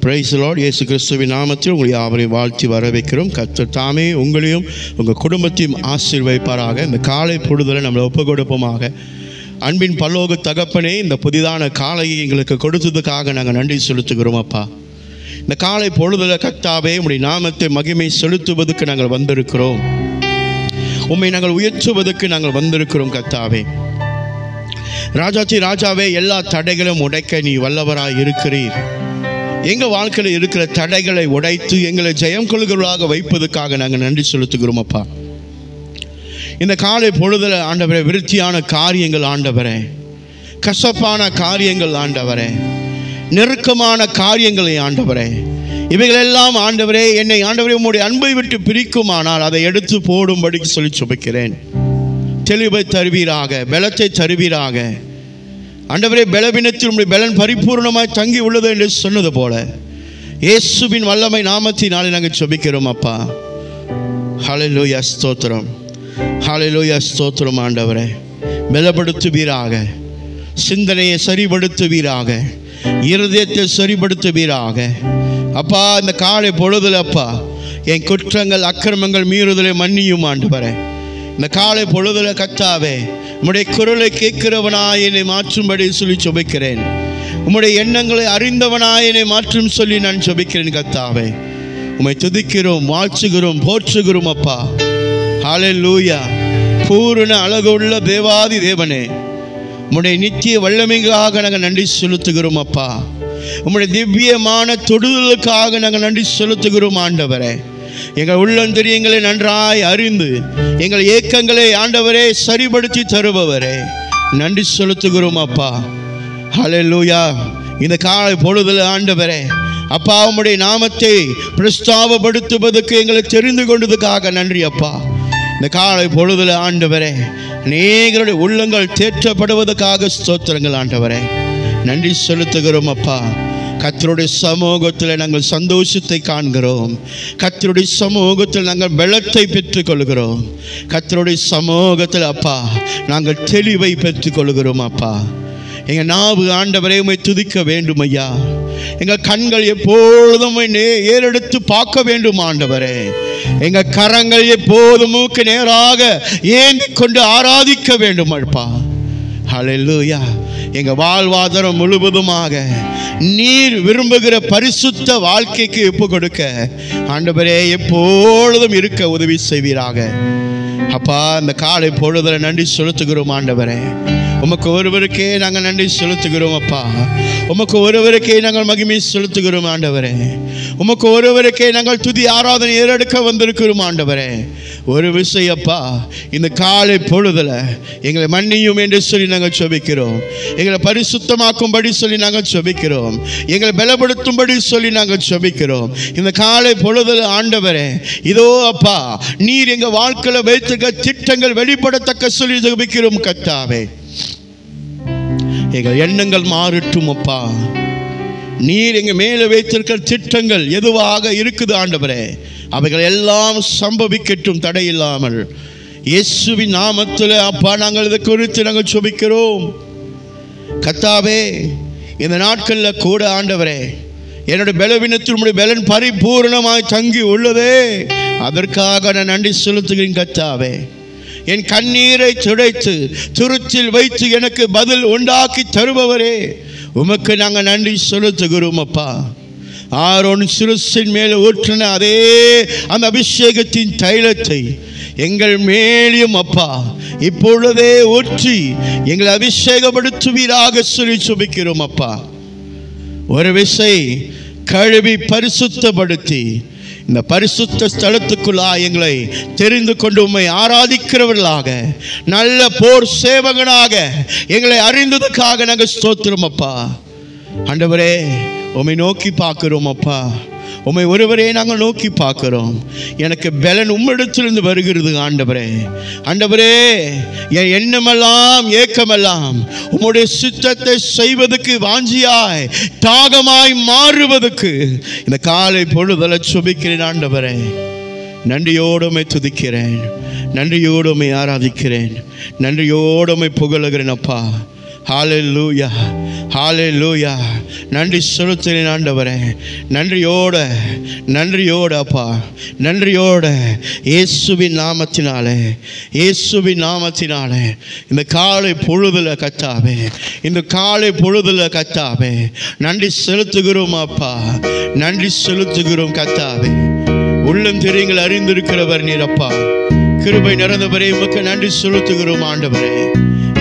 Praise the Lord. இயேசு கிறிஸ்துவின் நாமத்தில் உங்களை யாவரையும் வாழ்த்தி வரவேற்கிறோம். கர்த்தர் தாமே உங்களையும் உங்கள் குடும்பத்தையும் ஆசீர்வதிப்பாராக. இந்த காலை பொழுதுல நம்மளை ஒப்பு கொடுப்போமாக. அன்பின் பரலோக தகப்பனே, இந்த புதிதான காலையை எங்களுக்கு கொடுத்ததுக்காக நாங்கள் நன்றி செலுத்துகிறோம் அப்பா. இந்த காலை பொழுதுல கர்த்தாவே உம்முடைய நாமத்தை மகிமை செலுத்துவதற்கு நாங்கள் வந்திருக்கிறோம். உம்மை நாங்கள் உயர்த்துவதற்கு நாங்கள் வந்திருக்கிறோம் கர்த்தாவே. ராஜாச்சி ராஜாவே, எல்லா தடைகளும் உடைக்க நீ வல்லவராய் இருக்கிறீர். எங்கள் வாழ்க்கையில் இருக்கிற தடைகளை உடைத்து எங்களை ஜெயம் கொள்கிறவர்களாக வைப்பதற்காக நாங்கள் நன்றி செலுத்துகிறோம் அப்பா. இந்த காலை பொழுதுல ஆண்டவரே, விருத்தியான காரியங்கள் ஆண்டவரே, கசப்பான காரியங்கள் ஆண்டவரே, நெருக்கமான காரியங்களை ஆண்டவரே, இவைகளெல்லாம் ஆண்டவரே என்னை ஆண்டவரே உம்முடைய அன்பை விட்டு பிரிக்குமானால் அதை எடுத்து போடும்படிக்கு சொல்லி சுபிக்கிறேன். தெளிவை தருவீராக, பலத்தை தருவீராக ஆண்டவரே. பலவீனத்தில் உம்முடைய பலன் பரிபூர்ணமாய் தங்கி உள்ளது என்று சொன்னது போல இயேசுவின் வல்லமை நாமத்தினாலே நாங்கள் ஜெபிக்கிறோம் அப்பா. ஹல்லேலூயா, ஸ்தோத்திரம், ஹல்லேலூயா, ஸ்தோத்திரம். ஆண்டவரே, பலப்படுத்துவீராக, சிந்தனையை சரிபடுத்துவீராக, இருதயத்தை சரிபடுத்துவீராக அப்பா. இந்த காலை பொழுதுல அப்பா என் குற்றங்கள் அக்கிரமங்கள் மீறுதலை மன்னியும் ஆண்டவரே. இந்த காலை பொழுதுல கர்த்தாவே உம்முடைய குரலை கேட்கிறவனாய் என்னை மாற்றும்படி சொல்லி ஜெபிக்கிறேன். உம்முடைய எண்ணங்களை அறிந்தவனாய் என்னை மாற்றும் சொல்லி நான் ஜெபிக்கிறேன் கர்த்தாவே. உம்மை துதிக்கிறோம், வாழ்த்துகிறோம், போற்றுகிறோம் அப்பா. ஹல்லேலூயா. பூரண அழகுள்ள தேவாதி தேவனே, உம்முடைய நித்திய வல்லமைக்காக நாங்கள் நன்றி செலுத்துகிறோம் அப்பா. உம்முடைய திவ்யமான தொடுதலுக்காக நாங்கள் நன்றி செலுத்துகிறோம் ஆண்டவரே. எங்கள் உள்ளந்தரியங்களை நன்றாய் அறிந்து எங்கள் ஏக்கங்களை ஆண்டவரே சரிபடுத்தி தருபவரே, நன்றி செலுத்துகிறோம் அப்பா. ஹல்லேலூயா. இந்த காலை பொழுதுல ஆண்டவரே அப்பா உம்முடைய நாமத்தை பிரஸ்தாபப்படுத்துவதற்கு எங்களை தெரிந்து கொண்டதுக்காக நன்றி அப்பா. இந்த காலை பொழுதுல ஆண்டவரே அநேகருடைய உள்ளங்கள் தேற்றப்படுவதற்காக ஸ்தோத்திரங்கள் ஆண்டவரே, நன்றி செலுத்துகிறோம் அப்பா. கர்த்தருடைய சமூகத்தில் நாங்கள் சந்தோஷத்தை காண்கிறோம். கர்த்தருடைய சமூகத்தில் நாங்கள் பலத்தை பெற்றுக்கொள்கிறோம். கர்த்தருடைய சமூகத்தில் அப்பா நாங்கள் தெளிவை பெற்றுக்கொள்கிறோம் அப்பா. எங்கள் நாவு ஆண்டவரே உம்மை துதிக்க வேண்டும் ஐயா. எங்கள் கண்கள் எப்பொழுதும் ஏறெடுத்து பார்க்க வேண்டும் ஆண்டவரே. எங்கள் கரங்கள் எப்போதும் மூக்கு நேராக ஏந்தி கொண்டு ஆராதிக்க வேண்டும் அப்பா. ஹல்லேலூயா. எங்கள் வாழ்வாதாரம் முழுவதுமாக நீர் விரும்புகிற பரிசுத்த வாழ்க்கைக்கு ஒப்பு கொடுக்க ஆண்டவரே எப்பொழுதும் இருக்க உதவி செய்வீராக அப்பா. இந்த காலை பொழுதுல நன்றி செலுத்துகிறோம் ஆண்டவரே. உமக்கு ஒருவருக்கே நாங்கள் நன்றி செலுத்துகிறோம் அப்பா. உமக்கு ஒருவருக்கே நாங்கள் மகிமை செலுத்துகிறோம் ஆண்டவரே. உமக்கு ஒருவருக்கே நாங்கள் துதி ஆராதனை ஏறெடுக்க வந்திருக்கிறோம் ஆண்டவரே. ஒரு விஷயம் அப்பா, இந்த காலை பொழுதுல எங்களை மன்னியும் என்று சொல்லி நாங்கள் ஜெபிக்கிறோம். எங்களை பரிசுத்தமாக்கும்படி சொல்லி நாங்கள் ஜெபிக்கிறோம். எங்களை பலப்படுத்தும்படி சொல்லி நாங்கள் ஜெபிக்கிறோம். இந்த காலை பொழுதுல ஆண்டவரே இதோ அப்பா நீர் எங்கள் வாழ்க்கையில் வைத்திருக்க திட்டங்கள் வெளிப்படத்தக்க சொல்லி ஜெபிக்கிறோம் கர்த்தாவே. எங்கள் எண்ணங்கள் மாறட்டும் அப்பா. நீர் எங்கள் மேலே வைத்திருக்கிற திட்டங்கள் எதுவாக இருக்குது ஆண்டவரே, அவைகள் எல்லாம் சம்பவிக்கட்டும் தடையில்லாமல். இயேசுவின் நாமத்தில் அப்பா நாங்கள் இதை குறித்து நாங்கள் ஜெபிக்கிறோம் கர்த்தாவே. இந்த நாட்களில் கூட ஆண்டவரே என்னுடைய பலவீனத்தில் உம்முடைய பலன் பரிபூர்ணமாய் தங்கி உள்ளதே, அதற்காக நான் நன்றி செலுத்துகிறேன் கர்த்தாவே. என் கண்ணீரை துடைத்து துருத்தில் வைத்து எனக்கு பதில் உண்டாக்கி தருபவரே, உமக்கு நாங்கள் நன்றி செலுத்துகிறோம் அப்பா. ஆரோன் சிறுசின் மேலே ஊற்றின அதே அந்த அபிஷேகத்தின் தைலத்தை எங்கள் மேலும் அப்பா இப்பொழுதே ஊற்றி எங்களை அபிஷேகப்படுத்துவீராக சொல்லி சுபிக்கிறோம் அப்பா. ஒரு விசை கழுவி பரிசுத்தப்படுத்தி இந்த பரிசுத்த ஸ்தலத்துக்குள்ளா எங்களை தெரிந்து கொண்டு உம்மை ஆராதிக்கிறவர்களாக, நல்ல போர் சேவகனாக எங்களை அறிந்ததுக்காக நாங்கள் ஸ்தோத்திரம் அப்பா. ஆண்டவரே உம்மை நோக்கி பார்க்கிறோம் அப்பா. உம்மை ஒருவரே நாங்கள் நோக்கி பார்க்கிறோம். எனக்கு பலன் உம்மிடத்திலிருந்து வருகிறது ஆண்டவரே. ஆண்டவரே என் எண்ணமெல்லாம் ஏக்கமெல்லாம் உம்முடைய சித்தத்தை செய்வதற்கு வாஞ்சியாய் தாகமாய் மாறுவதற்கு இந்த காலை பொழுதுல சுபிக்கிறேன் ஆண்டவரே. நன்றியோடு உம்மை துதிக்கிறேன், நன்றியோடு உம்மை ஆராதிக்கிறேன், நன்றியோடு உம்மை புகழுகிறேன் அப்பா. ஹல்லேலூயா, ஹல்லேலூயா. நன்றி செலுத்துகிறேன் ஆண்டவரே. நன்றியோடு அப்பா, நன்றியோடு இயேசுவின் நாமத்தினாலே, இயேசுவின் நாமத்தினாலே இந்த காலை பொழுதுல கர்த்தாவே, இந்த காலை பொழுதுல கர்த்தாவே நன்றி செலுத்துகிறோம் அப்பா, நன்றி செலுத்துகிறோம் கர்த்தாவே. உள்ளம் தெரியுங்கள் அறிந்திருக்கிறவர் நீரப்பா. கிருபை நிறைந்தவரே, உமக்கு நன்றி செலுத்துகிறோம் ஆண்டவரே.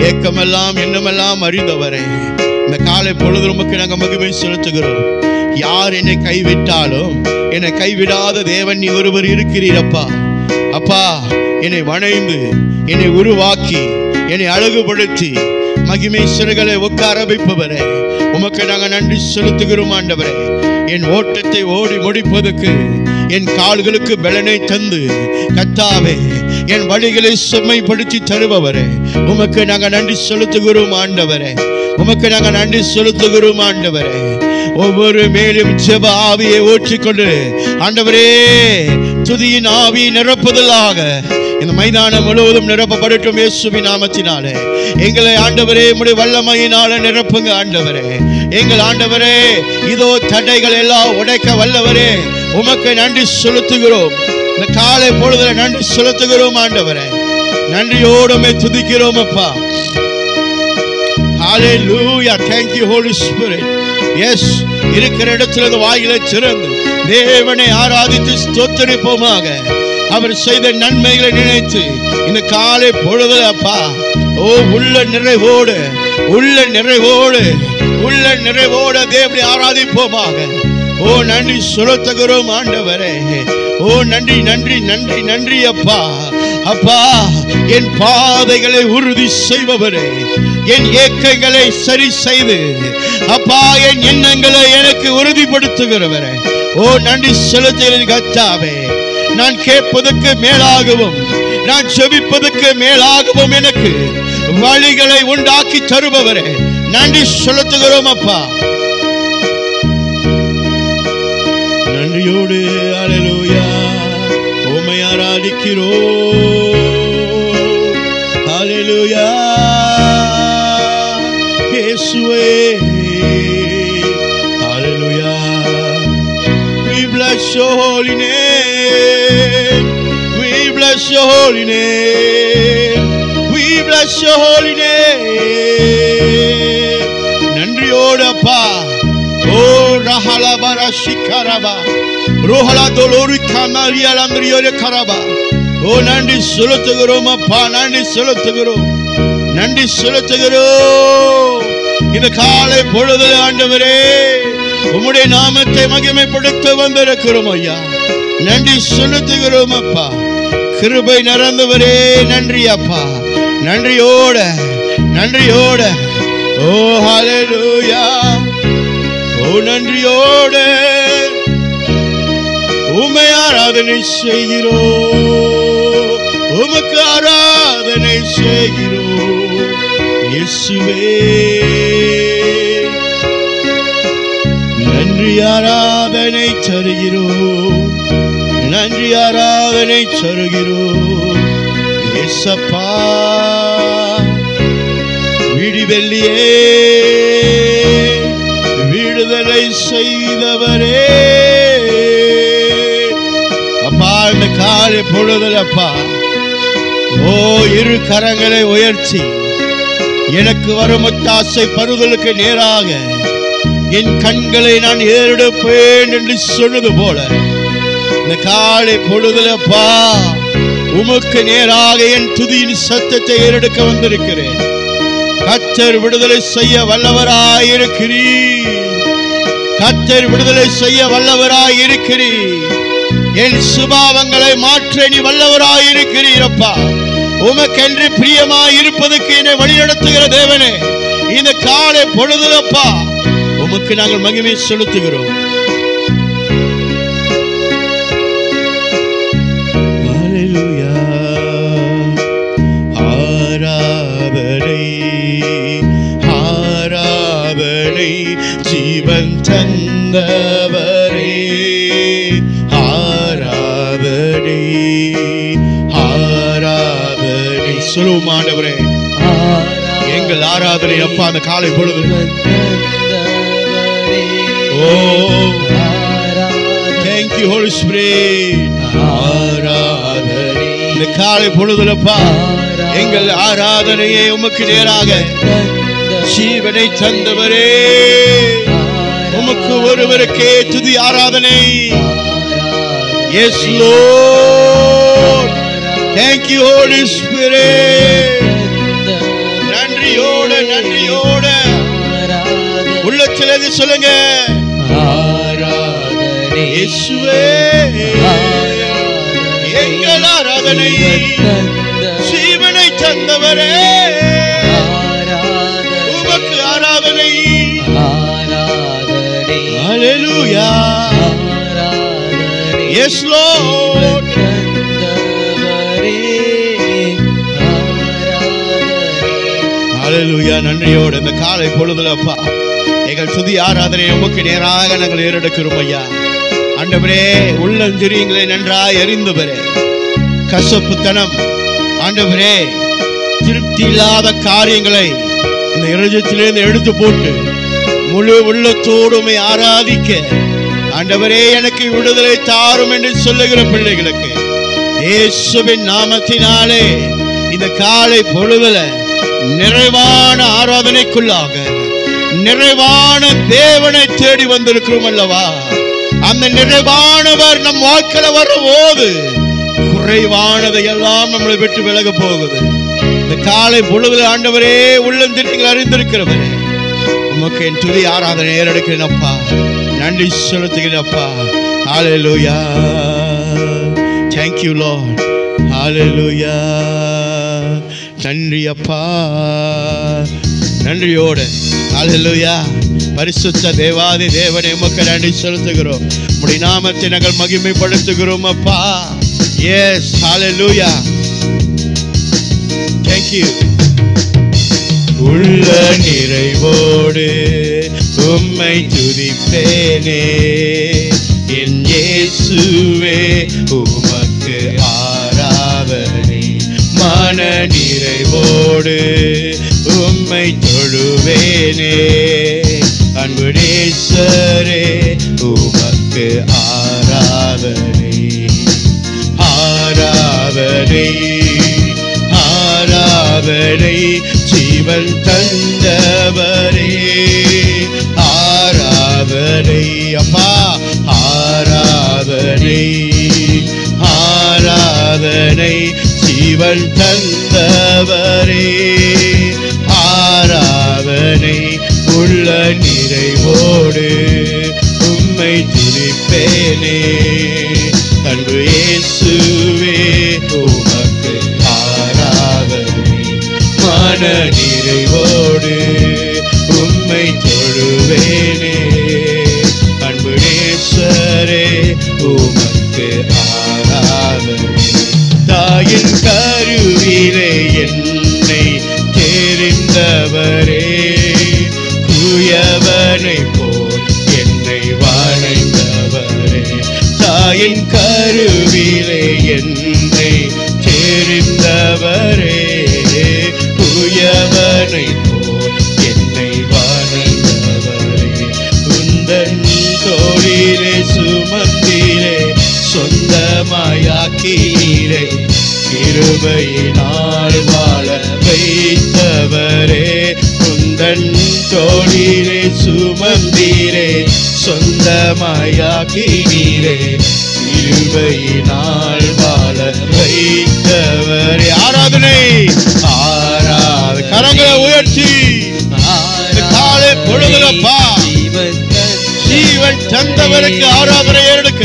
ஏக்கமெல்லாம் எண்ணமெல்லாம் அறிந்தவரே, இந்த காலை பொழுது உமக்கு நாங்கள் மகிமை செலுத்துகிறோம். யார் என்னை கைவிட்டாலும் என்னை கைவிடாத தேவன் நீ ஒருவர் இருக்கிறீரப்பா. அப்பா, என்னை வணைந்து என்னை உருவாக்கி என்னை அழகுபடுத்தி மகிமை சிறுகளை உட்கார வைப்பவரே, உமக்கு நாங்கள் நன்றி செலுத்துகிறோம் ஆண்டவரே. என் ஓட்டத்தை ஓடி முடிப்பதற்கு என் கால்களுக்கு பலனை தந்து கர்த்தாவே என் வழிகளை செம்மைப்படுத்தி தருபவரே, உமக்கு நாங்கள் நன்றி செலுத்துகிறோம் ஆண்டவரே. உமக்கு நாங்கள் நன்றி செலுத்துகிறோம் ஆண்டவரே. ஒவ்வொரு மேலும் ஜெப ஆவியை ஊற்றிக்கொண்டு ஆண்டவரே துதியின் ஆவியை நிரப்புதலாக இந்த மைதானம் முழுவதும் நிரப்பப்படட்டும் இயேசுவின் நாமத்தினாலே. எங்களை ஆண்டவரே உம்முடைய வல்லமையினால நிரப்புங்க ஆண்டவரே. எங்கள் ஆண்டவரே இதோ தடைகள் எல்லாம் உடைக்க வல்லவரே, உமக்கு நன்றி செலுத்துகிறோம். இந்த காலை பொழுதுல நன்றி செலுத்துகிறோம் ஆண்டவரே. நன்றியோடு துதிக்கிறோம் அப்பா. Hallelujah. Thank you Holy Spirit. Yes, இருக்கிற இடத்துல வாயிலை திறந்து தேவனை ஆராதித்து ஸ்தோத்திரிப்போமாக. அவர் செய்த நன்மைகளை நினைத்து இந்த காலை பொழுதுல அப்பா உள்ள நிறைவோடு தேவனை ஆராதிப்போமாக. நன்றி செலுத்துகிறோம் ஆண்டவரே. நன்றி அப்பா. அப்பா, என் பாதைகளை உறுதி செய்பவரே, என் ஏக்கங்களை சரி செய்து அப்பா என் எண்ணங்களை எனக்கு உறுதிப்படுத்துகிறவரே, நன்றி செலுத்துகிறேன் கர்த்தாவே. நான் கேட்பதற்கு மேலாகவும் நான் செபிப்பதற்கு மேலாகவும் எனக்கு வழிகளை உண்டாக்கி தருபவரே, நன்றி செலுத்துகிறோம் அப்பா. நன்றியோடு ஹல்லேலூயா உம்மை ஆராதிக்கிறோம். ஹல்லேலூயா இயேசுவே. Hallelujah. We bless your holy name. We bless your holy name. We bless your holy name. நன்றியோடு அப்பா. ரஹலா பரா ஷிகரபா ரோஹலா தோலோரி கமரியா லம்ரியோரே கரபா. நன்றி செலுத்துகிறோம் அப்பா. நன்றி செலுத்துகிறோம். இந்த காலை பொழுது ஆண்டவரே உம்முடைய நாமத்தை மகிமைப்படுத்த வந்திருக்கிறோம் ஐயா. நன்றி செலுத்துகிறோம் அப்பா. கிருபை நிறைந்தவரே நன்றி அப்பா. நன்றியோட ஹல்லேலூயா. நன்றியோட உம்மை ஆராதனை செய்கிறோம். உமக்கு ஆராதனை செய்கிறோம் இயேசுவே. நன்றி ஆராதனை தருகிறோம். நன்றி ஆராதனை தருகிறோம் இயேசப்பா. விடிவெள்ளியே விடுதலை செய்தவரே அப்பா. இந்த காலை பொழுதுல அப்பா இரு கரங்களை உயர்த்தி எனக்கு வரும் ஒத்தாசை பருதலுக்கு நேராக என் கண்களை நான் ஏறெடுப்பேன் என்று சொன்னது போல இந்த காலை பொழுதுலப்பா உமக்கு நேராக என் துதியின் சத்தத்தை ஏறெடுக்க வந்திருக்கிறேன். கர்த்தர் விடுதலை செய்ய வல்லவராயிருக்கிறீர். கர்த்தர் விடுதலை செய்ய வல்லவராயிருக்கிறீர். என் சுபாவங்களை மாற்ற நீ வல்லவராயிருக்கிறீரப்பா. உமக்கென்று பிரியமாய் இருப்பதற்கு என்னை வழிநடத்துகிற தேவனே, இந்த காலை பொழுதுலப்பா உமக்கு நாங்கள் மகிமை செலுத்துகிறோம். ஹல்லேலூயா. ஆராதனை ஆராதனை ஜீவன் தந்தவரே. ஆராதனை ஆராதனை சொல்லுவோம் ஆண்டவரே. எங்கள் ஆராதனை அப்பா அந்த காலை பொழுது. ஓ thank you Holy Spirit. ஆராதனை இந்த காலை பொழுதுலப்பா எங்கள் ஆராதனையை உமக்கு நேராக ஜீவனை தந்தவரே உமக்கு ஒருவருக்கே துதி ஆராதனை. Yes Lord, thank you Holy Spirit. நன்றியோட நன்றியோட உள்ளத்திலே சொல்லுங்க ஆராதனை இயேசுவே எங்கள் ஆராதனை ஜீவனை தந்தவரே உமக்கு ஆராதனை. ஹalleluya. Yes Lord. ஹalleluya. நன்றியோடு இந்த காலை பொழுதுல அப்பா எங்கள் துதி ஆராதனை உமக்கு நேராக நாங்கள் ஏறெடுக்கிறோம் ஐயா. ஆண்டவரே உள்ளந்திரியங்களை நன்றாய் அறிந்தவரே கசப்புத்தனம் ஆண்டவரே திருப்தி இல்லாத காரியங்களை இந்த இருதயத்திலிருந்து எடுத்து போட்டு முழு உள்ளத்தோடு உம்மை ஆராதிக்க ஆண்டவரே எனக்கு விடுதலை தாரும் என்று சொல்லுகிற பிள்ளைகளுக்கு இயேசுவின் நாமத்தினாலே இந்த காலை பொழுதுல நிறைவான ஆராதனைக்குள்ளாக நிறைவான தேவனை தேடி வந்திருக்கிறோம் அல்லவா. அந்த நிறைவானவர் நம் வாழ்க்கையில வரும்போது குறைவானதை எல்லாம் நம்மளை விட்டு விலக போகுது. இந்த காலை பொழுதுல ஆண்டவரே உள்ளந்திரியங்கள் அறிந்திருக்கிறவரே உமக்கு என் துதி ஆராதனை ஏறெடுக்கிறேன் அப்பா. நன்றி செலுத்துகிறேன் அப்பா. ஹalleluya. Thank you Lord. ஹalleluya. நன்றி அப்பா. நன்றியோடு ஹalleluya. பரிசுத்த தேவாதி தேவனே உமக்கு நன்றி செலுத்துகிறோம். உம்முடைய நாமத்தை நாங்கள் மகிமைப்படுத்துகிறோம் அப்பா. Yes, hallelujah. Thank you. உள்ள நிறைவோடு உம்மை துதிப்பேனே என் இயேசுவே உமக்கு ஆராதனை. மன நிறைவோடு உம்மை தொழுவேனே அன்பு நேசரே உமக்கு ஆராதனை. ஆராதனை ஆராதனை ஜீவன் தந்தவரே ஆராதனை அப்பா. ஆராதனை ஆராதனை ஜீவன் தந்தவரே ஆராதனை. உள்ள நிறைவோடு உம்மை துதிப்பேனே அன்பு இயேசுவே உமக்கு ஆராதனை. மன நிறைவோடு உம்மை தொழுவேனே அன்பு நேசரே உமக்கு ஆராதனை. தாயின் கருவிலே என்னை தெரிந்தவரே குயவனை போல் என்னை வணைந்தவரே. தாயின் கருவிலே என்னை தெரிந்தவரே குயவனை போல் என்னை வணைந்தவரே. உந்தன் தோளிலே சுமந்திலே சொந்தமாயாக்கீரே கிருபையினால் வாழ வைத்தவரே. உந்தன் தோளிலே சுமந்தீரே சொந்தமாயாக்கீரே கிருபையினால் வாழ வைத்தவரே. ஆராதனை ஆராத கரங்களை உயர்த்தி காலை பொழுதுலப்பா ஜீவன் தந்தவருக்கு ஆராதனை எடுக்க.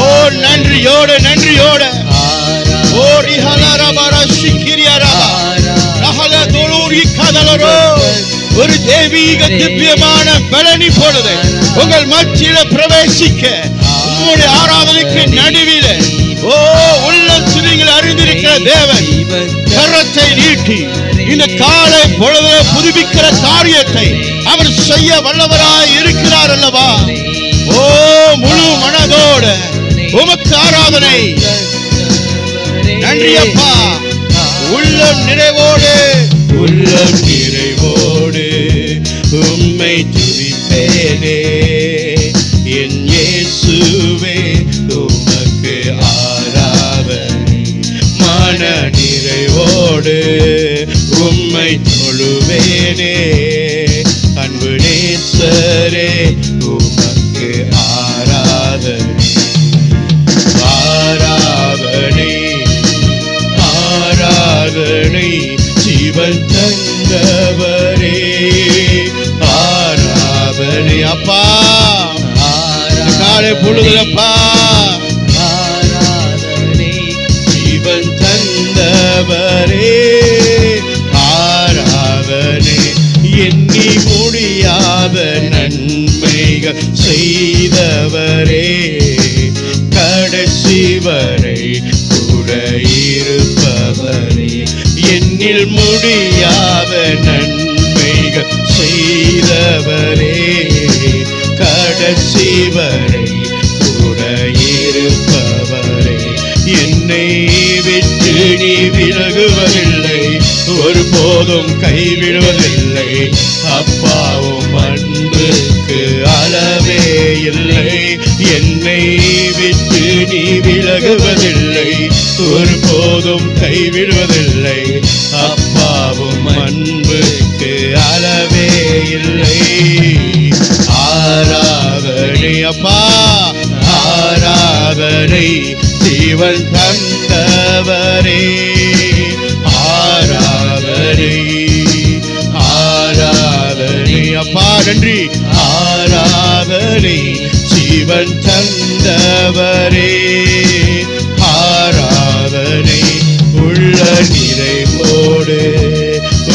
ஓ நன்றியோட நன்றியோட ஓ ரிஹலரபர சிக்கிரியரப ரஹல தோலூரி கதலரோ ஒரு தெய்வீக திவ்யமான பலனி பொழுது உங்கள் மத்தியில பிரவேசிக்க உங்களுடைய ஆராதனைக்கு நடுவிலே ஓ உள்ளத்தில் அறிந்திருக்கிற தேவன் கரத்தை நீட்டி இந்த காலை பொழுது புதுப்பிக்கிற காரியத்தை அவர் செய்ய வல்லவராய் இருக்கிறார் அல்லவா. ஓ முழு மனதோடு உமக்கு ஆராதனை. நன்றி அப்பா. உள்ளம் நிறைவோடு உள்ளம் நிறைவோடு உம்மை துதிப்பேனே. என் இயேசுவே உமக்கு ஆராதனை. மன நிறைவோடு உம்மை தொழுவேனே. அன்பு நேசரே உமக்கு ஆராதனை. ஆராதனை ஆராதனை ஜீவன் தந்தவரே. ஆராதனை அப்பா காலை பொழுதுலப்பா. ஆராதனை ஜீவன் தந்தவரே. ஆராதனை எண்ணி முடியாத நன்மைகள் செய்தவரே. கடைசி வரை கூட இருப்பவரே. எண்ணில் முடியாத நன்மைகள் செய்தவரே. கடைசி வரை கூட இருப்பவரே. என்னை விட்டு நீ விலகுவதில்லை, ஒருபோதும் கைவிடுவதில்லை. அப்பாவும் அன்புக்கு அளவே இல்லை. என்னை விட்டு நீ விலகுவதில்லை, ஒருபோதும் கைவிடுவதில்லை. அப்பாவும் அன்புக்கு அளவே இல்லை. ஆராதனை அப்பா ஆராதனை ஜீவன் தந்தவரே. ஆராதனை ஆராதனை அப்பா நன்றி. ஆராதனை ஜீவன் தந்தவரே. ஆராதனை உள்ள நிறைவோடு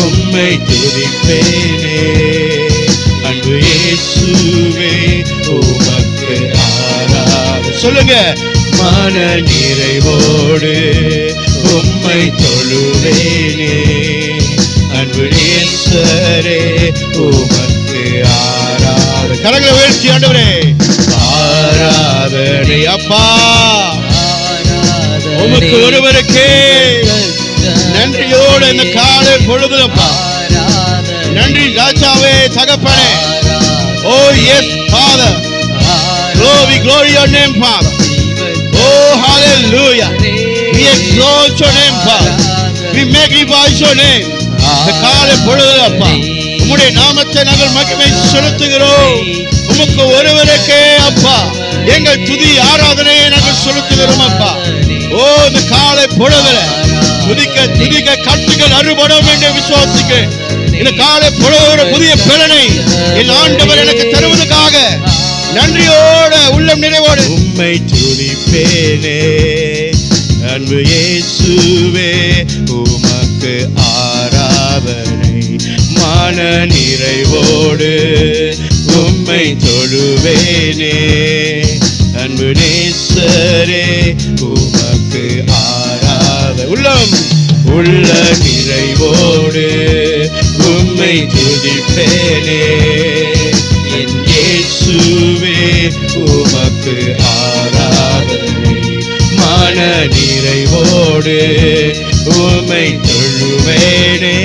உம்மை துதிப்பேனே. அன்பு இயேசுவே உமக்கு ஆராதனை. சொல்லுங்க. மன நிறைவோடு உம்மை தொழுவேனே. அன்பு நேசரே உமக்கு ஆராதனை. கரங்களை உயர்த்தி ஆண்டவரே ஆராதனை அப்பா. உமக்கு ஒருவருக்கே நன்றியோடு இந்த காலை பொழுதுலப்பா. நன்றி ராஜாவே தகப்பனே. Oh yes Father, glory glory your name Father. Oh hallelujah, we exalt your name Father, we magnify your name. இந்த காலை பொழுதுலப்பா உம்முடைய நாமத்தை நாங்கள் மகிமை செலுத்துகிறோம். உமக்கு ஒருவருக்கே அப்பா எங்கள் துதி ஆராதனையை நாங்கள் செலுத்துகிறோம் அப்பா. ஓ இந்த காலை பொழுதுல துதிக்க துதிக்க கட்டுகள் அறுபடும் என்று விசுவாசிக்கிறேன். இந்த காலை பொழுது புதிய பலனை என் ஆண்டவர் எனக்கு தருவதற்காக நன்றியோட உள்ளம் நிறைவோடு உம்மை துதிப்பேனே. அன்பு இயேசுவே உமக்கு ஆராதனை. மன நிறைவோடு உம்மை தொழுவேனே. அன்பு நேசரே உமக்கு ஆராதனை. உள்ளம் உள்ள நிறைவோடு உம்மை துதிப்பேனே. என் இயேசுவே உமக்கு ஆராதனை. மன நிறைவோடு உம்மை தொழுவேனே.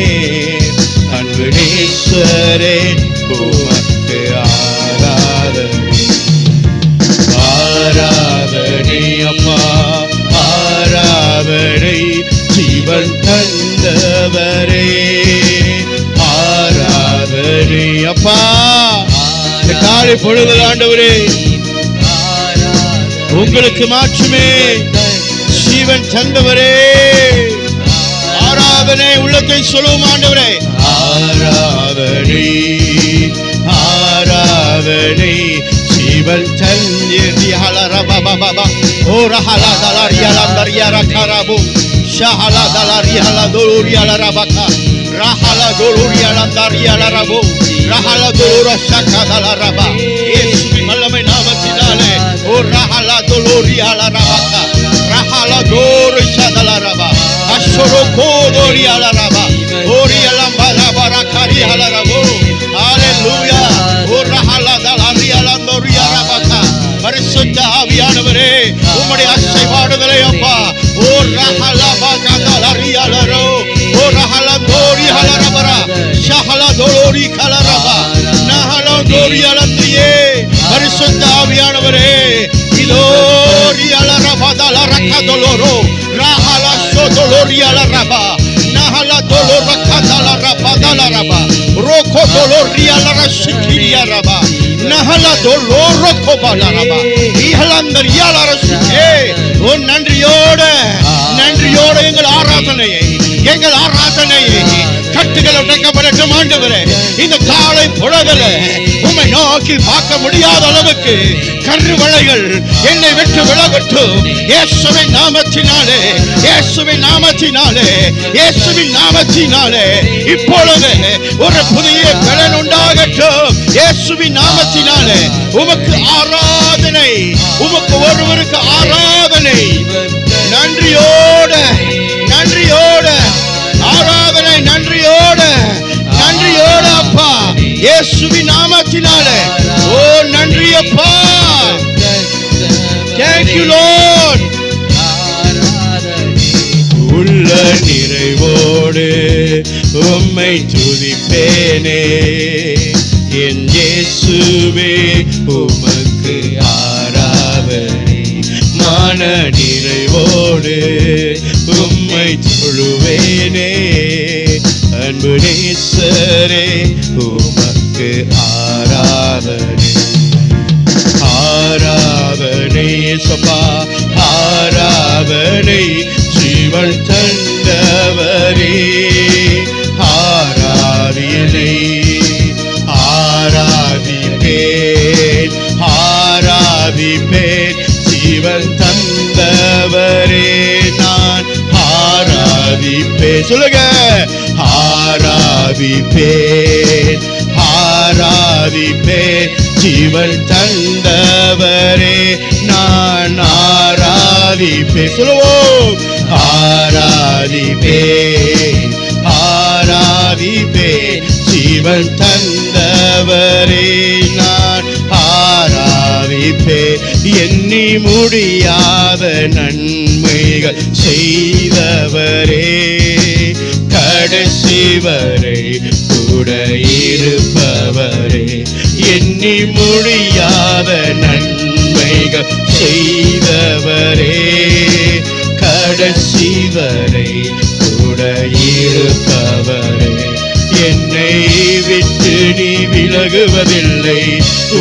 அன்பு நேசரே உமக்கு ஆராதனை. ஆராதனை அப்பா ஆராதனை ஜீவன் தந்தவரே. ஆராதனை அப்பா இந்த காலை பொழுது ஆண்டவரே உங்களுக்கு மாற்றுமே ஜீவன் தந்தவரே. ஆராதனை உள்ளத்தை சொல்லுவோம் ஆண்டவரே. ஆராதனை ஆராதனை ஜீவன் தந்தீர் ஹலரபபப ஓரஹலா தலரியால தரியார கரபு ஷஹலா தலரியால தோரியால ரபகா ரஹலா தோரியால தரியால ரபு ரஹலா தோர ஷகதல ரபா. இயேசுவின் வல்லமை நாமத்தினாலே ஓ ரஹலா தோரியால ரபகா ரஹலா தோர ஷகதல ரபா அஷரோ கோரியால ரபா ஓரியால பரபர கரியால ரபு. ஹalleluya. ஓ ரஹலா தலரியால தோரியால ரபகா. பரிசுத்த ஆவியானவரே உம்முடைய அசைவாடுதலை அப்பா ஓ ரஹலா பகதல ரியாலரோ ஓ ரஹலா தோரியால சி கலரபா நஹலோ தோரியலத்தியே பரிசுத்த ஆவியானவரே இதோரியலரபா தலரகதலோரோ ரஹலா சோதலோரியலரபா நஹலா தோலரகதலரபா தலரபா ரோகோ தோலோரியலரசிகிரியரபா நஹலா தோலோரகோபலரபா இஹலந்தரியலரசிகே ஓ நன்றியோடு எங்கள் ஆராதனையை கட்டுகள் உடைக்கப்படட்டும் ஆண்டவரே. இந்த காலை பொழுதுல உம்மை நோக்கி பார்க்க முடியாத அளவுக்கு கருவளைகள் என்னை விட்டு விலகட்டும். இயேசுவின் நாமத்தினாலே இப்பொழுது ஒரு புதிய பலன் உண்டாகட்டும். இயேசுவின் நாமத்தினாலே உமக்கு ஆராதனை, உமக்கு ஒருவருக்கு ஆராதனை. நன்றியோடு ஆராதனை, நன்றியோடு அப்பா இயேசுவின் நாமத்தினாலே. ஓ நன்றி அப்பா. Thank you Lord. உள்ள நிறைவோடு உம்மை துதிப்பேனே என் இயேசுவே உமக்கு ஆராதனை. மன நிறைவோடு உம்மை தொழுவேனே அன்பு நேசரே உமக்கு ஆராதனை. ஆராதனை சபா ஆராதனை ஜீவன் தந்தவரே ஆராதியனை ஆராதிப்பேன் ஜீவன் தந்தவரே நான் ஆராதிப்பேன். சொல்லுங்க ஆராதிப்பேன் ஜீவன் தந்தவரே நான் ஆராதிப்பேன். சொல்லுவோம் ஆராதிப்பேன் ஜீவன் தந்தவரே நான் ஆராதிப்பேன். எண்ணி முடியாத நன்மைகள் செய்தவரே கடைசி வரை கூட இருப்பவரே. எண்ணி முடியாத நன்மைகள் செய்தவரே கடைசி வரை கூட இருப்பவரே. என்னை விட்டு நீ விலகுவதில்லை,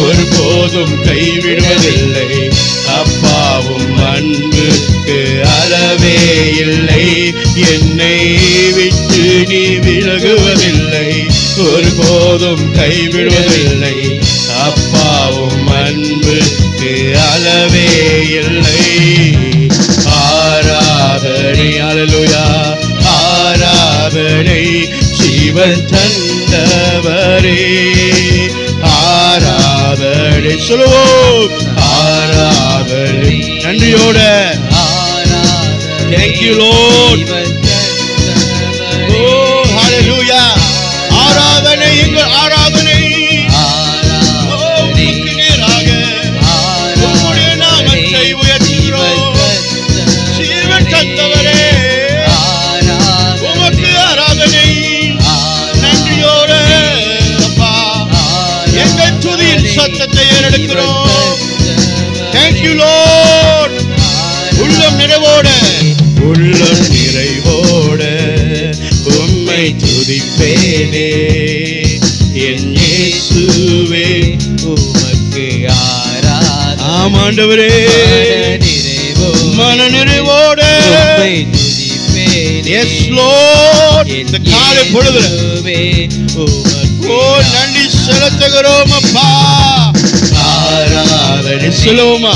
ஒருபோதும் கைவிடுவதில்லை. அப்பாவும் அன்புக்கு அளவே இல்லை. என்னை விட்டு நீ விலகுவதில்லை, ஒருபோதும் கைவிடுவதில்லை. அப்பாவும் அன்புக்கு அளவே இல்லை. ஆராதனை அல்லேலூயா ஆராதனை ஜீவன் தந்தவரே ஆராதனை. சொல்லுவோம் ஆராதனை நன்றியோட. Thank you Lord. Oh hallelujah. ஆராதனை எங்கள் ஆராதனை உமக்கு நேராக உம்முடைய நாமத்தை உயர்த்துகிறோம். ஜீவன் தந்தவரே உமக்கு ஆராதனை. நன்றியோடு அப்பா எங்கள் துதியின் சத்தத்தை ஏறெடுக்கிறோம். Thank you Lord. உள்ளம் நிறைவோடு உம்மை துதிப்பேனே என் இயேசுவே உமக்கு ஆராதனை. ஆமாண்டவரே மன நிறைவோடு உம்மை துதிப்பேனே. Yes Lord. இந்த காலை பொழுதுல ஓ நன்றி செலுத்துகிறோம் அப்பா. ஆராதனை சொல்லுவோமா?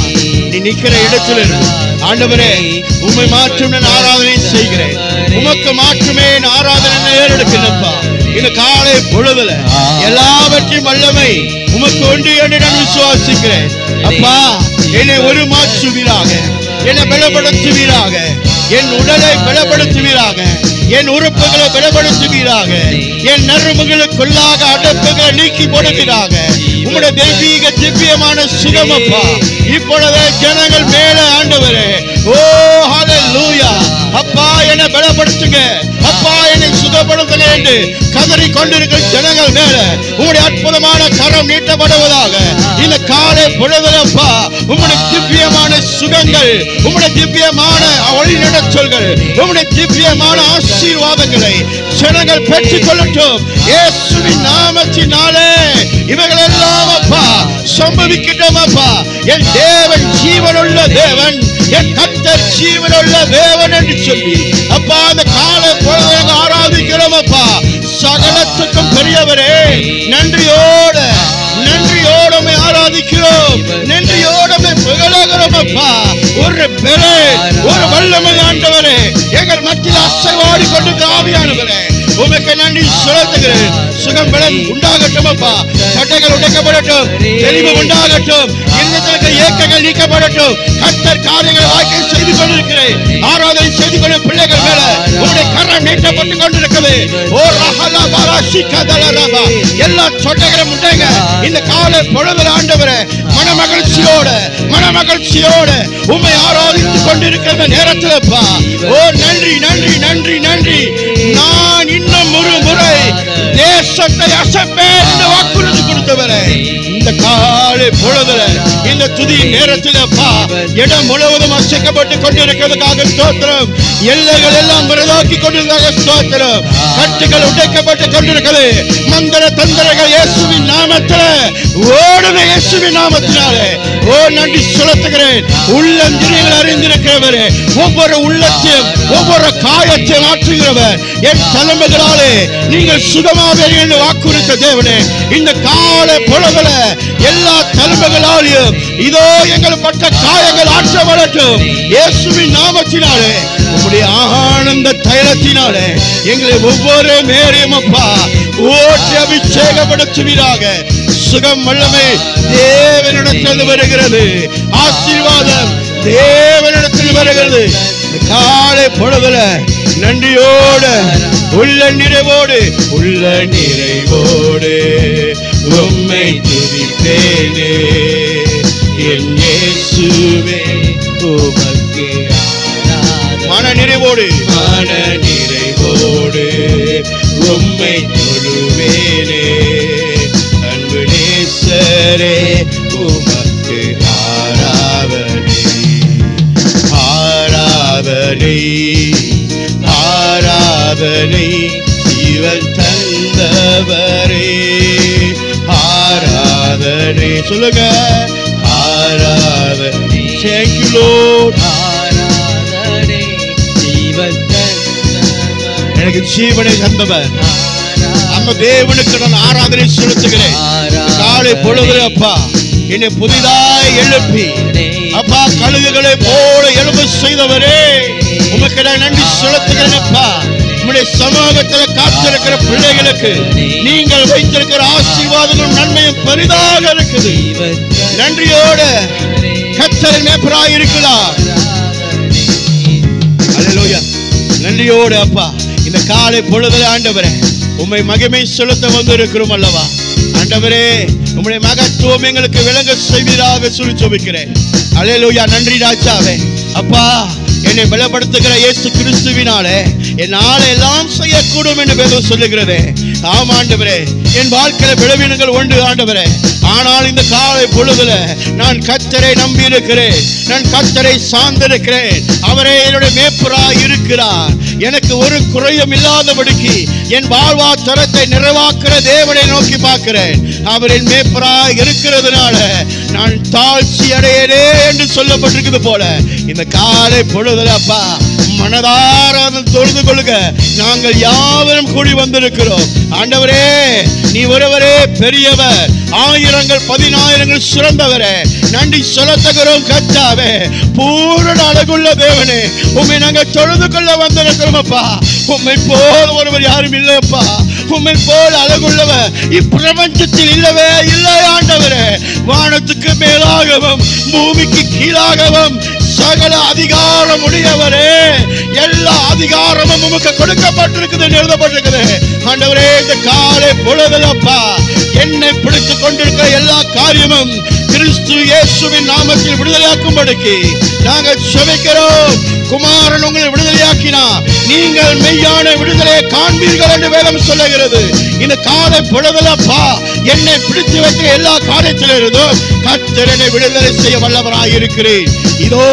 நீ நிக்கிற இடத்துல ஆண்டவரே உம்மை மாற்றும் நான் ஆராதனை செய்கிறேன். உமக்கு மாற்றுமே ஆராதனை ஏறெடுக்கிறப்பா. இந்த காலை பொழுதுல எல்லாவற்றையும் வல்லமை உமக்கு ஒன்று என்று நான் விசுவாசிக்கிறேன். அப்பா என்னை ஒரு மாற்றுவீராக, என்னை பலப்படுத்துவீராக, என் உடலை பலப்படுத்துவீராக, என் உறுப்புகளை பலப்படுத்துவீராக, என் நரம்புகளுக்குள்ளாக அடப்புகளை நீக்கி போடுவீராக. உம்முடைய தெய்வீக திவ்யமான சுகமப்பா இப்பொழுது ஜனங்கள் மேல ஆண்டவரே. ஓ ஹalleluya. அப்பா என்னை பலப்படுத்துங்க, அப்பா என்னை சுக சுகப்படுத்துங்க என்று கதறி கொண்டிருக்கிற ஜனங்கள் மேல உங்களுடைய அற்புதமான கரம் நீட்டப்படுவதாக. இந்த காலை பொழுதுலப்பா உங்களுடைய திவ்யமான சுகங்கள், உங்களுடைய திவ்யமான வழிநடத்தல்கள், உங்களுடைய திவ்யமான ஆசீர்வாதங்களை ஜனங்கள் பெற்றுக் கொள்ளட்டும். இயேசுவின் நாமத்தினாலே இவைகள் எல்லாம் அப்பா சம்பவிக்கட்டும். அப்பா என் தேவன் ஜீவனுள்ள தேவன், என் கர்த்தர் ஜீவனுள்ள தேவன் என்று சொல்லி அப்பா அந்த காலை பொழுது ஆராதிக்கிறோம். அப்பா சகலத்துக்கும் பெரியவரே, நன்றியோடு ஆராதிக்கிறோம், நன்றியோடு புகழுகிறோம். அப்பா ஒரு பெரு ஒரு வல்லமை ஆண்டவரே, எங்கள் மத்தியில் அசைவாடி கொண்டு ஆவியானவரே உமக்கு நன்றி செலுத்துகிறேன். சுகம் பலம் உண்டாகட்டும். அப்பா சட்டைகள் உடைக்கப்படட்டும், தெளிவு உண்டாகட்டும், இருதயத்தில் ஏக்கங்கள் நீக்கப்படட்டும். கர்த்தர் காரியங்களை வாழ்க்கை செய்து கொண்டிருக்கிறேன், ஆராதனை செய்து கொண்ட பிள்ளைகள் மேல உங்களுடைய கரம் நீட்டப்பட்டு கொண்டிருக்கிறது. ஓ ரஹலா பராஷி கதலரபா எல்லா சட்டைகளும் உண்டாங்க. இந்த காலை பொழுது ஆண்டவரே மனமகிழ்ச்சியோடு உம்மை ஆராதித்துக் கொண்டிருக்கிற நேரத்தில் அப்பா ஓ நன்றி நன்றி நன்றி நன்றி. நான் இன்னும் ஒரு முறை தேசத்தை அசைப்பேன் என்று வாக்குறுதி கொடுத்தவரே, இந்த காலை பொழுதுல இந்த துதி நேரத்தில் அப்பா இடம் முழுவதும் அசைக்கப்பட்டு கொண்டிருக்கிறதுக்காக ஸ்தோத்திரம். எல்லைகள் எல்லாம் விரதாக்கி கொண்டிருக்காக ஸ்தோத்திரம். கட்டுகள் உடைக்கப்பட்டு கொண்டிருக்கிறது. மந்திர தந்திரங்கள் இயேசுவின் நாமத்தில் ஓடுவே, இயேசுவின் நாமத்தினாலே ஓ நன்றி செலுத்துகிறேன். உள்ளந்திரியங்கள் அறிந்திருக்கிறவரே, ஒவ்வொரு உள்ளத்தையும் ஒவ்வொரு காயத்தையும் ஆற்றுகிறவர், என் தலைமைகளாலே நீங்கள் சுகமாவீர்கள் என்று வாக்குறுத்த தேவனே, இந்த காலை பொழுதுல எல்லா தலைமைகளாலையும் இதோ எங்கள் பட்ட காயங்கள் ஆற்றப்படட்டும். இயேசுவின் நாமத்தினாலே உம்முடைய ஆனந்த தைலத்தினாலே எங்களை ஒவ்வொரு மேரையும் அப்பா ஓட்டி அபிஷேகப்படுத்துவீராக. சுகம் வல்லமை தேவனிடத்தில் வருகிறது, ஆசீர்வாதம் தேவனிடத்தில் வருகிறது. காலை பொழுதுல நன்றியோடு உள்ள நிறைவோடு உம்மை துதிப்பேனே என் இயேசுவே உமக்கு மன நிறைவோடு உம்மை தொழுவேனே அன்பு நேசரே உமக்கு ஆராதனை ஜீவன் தந்தவரே ஆராதனை சொல்லுங்க ஆராதனை. Thank you Lord. ஆராதனை ஜீவன் தந்தவர், எனக்கு ஜீவனை தந்தவர் அந்த தேவனுக்கு நான் ஆராதனை செலுத்துகிறேன். காலை பொழுது அப்பா என்னை புதிதாய் எழுப்பி அப்பா கழுகுகளை போல எழும்ப செய்தவரே உமக்கு நான் நன்றி செலுத்துகிறேன். அப்பா உம்முடைய சமூகத்தில் காத்திருக்கிற பிள்ளைகளுக்கு நீங்கள் வைத்திருக்கிற ஆசீர்வாதங்களும் நன்மையும் பெரிதாக இருக்குது. நன்றியோடு கர்த்தரின் மேய்ப்பராய் இருக்கிறார். அல்லேலூயா. நன்றியோடு அப்பா இந்த காலை பொழுதுல ஆண்டவரே உம்மை மகிமை செலுத்த வந்திருக்கிறோம் அல்லவா. ஆண்டவரே உம்முடைய மகத்துவம் எங்களுக்கு விளங்க செய்வீராக சொல்லி ஜெபிக்கிறேன். அல்லேலூயா. நன்றி ராஜாவே. அப்பா என்னை பலப்படுத்துகிற இயேசு கிறிஸ்துவினாலே என்னால் எல்லாம் செய்யக்கூடும் என்று வேதம் சொல்லுகிறதே. ஆம் ஆண்டவரே, என் வாழ்க்கையில பலவீனங்கள் உண்டு ஆண்டவரே. ஆனால் இந்த காலை பொழுதுல நான் கர்த்தரை நம்பி இருக்கிறேன், நான் கர்த்தரை சார்ந்திருக்கிறேன். அவரே என்னுடைய மேய்ப்பராய் இருக்கிறார். எனக்கு ஒரு குறையும் இல்லாதபடிக்கு என் வாழ்வாதாரத்தை நிறைவாக்குற தேவனை நோக்கி பார்க்கிறேன். அவரின் மேய்ப்பராய் இருக்கிறதுனால நான் தாழ்ச்சி அடையனே என்று சொல்லப்பட்டிருக்கிறது போல இந்த காலை பொழுதுல அப்பா மனதார தொழுது கொள்ளுங்க. நாங்கள் யாவரும் கூடி வந்திருக்கிறோம். ஆண்டவரே நீ ஒருவரே பெரியவர், ஆயிரங்கள் பதினாயிரங்கள் சிறந்தவரே. நன்றி செலுத்துகிறோம் கர்த்தாவே. பூரண அழகுள்ள தேவனே உம்மை நாங்கள் தொழுது கொள்ள வந்திருக்கிறோம் அப்பா. உம்மை போல் ஒருவர் யாரும் இல்லையப்பா. உம்மை போல் அழகுள்ளவர் இப்பிரபஞ்சத்தில் இல்லவே இல்லை ஆண்டவரே. வானத்துக்கு மேலாகவும் பூமிக்கு கீழாகவும் சகல அதிகாரம் உடையவரே. எல்லா அதிகாரமும் உமக்கு கொடுக்கப்பட்டிருக்குது என்று எழுதப்பட்டிருக்குது. ஆண்டவரே இந்த காலை பொழுதுலப்பா என்னை பிடித்துக் கொண்டிருக்கிற எல்லா காரியமும் கிறிஸ்து இயேசுவின் நாமத்தில் விடுதலையாக்கும்படிக்கு நாங்கள் செபிக்கிறோம். குமாரன் உங்களை விடுதலையாக்கினார், நீங்கள் மெய்யான விடுதலையை காண்பீர்கள் என்று வேதம் சொல்லுகிறது. இந்த காலை பொழுதுலப்பா என்னை பிடித்து வைக்க எல்லா காரியத்திலிருந்தும் கர்த்தர் என்னை விடுதலை செய்ய வல்லவராய் இருக்கிறேன். இதோ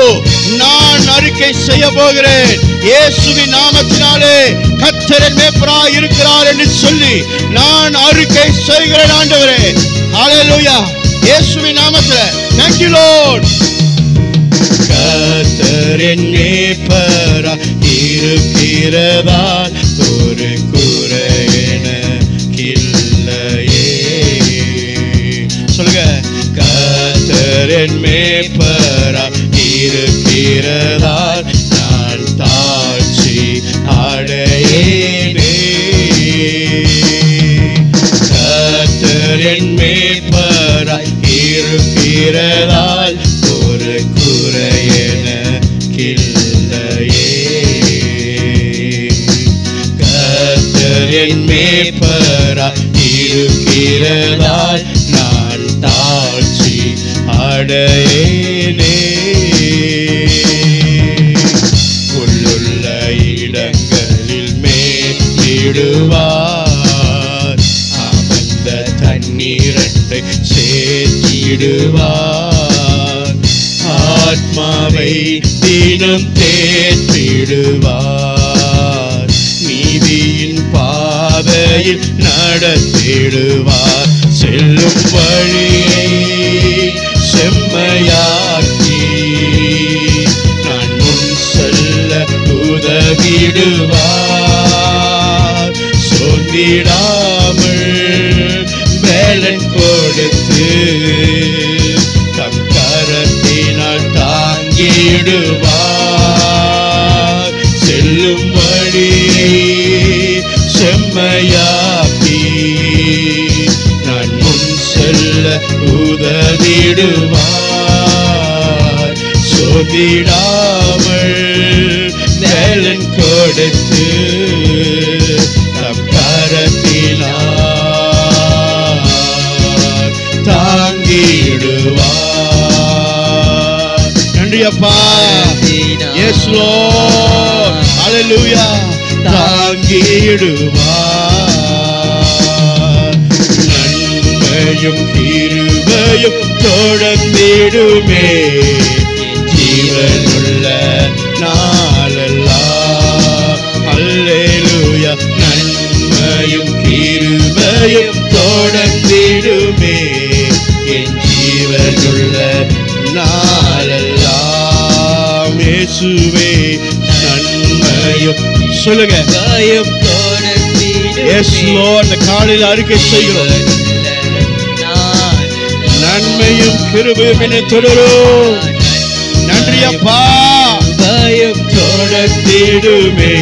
நான் அறிக்கை செய்ய போகிறேன், இயேசுவின் நாமத்தினாலே கர்த்தர் என் மேய்ப்பராய் இருக்கிறார் என்று சொல்லி நான் அறிக்கை செய்கிறேன். ஆண்டவரே, ஹல்லேலூயா, இயேசுவின் நாமத்தில். Thank you Lord. கர்த்தர் என் மேய்ப்பராய் இருக்கிறதால் ஒரு குறை எனக்கில்லையே. சொல்லுங்க, கர்த்தர் என் மேய்ப்பராய் இருக்கிறதால் நான் தாழ்ச்சி அடையேனே. கர்த்தர் என் மேய்ப்பராய் இருக்கிறதால் ஒரு குறை எனக்கில்லையே. கர்த்தர் என் மேய்ப்பராய் இருக்கிறதால் நான் தாழ்ச்சி அடையேனே. புல்லுள்ள இடங்களில் மேய்த்திடுவார், அமர்ந்த தண்ணீரண்டை சேர்த்திடுவார். ஆத்மாவை தினம் தேற்றிடுவார், நீதியின் பாதையில் நடத்திடுவார். செல்லும் வழியை செம்மையாக்கி நான் முன் செல்ல உதவிடுவார். சோர்ந்திடாமல் வேலன் கொடுத்து தம் கரத்தினால் தாங்கிடுவார். செல்லும் வழியை செம்மையாக்கி நான் முன் செல்ல உதவிடுவார். சோதிடாமல் வேலன் கொடுத்து தம் கரத்தினால் தாங்கிடுவார். நன்றி அப்பா. Yes Lord. Hallelujah. தாங்கிடுவார். நன்மையும் கிருபையும் தொடர்ந்திடுமே ஜீவனுள்ள நாளெல்லாம். அல்லேலூயா. நன்மையும் கிருபையும் தொடர்ந்திடுமே என் ஜீவனுள்ள நாளெல்லாம். இயேசுவே நன்மையும் சொல்லுங்க. Yes Lord. இந்த காலையில் அறிக்கை செய்கிறோம், நன்மையும் கிருபையும் என்னை தொடரும். நன்றி அப்பா. பயம் தொடர்ந்திடுமே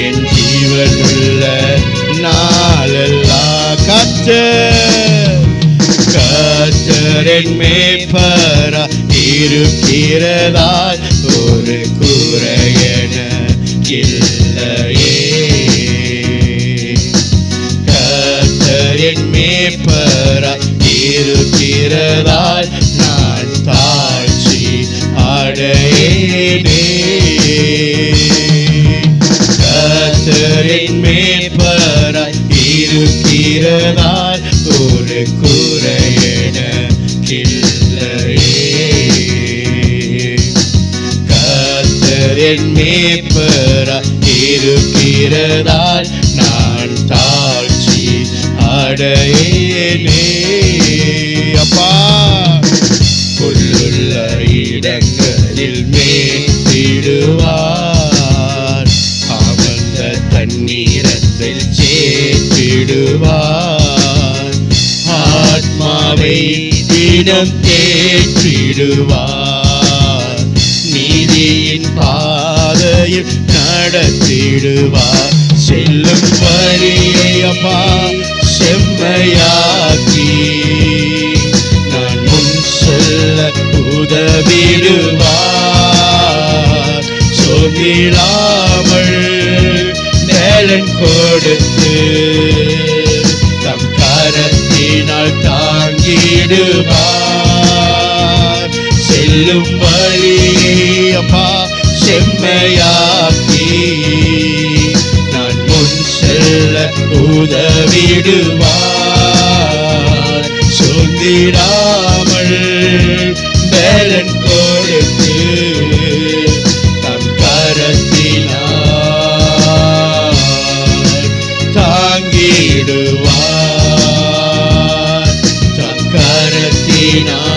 என் ஜீவனுள்ள நாளெல்லாம். கர்த்தர் என் மேய்ப்பராய் இருக்கிறதால் ஒரு குறை எனக்கில்லையே. கர்த்தர் என் மேய்ப்பராய் இருக்கிறதால் நான் தாழ்ச்சி அடையேனே. கர்த்தர் என் மேய்ப்பராய் இருக்கிறதால் ஒரு குறை எனக்கில்லையே. கர்த்தர் என் மேய்ப்பராய் இருக்கிறதால் நான் தாழ்ச்சி அடையேனே. அப்பா, புல்லுள்ள இடங்களில் மேய்த்திடுவார், அமர்ந்த தண்ணீரத்தில் சேர்த்திடுவார். ஆத்மாவை தினம் தேற்றிடுவார், நீதியின் பாதையில் நடத்திடுவார். செல்லும் வழியை அப்பா செம்மையாக்கி நான் முன் செல்ல உதவிடுவார். சோர்ந்திடாமல் வேலன் கொடுத்து தம் கரத்தினால் தாங்கிடுவார். செல்லும் வழி அப்பா செம்மையாக்கி நான் முன் செல்ல உதவிடுவார். சோர்ந்திடாமல் பலன் கொடுத்து தம் கரத்தினார் தாங்கிடுவார். தம் கரத்தினார்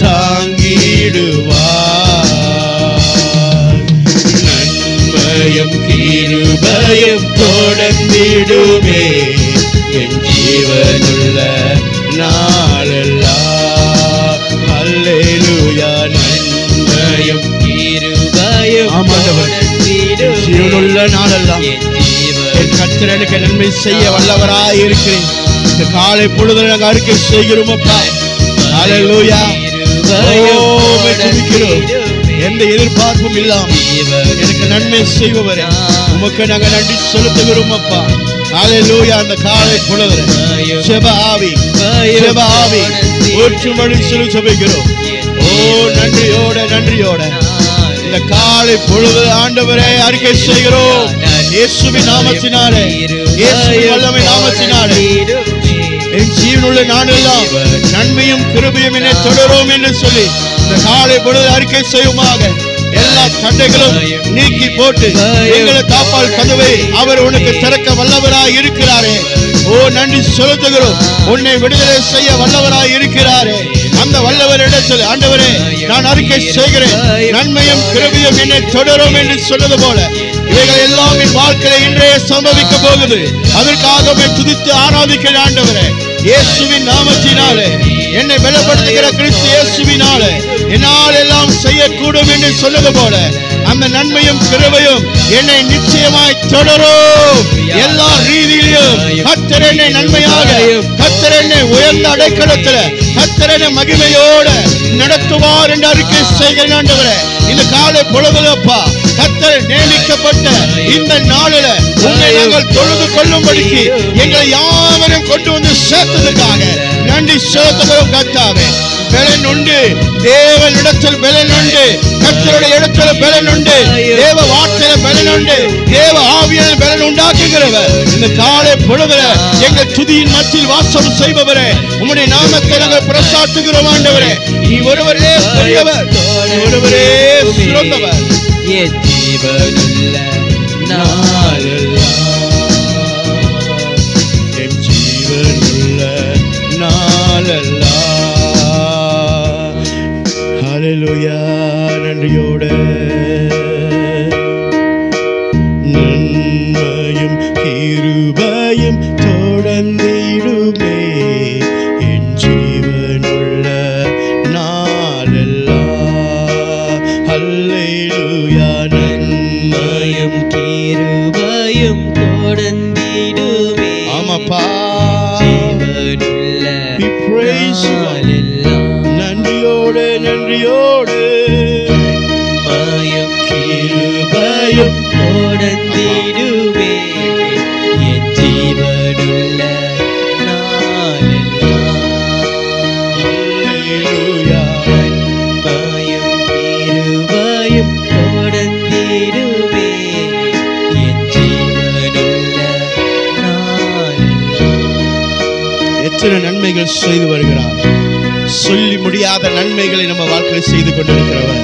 தாங்கிடுவார். நன்மையும் கிருபையும் தொடர்ந்திடுமே என் ஜீவனுள்ள நாளெல்லாம். அல்லேலூயா. நன்மையும் கிருபையும் தொடர்ந்திடுமே ஜீவனுள்ள நாளெல்லாம். என் கர்த்தர் எனக்கு நன்மை செய்ய வல்லவராய் இருக்கிறேன். இந்த காலை பொழுது நாங்கள் அறிக்கை செய்கிறோம் அப்பா. அல்லேலூயா. எந்த எதிர்பார்ப்பும் இல்லாமல் எனக்கு நன்மை செய்பவரே உமக்கு நாங்கள் நன்றி செலுத்துகிறோம் அப்பா. அல்லேலூயா. அந்த காலை பொழுது ஜெப ஆவி ஊற்றும்படி செலுத்துகிறோம். ஓ நன்றியோட இந்த காலை பொழுது ஆண்டவரே அறிக்கை செய்கிறோம். இயேசுவின் நாமத்தினாலே, இயேசுவின் வல்லமை நாமத்தினாலே என் ஜீவனுள்ள நாளெல்லாம் நன்மையும் கிருபையும் என்னை தொடரும் என்று சொல்லி இந்த காலை பொழுது அறிக்கை செய்யுமாக. எல்லா தடைகளும் நீக்கி போட்டு எங்களை காப்பால் கதவை அவர் உனக்கு திறக்க வல்லவராய் இருக்கிறாரே. ஓ நன்றி செலுத்துகிறோம். உன்னை விடுதலை செய்ய வல்லவராய் இருக்கிறாரே. அந்த வல்லவரிடத்தில் ஆண்டவரே நான் அறிக்கை செய்கிறேன், நன்மையும் கிருபையும் என்னை தொடரும் என்று சொன்னது போல இவைகள் எல்லாம் என் வாழ்க்கையில் இன்றைய சம்பவிக்க போகுது. அதற்காக துதித்து ஆராதிக்கிற ஆண்டவரே இயேசுவின் நாமத்தினாலே, என்னை பலப்படுத்துகிற கிறிஸ்து இயேசுவினாலே என்னால் எல்லாம் செய்யக்கூடும் என்று சொன்னது போல அந்த நன்மையும் கிருபையும் என்னை நிச்சயமாய் தொடரும். எல்லா ரீதியிலும் கர்த்தர் என்னை நன்மையாக, கர்த்தர் என்னை உயர்ந்த அடைக்கலத்தில், கர்த்தர் என்னை மகிமையோடு நடத்துவார் என்று அறிக்கை செய்கிறேன் ஆண்டவரே. இந்த காலை பொழுதுலப்பா கர்த்தர் நியமிக்கப்பட்ட இந்த நாளில உன்னை நாங்கள் தொழுது கொள்ளும்படிக்கு எங்களை யாவரும் கொண்டு வந்து சேர்த்ததுக்காக நன்றி செலுத்துகிறோம் கர்த்தாவே. பலன் உண்டு, தேவனிடத்தில் பலன் உண்டு, கர்த்தருடைய இடத்துல பலன் உண்டு, தேவ வார்த்தையில பலன் உண்டு, தேவ ஆவியான பலன் உண்டாக்குகிறவர். இந்த காலை பொழுதுல எங்கள் துதியின் மத்தியில் வாசம் செய்பவரே உம்முடைய நாமத்தை நாங்கள் பிரசாத்துகிறோம் ஆண்டவரே. நீ ஒருவரே பெரியவர், ஒருவரே சிறந்தவர். என் ஜீவனுள்ள நாளெல்லாம், என் ஜீவனுள்ள நாளெல்லாம். ஹல்லேலூயா. நன்றியோட நன்மையும் கிருபையும் தொடர்ந்திடுமே என் ஜீவனுள்ள நாளெல்லாம். ஹல்லேலூயா. நன்மையும் கிருபையும் தொடர்ந்திடுமே. ஆமாப்பா ஜீவனுள்ள நாளெல்லாம். நன்றியோடு நன்மையும் கிருபையும் தொடர்ந்திடுமே என் ஜீவனுள்ள நாளெல்லாம். அல்லேலூயா. நன்மையும் கிருபையும் தொடர்ந்திடுமே என் ஜீவனுள்ள நாளெல்லாம். எத்தனை நன்மைகள் செய்து வருகிறார். சொல்லி முடியாத நன்மைகளை நம்ம வாழ்க்கையில் செய்து கொண்டிருக்கிறவர்.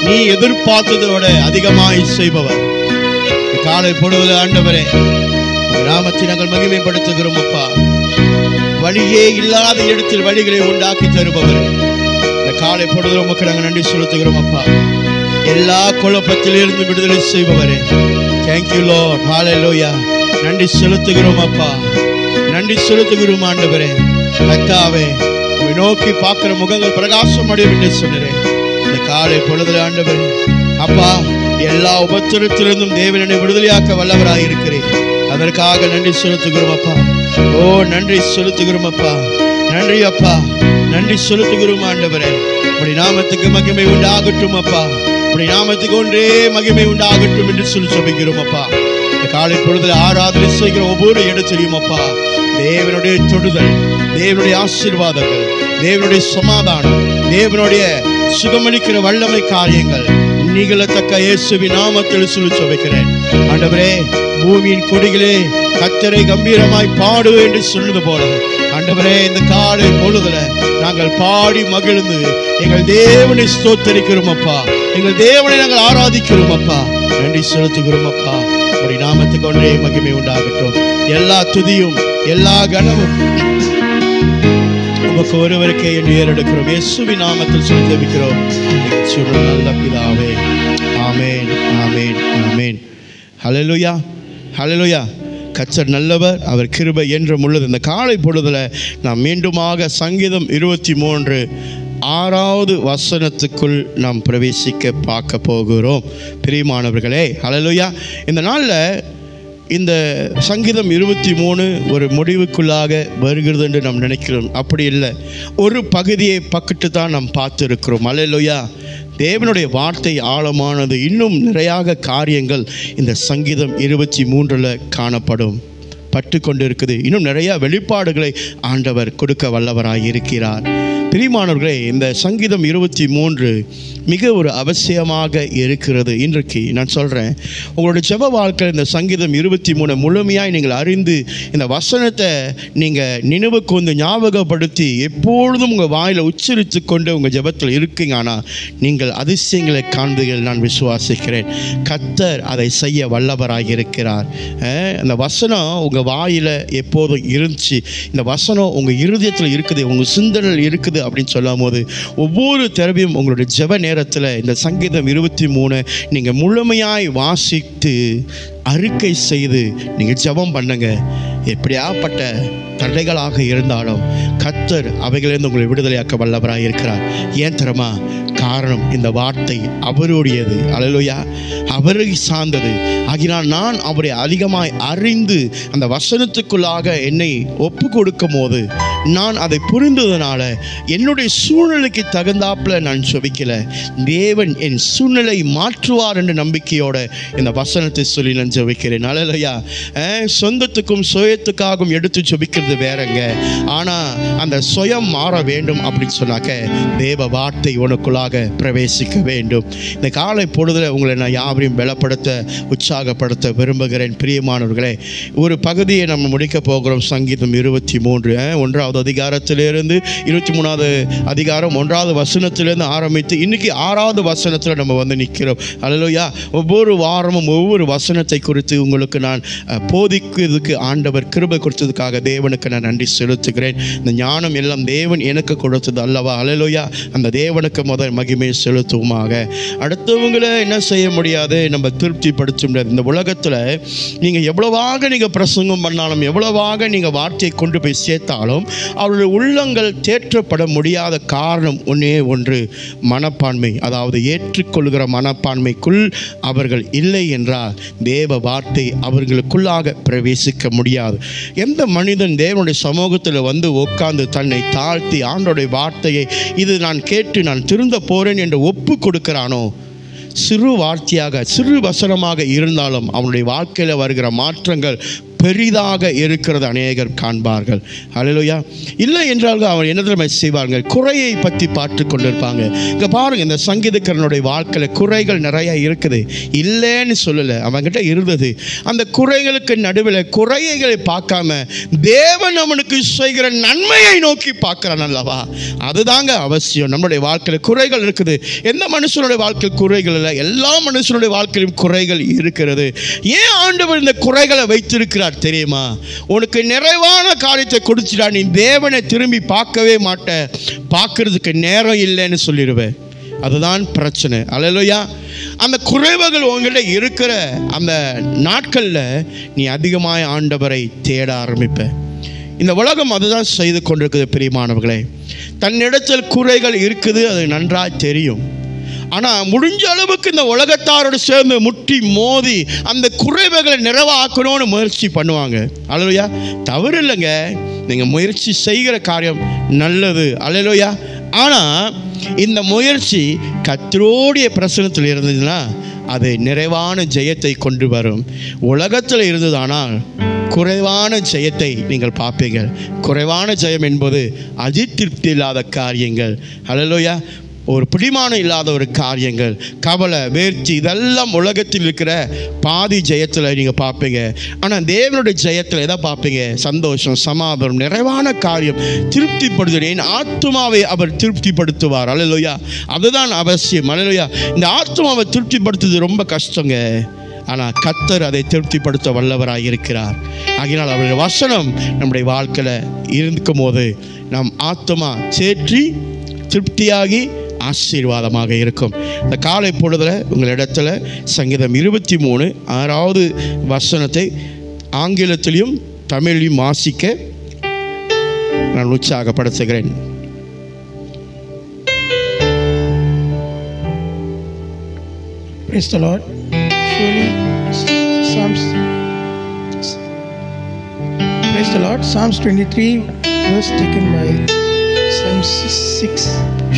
நீ எதிர்பார்த்ததோட அதிகமாய் செய்பவர். காலை பொழுது ஆண்டவரே நாமத்தை நாங்கள் மகிமைப்படுத்துகிறோம் அப்பா. வழியே இல்லாத இடத்தில் வழிகளை உண்டாக்கி தருபவர். இந்த காலை பொழுது உமக்கு நாங்கள் நன்றி செலுத்துகிறோம் அப்பா. எல்லா குழப்பத்திலிருந்து விடுதலை செய்பவரே தேங்க்யூ லார்ட். ஹல்லேலூயா. நன்றி செலுத்துகிறோம் அப்பா. நன்றி செலுத்துகிறோம் ஆண்டவரே. கர்த்தாவே நோக்கி பார்க்கிற முகங்கள் பிரகாசம் அடையும் என்று சொன்னேன். இந்த காலை பொழுது ஆண்டவரே அப்பா எல்லா உபத்திரத்திலிருந்தும் தேவனை விடுதலையாக்க வல்லவராய் இருக்கிறேன். அதற்காக நன்றி செலுத்துகிறோம் அப்பா. ஓ நன்றி செலுத்துகிறோம் அப்பா. நன்றி அப்பா. நன்றி செலுத்துகிறோம் ஆண்டவரே. உம்முடைய நாமத்துக்கு மகிமை உண்டாகட்டும் அப்பா. உம்முடைய நாமத்துக்கு ஒன்றே மகிமை உண்டாகட்டும் என்று சொல்லி சொல்கிறோம் அப்பா. இந்த காலை பொழுதுல ஆராதனை செய்கிற ஒவ்வொரு இடத்திலையும் அப்பா தேவனுடைய தொடுதல், தேவனுடைய ஆசீர்வாதங்கள், தேவனுடைய சமாதானம், தேவனுடைய சுகமளிக்கிற வல்லமை காரியங்கள் நிகழத்தக்க இயேசுவின் நாமத்தில் சொல்லுகிறேன். ஆண்டவரே, பூமியின் கொடிகளே கர்த்தரை கம்பீரமாய் பாடு என்று சொன்னது போல ஆண்டவரே, இந்த காலை பொழுதுல நாங்கள் பாடி மகிழ்ந்து எங்கள் தேவனை ஸ்தோத்தரிக்கிறோம் அப்பா. எங்கள் தேவனை நாங்கள் ஆராதிக்கிறோம் அப்பா. நன்றி செலுத்துகிறோம் அப்பா. உடைய நாமத்துக்கு ஒன்றே மகிமை உண்டாகட்டும். எல்லா துதியும் எல்லா கனமும் உமக்கு ஒருவருக்கே என்று ஏறெடுக்கிறோம். இயேசுவின் நாமத்தில் சொல்லி ஜெபிக்கிறோம் நல்ல பிதாவே. ஆமேன், ஆமேன், ஆமேன். ஹல்லேலூயா, ஹல்லேலூயா. கர்த்தர் நல்லவர், அவர் கிருபை என்றும் உள்ளது. இந்த காலை பொழுதுல நாம் மீண்டுமாக சங்கீதம் 23 6வது வசனத்துக்குள் நாம் பிரவேசிக்க பார்க்க போகிறோம் பிரியமானவர்களே. ஹல்லேலூயா. இந்த நாளில் இந்த சங்கீதம் 23 ஒரு முடிவுக்குள்ளாக வருகிறது என்று நாம் நினைக்கிறோம். அப்படி இல்லை, ஒரு பகுதியை பக்கிட்டு தான் நாம் பார்த்துருக்கிறோம். ஹல்லேலூயா. தேவனுடைய வார்த்தை ஆழமானது. இன்னும் நிறையாக காரியங்கள் இந்த சங்கீதம் 23 காணப்படும், பட்டு கொண்டு இருக்குது. இன்னும் நிறைய வெளிப்பாடுகளை ஆண்டவர் கொடுக்க வல்லவராய் இருக்கிறார். பிரியமானவர்களே, இந்த சங்கீதம் 23 மிக ஒரு அவசியமாக இருக்கிறது. இன்றைக்கு நான் சொல்கிறேன், உங்களுடைய ஜெப வாழ்க்கை இந்த சங்கீதம் 23 முழுமையாக நீங்கள் அறிந்து இந்த வசனத்தை நீங்கள் நினைவுக்கு வந்து ஞாபகப்படுத்தி எப்பொழுதும் உங்கள் வாயில் உச்சரித்து கொண்டு உங்கள் ஜெபத்தில் இருக்கீங்க. ஆனால் நீங்கள் அதிசயங்களை காண்பீர்கள் நான் விசுவாசிக்கிறேன். கர்த்தர் அதை செய்ய வல்லவராக இருக்கிறார். அந்த வசனம் உங்கள் வாயில் எப்போதும் இருந்துச்சு, இந்த வசனம் உங்கள் இருதயத்தில் இருக்குது, உங்கள் சிந்தனையில் இருக்குது அப்படின்னு சொல்லும் போது ஒவ்வொரு தடவையும் உங்களுடைய ஜெப நேரத்தில் இந்த சங்கீதம் 23 நீங்கள் முழுமையாய் வாசித்து அறிக்கை செய்து நீங்கள் ஜெபம் பண்ணுங்க. எப்படியாப்பட்ட தடைகளாக இருந்தாலும் கர்த்தர் அவைகளிலிருந்து உங்களை விடுதலையாக்க வல்லவராக இருக்கிறார். ஏன் தெரியுமா? காரணம், இந்த வார்த்தை அவருடையது. அல்லேலூயா. அவரை சார்ந்தது ஆகினால் நான் அவரை அதிகமாய் அறிந்து அந்த வசனத்துக்குள்ளாக என்னை ஒப்பு கொடுக்கும் போது நான் அதை புரிந்ததுனால என்னுடைய சூழ்நிலைக்கு தகுந்தாப்புல நான் ஜெபிக்கல, தேவன் என் சூழ்நிலை மாற்றுவார் என்ற நம்பிக்கையோட இந்த வசனத்தை சொல்லி நான் ஜெபிக்கிறேன். அல்லேலூயா. சொந்தத்துக்கும் சுயத்துக்காகவும் எடுத்து ஜெபிக்கிறது வேறங்க. ஆனால் அந்த சுயம் மாற வேண்டும் அப்படின்னு சொன்னாக்க தேவ வார்த்தை உனக்குள்ளாக பிரவேசிக்க வேண்டும். இந்த காலை பொழுதுல உங்களை நான் யாவரையும் பலப்படுத்த உற்சாகப்படுத்த விரும்புகிறேன். பிரியமானவர்களே, ஒரு பகுதியை நம்ம முடிக்க போகிறோம். சங்கீதம் 23 1வது அதிகாரத்திலிருந்து 23வது அதிகாரம் 1வது வசனத்திலிருந்து ஆரம்பித்து இன்னைக்கு 6வது வசனத்தில் நம்ம வந்து நிற்கிறோம். அல்லேலூயா. ஒவ்வொரு வாரமும் ஒவ்வொரு வசனத்தை குறித்து உங்களுக்கு நான் போதிக்கிறதுக்கு ஆண்டவர் கிருபை கொடுத்ததுக்காக தேவனுக்கு நான் நன்றி செலுத்துகிறேன். இந்த ஞானம் எல்லாம் தேவன் எனக்கு கொடுத்தது அல்லவா? அல்லேலூயா. அந்த தேவனுக்கு முதல் மகிமை செலுத்துவோமாக. அடுத்தவங்களை என்ன செய்ய முடியாது, நம்ம திருப்திப்படுத்த முடியாது. இந்த உலகத்தில் நீங்கள் எவ்வளவாக நீங்கள் பிரசங்கம் பண்ணாலும், எவ்வளவாக நீங்கள் வார்த்தையை கொண்டு போய் சேர்த்தாலும் அவருடைய உள்ளங்கள் தேற்றப்பட முடியாத காரணம் ஒன்றே ஒன்று, மனப்பான்மை. அதாவது ஏற்றுக்கொள்கிற மனப்பான்மைக்குள் அவர்கள் இல்லை என்றால் தேவ வார்த்தை அவர்களுக்குள்ளாக பிரவேசிக்க முடியாது. எந்த மனிதன் தேவனுடைய சமூகத்தில் வந்து உட்கார்ந்து தன்னை தாழ்த்தி ஆண்டோடைய வார்த்தையை இது நான் கேட்டு நான் திருந்த போகிறேன் என்று ஒப்பு கொடுக்கிறானோ, சிறு வார்த்தையாக சிறு வசனமாக இருந்தாலும் அவனுடைய வாழ்க்கையில் வருகிற மாற்றங்கள் பெரிதாக இருக்கிறது அநேகர் காண்பார்கள். அல்லேலூயா. இல்லை என்றால் அவன் என்ன செய்வார்கள், குறையை பற்றி பார்த்து கொண்டிருப்பாங்க. இங்கே பாருங்கள், இந்த சங்கீதக்காரனுடைய வாழ்க்கையில் குறைகள் நிறைய இருக்குது, இல்லைன்னு சொல்லலை, அவன்கிட்ட இருந்தது. அந்த குறைகளுக்கு நடுவில் குறைகளை பார்க்காம தேவன் அவனுக்கு செய்கிற நன்மையை நோக்கி பார்க்குறான் அல்லவா? அதுதாங்க அவசியம். நம்மளுடைய வாழ்க்கையில் குறைகள் இருக்குது. எந்த மனுஷனுடைய வாழ்க்கையில் குறைகள் இல்லை, எல்லா மனுஷனுடைய வாழ்க்கையிலும் குறைகள் இருக்கிறது. ஏன் ஆண்டவர் இந்த குறைகளை வைத்திருக்கிறார் தெரியுமா? உனக்கு நிறைவான காரியத்தை கொடுத்துட்டா நீ தேவனை திரும்பி பார்க்கவே மாட்ட, பார்க்கறதுக்கு நேரம் இல்லைன்னு சொல்லிடுவேன். அதுதான் பிரச்சனை. அல்லேலூயா. அந்த குறைவுகள் உங்கள்கிட்ட இருக்கிற அந்த நாட்களில் நீ அதிகமாக ஆண்டவரை தேட ஆரம்பிப்ப. இந்த உலகம் அதுதான் செய்து கொண்டிருக்குது பிரியமானவர்களே. தன்னிடத்தில் குறைகள் இருக்குது, அது நன்றாக தெரியும். ஆனால் முடிஞ்ச அளவுக்கு இந்த உலகத்தாரோடு சேர்ந்து முட்டி மோதி அந்த குறைவுகளை நிறைவாக்கணும்னு முயற்சி பண்ணுவாங்க. அல்லேலூயா. தவறு இல்லைங்க, நீங்கள் முயற்சி செய்கிற காரியம் நல்லது. அல்லேலூயா. ஆனால் இந்த முயற்சி கர்த்தருடைய பிரசன்னத்தில் இருந்ததுன்னா அது நிறைவான ஜெயத்தை கொண்டு வரும். உலகத்தில் இருந்ததானால் குறைவான ஜெயத்தை நீங்கள் பார்ப்பீங்க. குறைவான ஜெயம் என்பது அதிருப்தி இல்லாத காரியங்கள், ஹல்லேலூயா, ஒரு பிடிமானம் இல்லாத ஒரு காரியங்கள், கவலை, வேர்ச்சி, இதெல்லாம் உலகத்தில் இருக்கிற பாதி ஜெயத்தில் நீங்கள் பார்ப்பீங்க. ஆனால் தேவனுடைய ஜெயத்தில் எதை பார்ப்பீங்க? சந்தோஷம், சமாதானம், நிறைவான காரியம், திருப்திப்படுத்துகிறேன். என் ஆத்துமாவை அவர் திருப்திப்படுத்துவார். ஹல்லேலூயா, அதுதான் அவசியம். ஹல்லேலூயா, இந்த ஆத்துமாவை திருப்திப்படுத்துறது ரொம்ப கஷ்டங்க. ஆனால் கர்த்தர் அதை திருப்திப்படுத்த வல்லவராக இருக்கிறார். ஆகையினால் அவருடைய வசனம் நம்முடைய வாழ்க்கையில் இருக்கும் போது நம் ஆத்துமா சேற்றி திருப்தியாகி ஆசீர்வாதமாக இருக்கும். இந்த காலை பொழுதில் உங்களிடத்தில் சங்கீதம் 23 வசனத்தை ஆங்கிலத்திலையும் தமிழையும் வாசிக்க நான் உற்சாகப்படுத்துகிறேன். Praise the Lord. Surely Psalms. Praise the Lord. Psalms 23 verse taken by Psalms 6.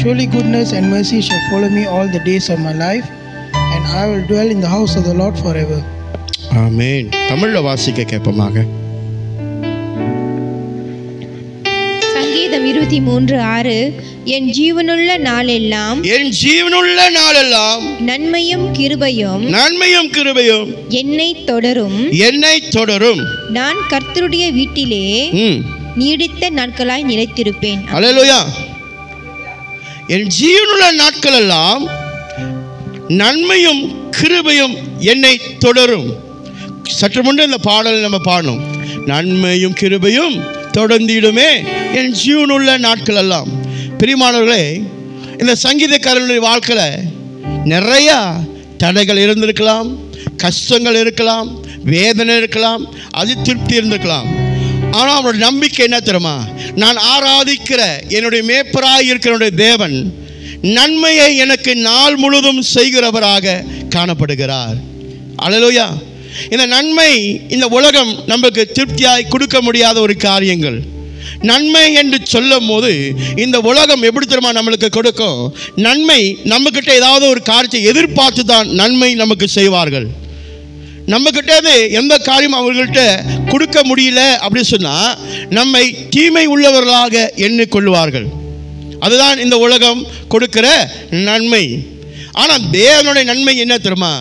Surely goodness and mercy shall follow me all the days of my life, and I will dwell in the house of the Lord forever. ஆமென். தமிழில் வாசிக்க கேட்போமாக. சங்கீதம் 23:6 என் ஜீவனுள்ள நாளெல்லாம் நன்மையும் கிருபையும் என்னை தொடரும். நான் கர்த்தருடைய வீட்டிலே நீடித்த நாட்களாய் நிலைத்திருப்பேன். அல்லேலூயா. என் ஜீவனுள்ள நாட்களெல்லாம் நன்மையும் கிருபையும் என்னை தொடரும். சற்று முன்னே இந்த பாடலை நம்ம பாடணும். நன்மையும் கிருபையும் தொடர்ந்திடுமே என் ஜீவனுள்ள நாட்களெல்லாம். பிரியமானவர்களே, இந்த சங்கீதக்காரனுடைய வாழ்க்கையில் நிறையா தடைகள் இருந்திருக்கலாம், கஷ்டங்கள் இருக்கலாம், வேதனை இருக்கலாம், அது திருப்தி இருந்திருக்கலாம். ஆனால் அவனோட நம்பிக்கை என்ன தெரியுமா? நான் ஆராதிக்கிற என்னுடைய மேய்ப்பராய் இருக்கிற தேவன் நன்மையை எனக்கு நாள் முழுதும் செய்கிறவராக காணப்படுகிறார். அல்லேலூயா. இந்த நன்மை இந்த உலகம் நமக்கு திருப்தியாய் கொடுக்க முடியாத ஒரு காரியங்கள். நன்மை என்று சொல்லும் போது இந்த உலகம் எப்படி தெரியுமா நம்மளுக்கு கொடுக்கும்? நன்மை நம்மக்கிட்ட ஏதாவது ஒரு காரியத்தை எதிர்பார்த்து தான் நன்மை நமக்கு செய்வார்கள். நம்மக்கிட்ட எந்த காரியம் அவர்கள்ட்ட கொடுக்க முடியல அப்படின்னு சொன்னால் நம்மை தீமை உள்ளவர்களாக எண்ணிக்கொள்வார்கள். அதுதான் இந்த உலகம் கொடுக்கிற நன்மை. ஆனால் தேவனுடைய நன்மை என்ன தெரியுமா?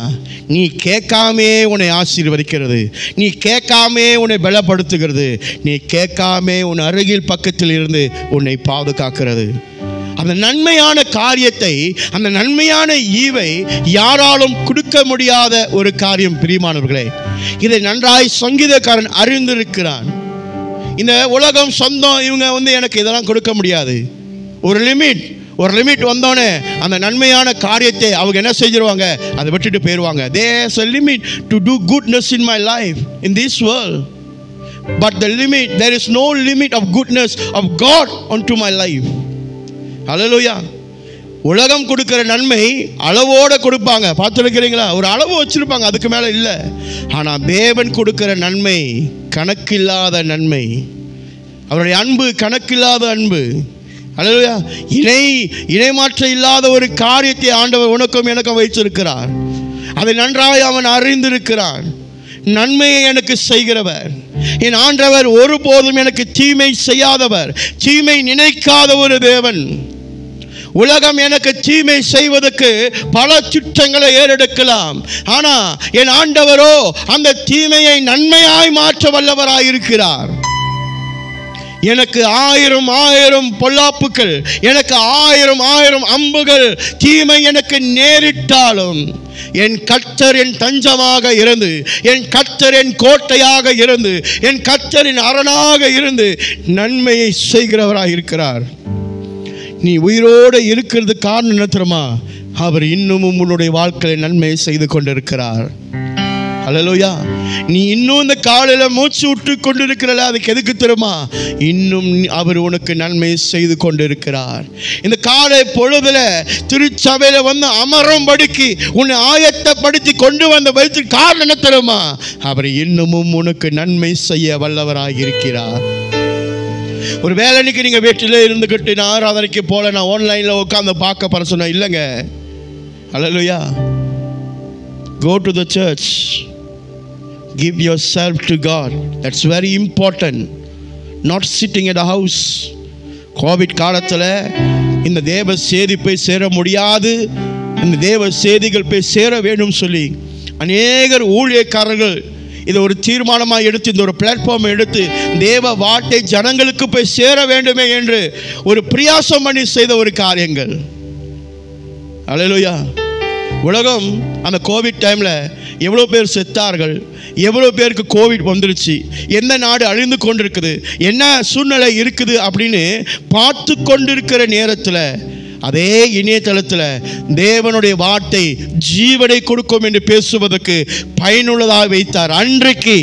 நீ கேட்காமே உன்னை ஆசீர்வதிக்கிறது, நீ கேட்காமே உன்னை பலப்படுத்துகிறது, நீ கேட்காமே உன் அருகில் பக்கத்தில் இருந்து உன்னை பாதுகாக்கிறது. அந்த நன்மையான காரியத்தை, அந்த நன்மையான ஈவை யாராலும் கொடுக்க முடியாத ஒரு காரியம். பிரியமானவர்களே, இதை நன்றாய் சங்கீதக்காரன் அறிந்திருக்கிறான். இந்த உலகம் சொந்தம், இவங்க எனக்கு இதெல்லாம் கொடுக்க முடியாது. ஒரு லிமிட் வந்தோடனே அந்த நன்மையான காரியத்தை அவங்க என்ன செஞ்சிருவாங்க? அதை விட்டுட்டு போயிடுவாங்க. There's a limit to do goodness in my life in this world, but there is no limit of goodness of God onto my life. Hallelujah. உலகம் கொடுக்கிற நன்மை அளவோடு கொடுப்பாங்க, பார்த்துருக்கிறீங்களா? ஒரு அளவு வச்சிருப்பாங்க, அதுக்கு மேலே இல்லை. ஆனால் தேவன் கொடுக்கிற நன்மை கணக்கில்லாத நன்மை. அவருடைய அன்பு கணக்கில்லாத அன்பு. அல்லேலூயா. இணைமாற்ற இல்லாத ஒரு காரியத்தை ஆண்டவர் உனக்கும் எனக்கும் வைத்திருக்கிறார். அதை நன்றாய் அவன் அறிந்திருக்கிறான். நன்மையை எனக்கு செய்கிறவர் என் ஆண்டவர் ஒருபோதும் எனக்கு தீமை செய்யாதவர், தீமை நினைக்காத ஒரு தேவன். உலகம் எனக்கு தீமை செய்வதற்கு பல திட்டங்களை ஏறெடுக்கலாம். ஆனால் என் ஆண்டவரோ அந்த தீமையை நன்மையாய் மாற்ற வல்லவராய் இருக்கிறார். எனக்கு 1000 பொல்லாப்புகள், எனக்கு 1000 அம்புகள் தீமை எனக்கு நேரிட்டாலும் என் கர்த்தர் என் தஞ்சமாக இருந்து, என் கர்த்தர் என் கோட்டையாக இருந்து, என் கர்த்தரின் அரணாக இருந்து நன்மையை செய்கிறவராக இருக்கிறார். நீ உயிரோடு இருக்கிறது காரணம் என்ன தெரியுமா? அவர் இன்னமும் உன்னுடைய வாழ்க்கையில் நன்மையை செய்து கொண்டிருக்கிறார். அல்லேலூயா. நீ இன்னும் இந்த காலையில் மூச்சு விட்டு கொண்டிருக்கிறல, அதுக்கு எதுக்கு தெரியுமா? இன்னும் அவர் உனக்கு நன்மை செய்து கொண்டிருக்கிறார். இந்த காலை பொழுதுல திருச்சபையில் வந்து அமரும்படிக்கு உன்னை ஆயத்தப்படுத்தி கொண்டு வந்த வைத்து காரணம் என்ன தெரியுமா? அவர் இன்னமும் உனக்கு நன்மை செய்ய வல்லவராக இருக்கிறார். ஒரு வேலைக்கு நீங்கள் வீட்டில் இருந்துக்கிட்டு நான் ஆராதனைக்கு போல, நான் ஆன்லைனில் உட்காந்து பார்க்க போற சொன்ன இல்லைங்க. அல்லேலூயா. Go to the church. Give yourself to God. That's very important. Not sitting at a house. Covid காலத்தில் இந்த தேவ செய்தி போய் சேர முடியாது, இந்த தேவ செய்திகள் போய் சேர வேண்டும் சொல்லி அநேகர் ஊழியக்காரர்கள் இதை ஒரு தீர்மானமாக எடுத்து, இந்த ஒரு பிளாட்ஃபார்மை எடுத்து தேவ வார்த்தை ஜனங்களுக்கு போய் சேர வேண்டுமே என்று ஒரு பிரயாசம் பண்ணி செய்த ஒரு காரியங்கள். அல்லேலூயா. உலகம் அந்த கோவிட் டைமில் எவ்வளோ பேர் செத்தார்கள், எவ்வளோ பேருக்கு கோவிட் வந்துருச்சு, எந்த நாடு அழிந்து கொண்டிருக்குது, என்ன சூழ்நிலை இருக்குது அப்படின்னு பார்த்து கொண்டிருக்கிற நேரத்தில் அதே இணையதளத்தில் தேவனுடைய வார்த்தை ஜீவனை கொடுக்கும் என்று பேசுவதற்கு பயனுள்ளதாக வைத்தார் அன்றைக்கு.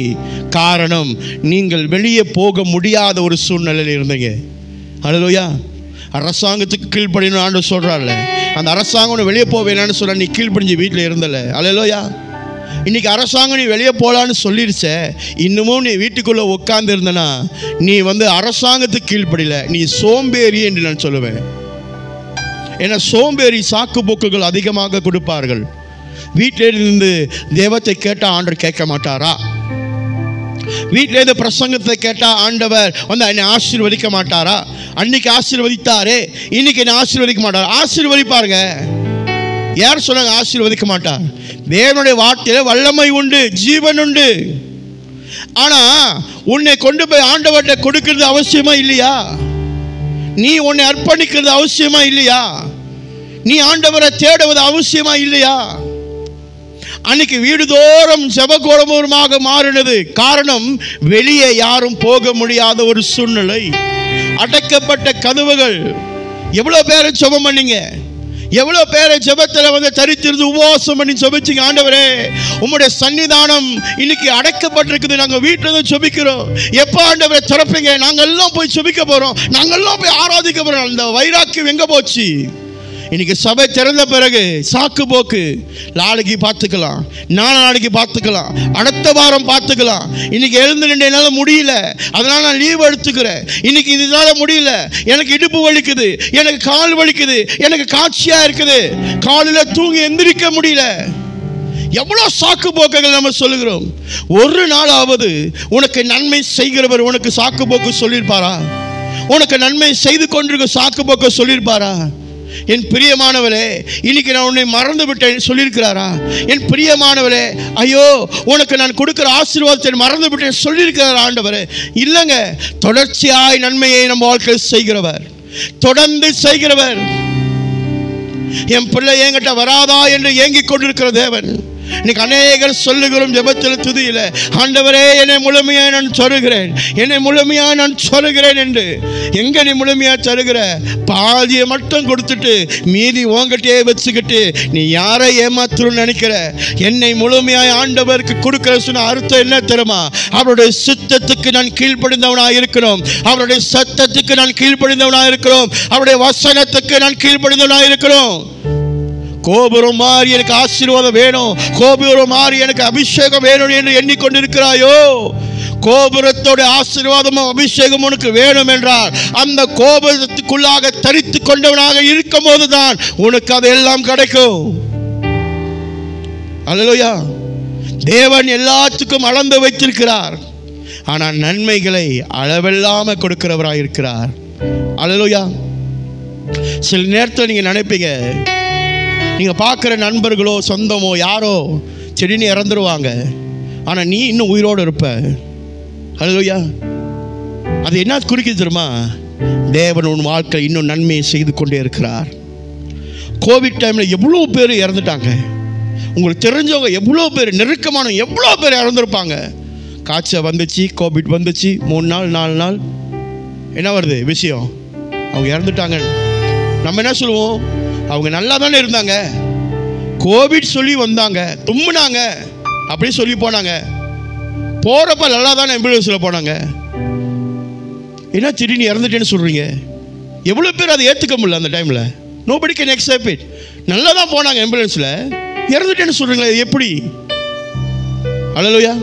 காரணம், நீங்கள் வெளியே போக முடியாத ஒரு சூழ்நிலையில் இருந்தீங்க. அல்லேலூயா. அரசாங்கத்துக்கு கீழ்ப்படின்னு ஆண்டவர் சொல்கிறார்ல, அந்த அரசாங்கம் வெளியே போக வேணான்னு சொல்ல நீ கீழ்ப்படிஞ்சு வீட்டில் இருந்தல. அல்லேலூயா. இன்றைக்கி அரசாங்கம் நீ வெளியே போகலான்னு சொல்லிடுச்ச, இன்னமும் நீ வீட்டுக்குள்ளே உட்கார்ந்து இருந்தனா நீ அரசாங்கத்துக்கு கீழ்ப்படில, நீ சோம்பேறி என்று நான் சொல்லுவேன். ஏன்னா சோம்பேறி சாக்கு போக்குகள் அதிகமாக கொடுப்பார்கள். வீட்டிலிருந்து தேவத்தை கேட்டால் ஆண்டவர் கேட்க மாட்டாரா? வீட்டிலேருந்து பிரசங்கத்தை கேட்டால் ஆண்டவர் என்னை ஆசீர்வதிக்க மாட்டாரா? அன்னைக்கு ஆசீர்வதித்தாரே, இன்னைக்கு என்ன ஆசீர்வதிக்க மாட்டார்? ஆசீர்வதிப்பாருங்க. யார் சொன்னாங்க ஆசீர்வதிக்க மாட்டார்? தேவனுடைய வார்த்தையில் வல்லமை உண்டு, ஜீவன் உண்டு. ஆனால் உன்னை கொண்டு போய் ஆண்டவர்கிட்ட கொடுக்கிறது அவசியமா இல்லையா? நீ உன்னை அர்ப்பணிக்கிறது அவசியமா இல்லையா? நீ ஆண்டவரை தேடுவது அவசியமா இல்லையா? அன்னைக்கு வீடுதோறும் ஜெபகோரமாக மாறினது. காரணம், வெளியே யாரும் போக முடியாத ஒரு சூழ்நிலை, அடைக்கப்பட்ட கதவுகள். எவ்வளோ பேரை ஜெபம் பண்ணீங்க? எவ்வளோ பேரை ஜெபத்தில் தரித்திருந்து உபவாசம் பண்ணி ஜெபிச்சிங்க? ஆண்டவரே உம்முடைய சன்னிதானம் இன்னைக்கு அடைக்கப்பட்டிருக்குது, நாங்கள் வீட்டில் இருந்து ஜெபிக்கிறோம், எப்போ ஆண்டவரை திறப்பீங்க? நாங்கள் எல்லாம் போய் ஜெபிக்க போகிறோம், நாங்கள் எல்லாம் போய் ஆராதிக்க போகிறோம். அந்த வைராக்கியம் எங்கே போச்சு? இன்னைக்கு சபை திறந்த பிறகு சாக்கு போக்கு, நாளைக்கு பார்த்துக்கலாம், நாளைக்கு பார்த்துக்கலாம், அடுத்த வாரம் பார்த்துக்கலாம், இன்னைக்கு எழுந்து நின்று என்னால் முடியல அதனால் நான் லீவ் எடுத்துக்கிறேன், இன்னைக்கு இதனால் முடியல, எனக்கு இடுப்பு வலிக்குது, எனக்கு கால் வலிக்குது, எனக்கு காட்சியாக இருக்குது, காலையில் தூங்கி எந்திரிக்க முடியல. எவ்வளோ சாக்கு போக்குகள் நம்ம சொல்லுகிறோம். ஒரு நாளாவது உனக்கு நன்மை செய்கிறவர் உனக்கு சாக்கு போக்கு சொல்லியிருப்பாரா? உனக்கு நன்மை செய்து கொண்டிருக்க சாக்கு போக்கு சொல்லியிருப்பாரா? என் பிரியமானவரே, இன்னைக்கு நான் உன்னை மறந்து விட்டேன் சொல்லியிருக்கிறாரா? என் பிரியமானவரே, ஐயோ உனக்கு நான் கொடுக்கிற ஆசீர்வாதத்தை மறந்து விட்டேன் சொல்லியிருக்கிறார் ஆண்டவரே? இல்லைங்க, தொடர்ச்சியாய் நன்மையை நம்ம வாழ்க்கையில் செய்கிறவர், தொடர்ந்து செய்கிறவர். என் பிள்ளை என்கிட்ட வராதா என்று ஏங்கிக் கொண்டிருக்கிற தேவன். இன்னைக்கு அநேகர் சொல்லுகிறோம் ஜெபத்தில் துதியில, ஆண்டவரே என்னை முழுமையாக நான் தருகிறேன், என்னை முழுமையாக நான் தருகிறேன் என்று. எங்க நீ முழுமையாக தருகிற? பாதியை மட்டும் கொடுத்துட்டு மீதி உங்ககிட்டே வச்சுக்கிட்டு நீ யாரை ஏமாத்தணும்னு நினைக்கிற? என்னை முழுமையாக ஆண்டவருக்கு கொடுக்கிற சொன்ன அர்த்தம் என்ன தெரியுமா? அவருடைய சித்தத்துக்கு நான் கீழ்ப்படிந்தவனாக இருக்கிறோம், அவருடைய சத்தத்துக்கு நான் கீழ்ப்படிந்தவனாக இருக்கிறோம், அவருடைய வசனத்துக்கு நான் கீழ்ப்படிந்தவனாக இருக்கிறோம். கோபுரம் மாறி எனக்கு ஆசீர்வாதம் வேணும், கோபுரம் மாறி எனக்கு அபிஷேகம் வேணும் என்று எண்ணிக்கொண்டிருக்கிறாயோ? கோபுரத்தோட ஆசீர்வாதமும் அபிஷேகம் உனக்கு வேணும் என்றால் அந்த கோபுரத்துக்குள்ளாக தரித்து கொண்டவனாக இருக்கும் போதுதான் உனக்கு அதெல்லாம் கிடைக்கும். அல்லேலூயா. தேவன் எல்லாத்துக்கும் அளந்து வைத்திருக்கிறார், ஆனால் நன்மைகளை அளவில்லாமல் கொடுக்கிறவராக இருக்கிறார். அல்லேலூயா. சில நேரத்தில் நீங்கள் நினைப்பீங்க, நீங்கள் பார்க்குற நண்பர்களோ சொந்தமோ யாரோ திடீர்னு இறந்துருவாங்க, ஆனால் நீ இன்னும் உயிரோடு இருப்ப. அல்லேலூயா. அது என்ன குறிக்குது தெரியுமா? தேவன் உன் வாழ்க்கை இன்னும் நன்மையை செய்து கொண்டே இருக்கிறார். கோவிட் டைமில் எவ்வளோ பேர் இறந்துட்டாங்க. உங்களுக்கு தெரிஞ்சவங்க எவ்வளோ பேர், நெருக்கமான எவ்வளோ பேர் இறந்துருப்பாங்க. காய்ச்சல் வந்துச்சு, கோவிட் வந்துச்சு, 3 நாள் 4 நாள் என்ன வருது விஷயம்? அவங்க இறந்துட்டாங்க. நம்ம என்ன சொல்லுவோம்? அவங்க நல்லா தானே இருந்தாங்க, கோவிட் சொல்லி வந்தாங்க, தும்முனாங்க, அப்படி சொல்லி போனாங்க, போகிறப்ப நல்லா தானே ஆம்புலன்ஸில் போனாங்க, என்ன திடீர்னு இறந்துட்டேன்னு சொல்கிறீங்க? எவ்வளோ பேர் அதை ஏற்றுக்க முடியல அந்த டைமில்? Nobody can accept it. நல்லா தான் போனாங்க ஆம்புலன்ஸில், இறந்துட்டேன்னு சொல்கிறீங்களா? எப்படி? அல்லேலூயா.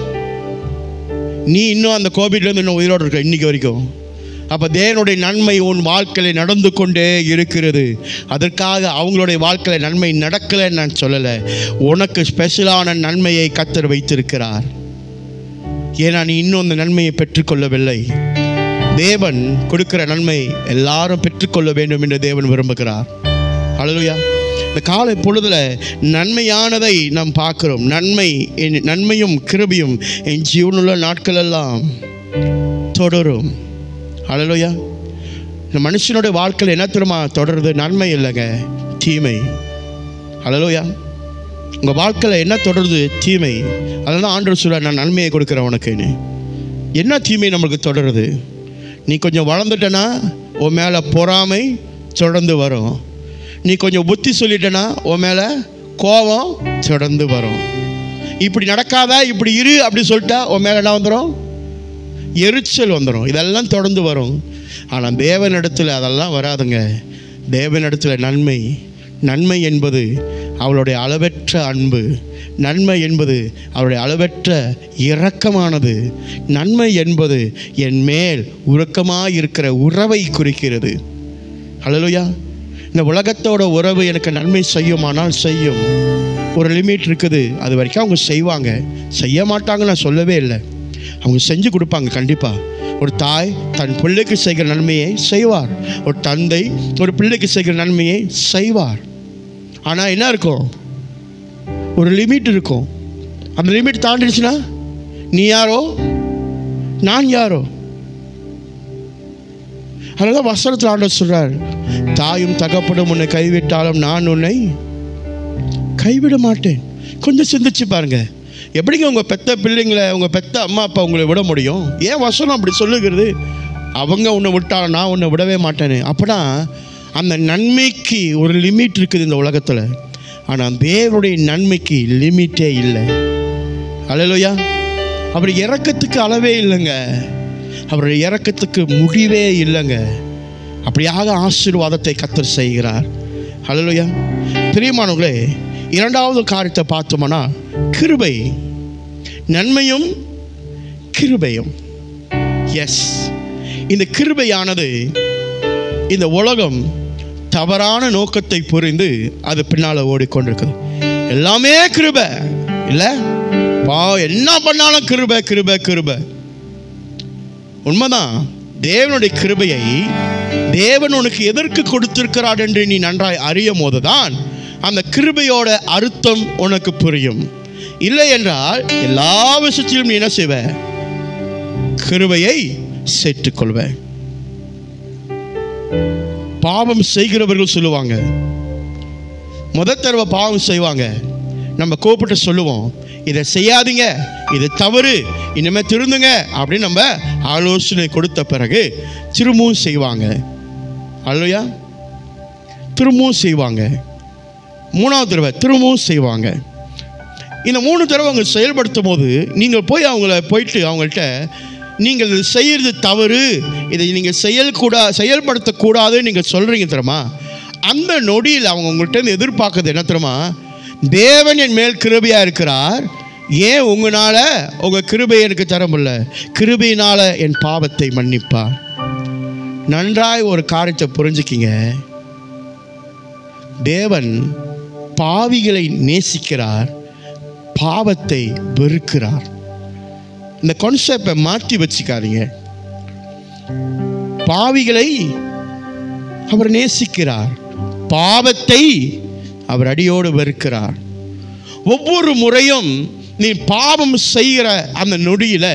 நீ இன்னும் அந்த கோவிட்லேருந்து இன்னும் உயிரோடு இருக்க இன்னைக்கு வரைக்கும். அப்போ தேவனுடைய நன்மை உன் வாழ்க்கையில் நடந்து கொண்டே இருக்கிறது. அதற்காக அவங்களுடைய வாழ்க்கையில் நன்மை நடக்கலைன்னு நான் சொல்லலை, உனக்கு ஸ்பெஷலான நன்மையை கர்த்தர் வைத்திருக்கிறார். ஏன்னா நீ இன்னும் அந்த நன்மையை பெற்றுக்கொள்ளவில்லை. தேவன் கொடுக்கிற நன்மை எல்லாரும் பெற்றுக்கொள்ள வேண்டும் என்று தேவன் விரும்புகிறார். ஹல்லேலூயா. இந்த காலை பொழுதுல நன்மையானதை நாம் பார்க்கிறோம். நன்மையும் கிருபையும் என் ஜீவனுள்ள நாட்கள் எல்லாம் தொடரும். ஹல்லேலூயா. இந்த மனுஷனுடைய வாழ்க்கையில் என்ன தெரியுமா தொடருது? நன்மை இல்லைங்க, தீமை. ஹல்லேலூயா. உங்கள் வாழ்க்கையில் என்ன தொடருது? தீமை. அதனால ஆண்டவர் சொல்றார், நான் நன்மையை கொடுக்குறேன் உனக்குன்னு. என்ன தீமை நம்மளுக்கு தொடருது? நீ கொஞ்சம் வளர்ந்துட்டனா உன் மேலே பொறாமை தொடர்ந்து வரும். நீ கொஞ்சம் புத்தி சொல்லிட்டனா உன் மேலே கோபம் தொடர்ந்து வரும். இப்படி நடக்காத, இப்படி இரு அப்படி சொல்லிட்டா உன் மேலே என்ன வந்துடும்? எரிச்சல் வந்துடும். இதெல்லாம் தொடர்ந்து வரும். ஆனால் தேவனிடத்தில் அதெல்லாம் வராதுங்க. தேவனிடத்தில் நன்மை என்பது அவளுடைய அளவற்ற அன்பு. நன்மை என்பது அவருடைய அளவற்ற இரக்கமானது. நன்மை என்பது என் மேல் உருக்கமாக இருக்கிற உறவை குறிக்கிறது. ஹல்லேலூயா. இந்த உலகத்தோட உறவு எனக்கு நன்மை செய்யுமானால் செய்யும். ஒரு லிமிட் இருக்குது, அது வரைக்கும் அவங்க செய்வாங்க. செய்ய மாட்டாங்க நான் சொல்லவே இல்லை, அவங்க செஞ்சு கொடுப்பாங்க கண்டிப்பாக. ஒரு தாய் தன் பிள்ளைக்கு செய்கிற நன்மையை செய்வார். ஒரு தந்தை ஒரு பிள்ளைக்கு செய்கிற நன்மையை செய்வார். ஆனால் என்ன இருக்கும்? ஒரு லிமிட் இருக்கும். அந்த லிமிட் தாண்டிடுச்சுன்னா நீ யாரோ நான் யாரோ. அதனால வசனத்தில் ஆண்டவர் சொல்றார், தாயும் தகப்பனும் உன்னை கைவிட்டாலும் நான் உன்னை கைவிட மாட்டேன். கொஞ்சம் சிந்திச்சு பாருங்க. எப்படிங்க உங்கள் பெத்த பிள்ளைங்களை, உங்கள் பெத்த அம்மா அப்பா உங்களை விட முடியும்? ஏன் வசனம் அப்படி சொல்லுகிறது? அவங்க உன்னை விட்டாலும் நான் உன்னை விடவே மாட்டேன்னு. அப்போனா அந்த நன்மைக்கு ஒரு லிமிட் இருக்குது இந்த உலகத்தில். ஆனால் தேவனுடைய நன்மைக்கு லிமிட்டே இல்லை. ஹல்லேலூயா. அவருடைய இரக்கத்துக்கு அளவே இல்லைங்க. அவருடைய இரக்கத்துக்கு முடிவே இல்லைங்க. அப்படியாக ஆசீர்வாதத்தை கர்த்தர் செய்கிறார். ஹல்லேலூயா. பிரியமானவர்களே, இரண்டாவது காரியத்தை பார்த்தோம்னா கிருபை. நன்மையும் கிருபையும். எஸ், இந்த கிருபையானது இந்த உலகம் தவறான நோக்கத்தை புரிந்து அது பின்னால் ஓடிக்கொண்டிருக்குது. எல்லாமே கிருபை இல்லை, என்ன பண்ணாலும் கிருபை கிருபை கிருபை. உண்மைதான். தேவனுடைய கிருபையை தேவன் உனக்கு எதற்கு கொடுத்திருக்கிறார் என்று நீ நன்றாய் அறியும் போதுதான் அந்த கிருபையோட அர்த்தம் உனக்கு புரியும். இல்லை என்றால் எல்லா விஷயத்திலும் நீ என்ன செய்வ? கிருபையை சேர்த்துக்கொள்வ. பாவம் செய்கிறவர்கள் சொல்லுவாங்க, முதல் தடவை பாவம் செய்வாங்க, நம்ம கூப்பிட்டு சொல்லுவோம், இதை செய்யாதீங்க, இது தவறு, இனிமேல் திருந்துங்க அப்படின்னு நம்ம ஆலோசனை கொடுத்த பிறகு திரும்பவும் செய்வாங்க. அல்லையா? திரும்பவும் செய்வாங்க. மூணாவது தடவை திரும்பவும் செய்வாங்க. இந்த 3 தடவை அவங்க செயல்படுத்தும் போது நீங்கள் போய் அவங்கள்ட்ட நீங்கள் இது செய்கிறது தவறு, இதை நீங்கள் செயல்படுத்தக்கூடாது நீங்கள் சொல்கிறீங்க தெரியுமா? அந்த நொடியில் அவங்க உங்கள்கிட்ட எதிர்பார்க்குறது என்ன தெரியுமா? தேவன் என் மேல் கிருபையாக இருக்கிறார், ஏன் உங்களால் உங்கள் கிருபை எனக்கு தர முடியல? கிருபையினால் என் பாவத்தை மன்னிப்பார். நன்றாய் ஒரு காரியத்தை புரிஞ்சுக்கிங்க. தேவன் பாவிகளை நேசிக்கிறார், பாவத்தை வெறுக்கிறார். இந்த கான்செப்டை மாற்றி வச்சுக்காதீங்க. பாவிகளை அவர் நேசிக்கிறார், பாவத்தை அவர் அடியோடு வெறுக்கிறார். ஒவ்வொரு முறையும் நீ பாவம் செய்கிற அந்த நொடியில்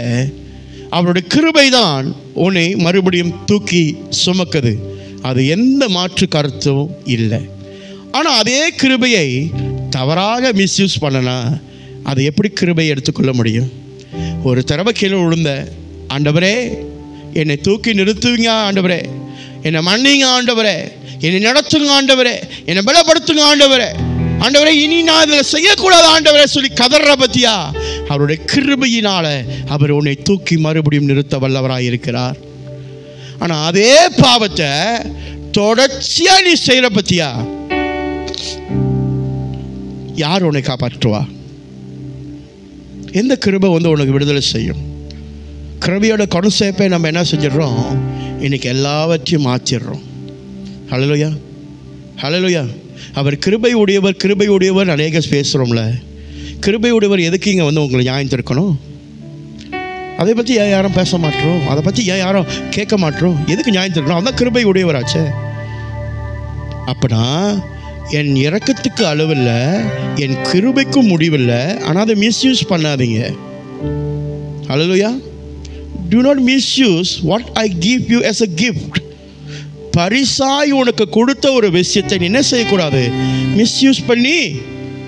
அவருடைய கிருபை தான் உன்னை மறுபடியும் தூக்கி சுமக்குது. அது எந்த மாற்று கருத்தும் இல்லை. ஆனால் அதே கிருபையை தவறாக மிஸ்யூஸ் பண்ணனா அது எப்படி கிருபையை எடுத்துக்கொள்ள முடியும்? ஒரு தடவை கீழே விழுந்த, ஆண்டவரே என்னை தூக்கி நிறுத்துவீங்க, ஆண்டவரே என்னை மன்னிங்க, ஆண்டவரே என்னை நடத்துங்க, ஆண்டவரே என்னை பலப்படுத்துங்க, ஆண்டவரே ஆண்டவரே இனி நான் இதில் செய்யக்கூடாது ஆண்டவரே சொல்லி கதற பத்தியா? அவருடைய கிருபையினால அவர் உன்னை தூக்கி மறுபடியும் நிறுத்த வல்லவராக இருக்கிறார். ஆனால் அதே பாவத்தை தொடர்ச்சியா நீ செய்கிற பத்தியா, யார் உன்னை காப்பாற்றுவா? எந்த கிருபை உனக்கு விடுதலை செய்யும்? கிருபையோட கான்செப்டை நம்ம என்ன செஞ்சிடறோம்? இன்னைக்கு எல்லாவற்றையும் மாற்றிடுறோம். ஹல்லேலூயா, ஹல்லேலூயா. அவர் கிருபை உடையவர், கிருபை உடையவர் அநேக பேசுகிறோம்ல. கிருபை உடையவர் எதுக்கு இங்கே உங்களை நியாயம் இருக்கணும்? அதை பற்றி ஏன் யாரும் பேச மாட்டோம்? அதை பற்றி ஏன் யாரும் கேட்க மாட்டோம்? எதுக்கு நியாயம் தரணும்? அதான் கிருபை உடையவராச்சே. அப்பனா என் இரக்கத்துக்கு அளவில்லை, என் கிருபைக்கும் முடிவில்லை. ஆனால் அதை மிஸ்யூஸ் பண்ணாதீங்க. ஹல்லேலூயா. Do not misuse what I give you as a gift. பரிசாய் உனக்கு கொடுத்த ஒரு விஷயத்தை நீ என்ன செய்யக்கூடாது? மிஸ்யூஸ் பண்ணி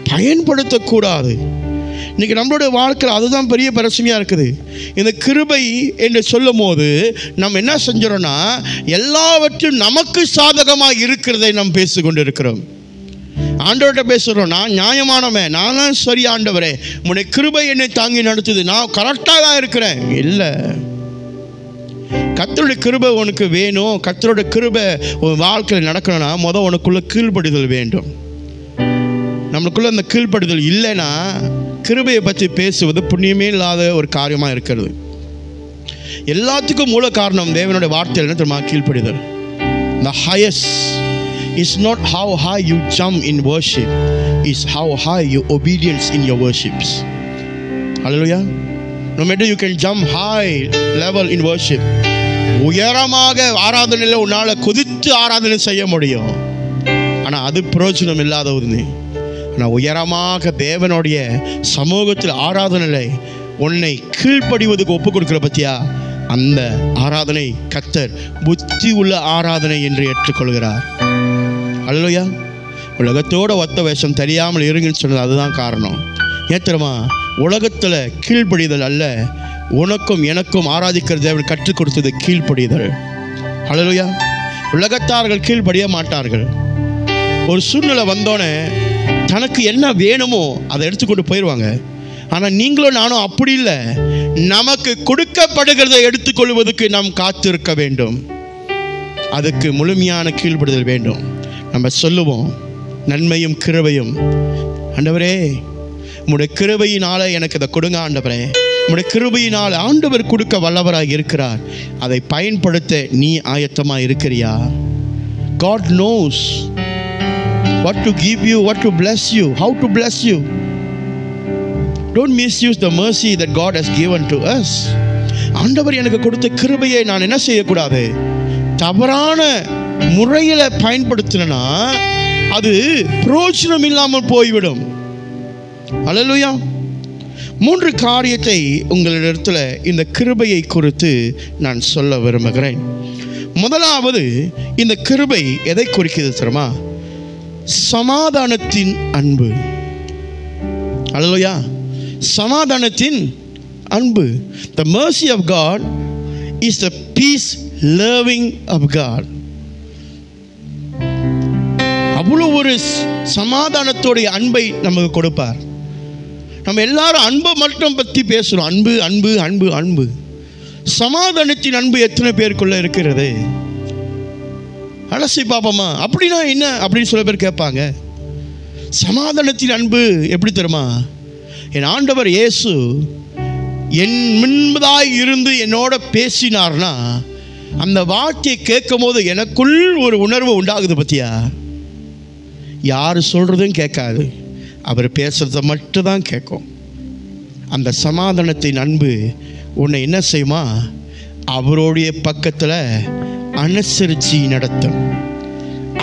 பயன்படுத்தக்கூடாது. இன்றைக்கி நம்மளுடைய வாழ்க்கையில் அதுதான் பெரிய பிரச்சனையாக இருக்குது. இந்த கிருபை என்று சொல்லும் போது நம்ம என்ன செஞ்சிடறோம்னா, எல்லாவற்றும் நமக்கு சாதகமாக இருக்கிறதை நாம் பேசிக்கொண்டு இருக்கிறோம். ஆண்டவர்கிட்ட பேசுகிறோம், நான் நியாயமானவன், நான் தான் சரி ஆண்டவரே, உன்னுடைய கிருபை என்னை தாங்கி நடத்துது, நான் கரெக்டாக தான் இருக்கிறேன். இல்லை, கர்த்தருடைய கிருபை உனக்கு வேணும். கர்த்தருடைய கிருபை உன் வாழ்க்கையில் நடக்கணும்னா முதல் உனக்குள்ள கீழ்ப்படிதல் வேண்டும். நம்மளுக்குள்ள அந்த கீழ்ப்படிதல் இல்லைன்னா கிருபையை பற்றி பேசுவது புண்ணியமே இல்லாத ஒரு காரியமாக இருக்கிறது. எல்லாத்துக்கும் மூல காரணம் தேவனுடைய வார்த்தையில் என்ன தெரியுமா? கீழ்ப்படிதல். The highest is not how high you jump in worship, is how high your obedience in your worships. Hallelujah. No matter you can jump high level in worship, உயரமாக ஆராதனையில் உன்னால் குதித்து ஆராதனை செய்ய முடியும். ஆனால் அது பிரயோஜனம் இல்லாத ஒன்று. ஆனால் உயரமாக தேவனுடைய சமூகத்தில் ஆராதனையை உன்னை கீழ்ப்படிவதுக்கு ஒப்பு கொடுக்குற பற்றியா, அந்த ஆராதனை கர்த்தர் புத்தி உள்ள ஆராதனை என்று ஏற்றுக்கொள்கிறார். அல்லேலூயா. உலகத்தோட ஒத்த வேஷம் தெரியாமல் இருங்கன்னு சொன்னது அதுதான் காரணம். ஏன் தெரியுமா? உலகத்தில் கீழ்ப்படிதல் அல்ல, உனக்கும் எனக்கும் ஆராதிக்கிற தேவன் கற்றுக் கொடுத்தது கீழ்ப்படிதல். அல்லேலூயா. உலகத்தார்கள் கீழ்ப்படிய மாட்டார்கள். ஒரு சூழ்நிலை வந்தோடனே தனக்கு என்ன வேணுமோ அதை எடுத்துக்கொண்டு போயிடுவாங்க. ஆனால் நீங்களும் நானும் அப்படி இல்லை. நமக்கு கொடுக்கப்படுகிறதை எடுத்துக்கொள்வதற்கு நாம் காத்திருக்க வேண்டும். அதுக்கு முழுமையான கீழ்ப்படிதல் வேண்டும். நம்ம சொல்லுவோம், நன்மையும் கிருபையும், ஆண்டவரே உம்முடைய கிருபையினால எனக்கு இதை கொடுங்க ஆண்டவரே, உம்முடைய கிருபையினால் ஆண்டவர் கொடுக்க வல்லவராக இருக்கிறார், அதை பயன்படுத்த நீ ஆயத்தமாக இருக்கிறியா? God knows what to give you, what to bless you, how to bless you. Don't misuse the mercy that God has given to us. ஆண்டவர் எனக்கு கொடுத்த கிருபையை நான் என்ன செய்யக்கூடாது? தவறான முறையில் பயன்படுத்தினா அது பிரயோஜனம் இல்லாமல் போய்விடும். அல்லேலூயா. 3 காரியத்தை உங்களிடத்தில் இந்த கிருபையை குறித்து நான் சொல்ல விரும்புகிறேன். முதலாவது, இந்த கிருபை எதை குறிக்கிறது தெரியுமா? சமாதானத்தின் அன்பு. அல்லேலூயா. சமாதானத்தின் அன்பு. The mercy of God is the peace loving of God. அவ்வளோ ஒரு சமாதானத்தோடைய அன்பை நமக்கு கொடுப்பார். நம்ம எல்லாரும் அன்பை மட்டும் பற்றி பேசுகிறோம். அன்பு அன்பு அன்பு அன்பு. சமாதானத்தின் அன்பு எத்தனை பேருக்குள்ள இருக்கிறது? அலசி பார்ப்போமா? அப்படின்னா என்ன அப்படின்னு சில பேர் கேட்பாங்க. சமாதானத்தின் அன்பு எப்படி தெரியுமா? என் ஆண்டவர் இயேசு என் முன்பதாய் இருந்து என்னோட பேசினார்னா அந்த வார்த்தையை கேட்கும் போது எனக்குள் ஒரு உணர்வு உண்டாகுது. பற்றியா? யார் சொல்கிறதும் கேட்காது, அவர் பேசுகிறத மட்டும்தான் கேட்கும். அந்த சமாதானத்தின் அன்பு உன்னை என்ன செய்யுமா? அவருடைய பக்கத்தில் அனுசரித்து நடத்தும்.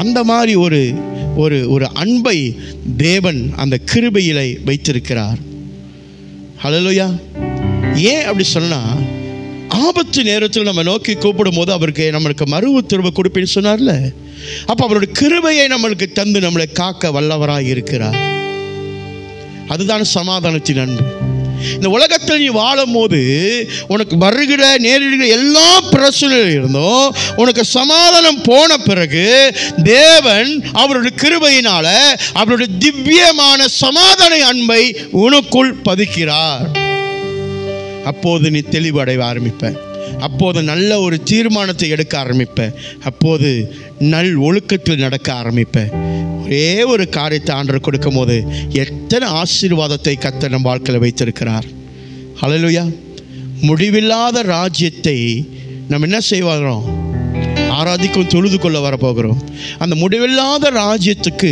அந்த மாதிரி ஒரு ஒரு ஒரு அன்பை தேவன் அந்த கிருபையிலே வைத்திருக்கிறார். ஹல்லேலூயா. ஏன் அப்படி சொன்னால், ஆபத்து நேரத்தில் நம்ம நோக்கி கூப்பிடும் போது அவருக்கு நம்மளுக்கு மறு உத்தரவு கொடுப்பேன்னு சொன்னார்ல. அப்போ அவருடைய கிருபையை நம்மளுக்கு தந்து நம்மளை காக்க வல்லவராக இருக்கிறார். அதுதான் சமாதானத்தின் அன்பு. இந்த உலகத்தில் நீ வாழும் போது உனக்கு வருகிற நேரிடுகிற எல்லா பிரச்சனையிலும் இருந்தும் உனக்கு சமாதானம் போன பிறகு தேவன் அவருடைய கிருபையினால அவருடைய திவ்யமான சமாதான அன்பை உனக்குள் பதிக்கிறார். அப்போது நீ தெளிவடைய ஆரம்பிப்ப. அப்போது நல்ல ஒரு தீர்மானத்தை எடுக்க ஆரம்பிப்ப. அப்போது நல் ஒழுக்கத்தில் நடக்க ஆரம்பிப்ப. ஒரே ஒரு காரியத்தை ஆண்டவர் கொடுக்கும் போது எத்தனை ஆசீர்வாதத்தை கர்த்தர் நம் வாழ்க்கையில் வைத்திருக்கிறார். ஹல்லேலூயா. முடிவில்லாத ராஜ்யத்தை நம்ம என்ன செய்வோம்? ஆராதிக்கும் தொழுது கொள்ள வரப்போகிறோம். அந்த முடிவில்லாத ராஜ்யத்துக்கு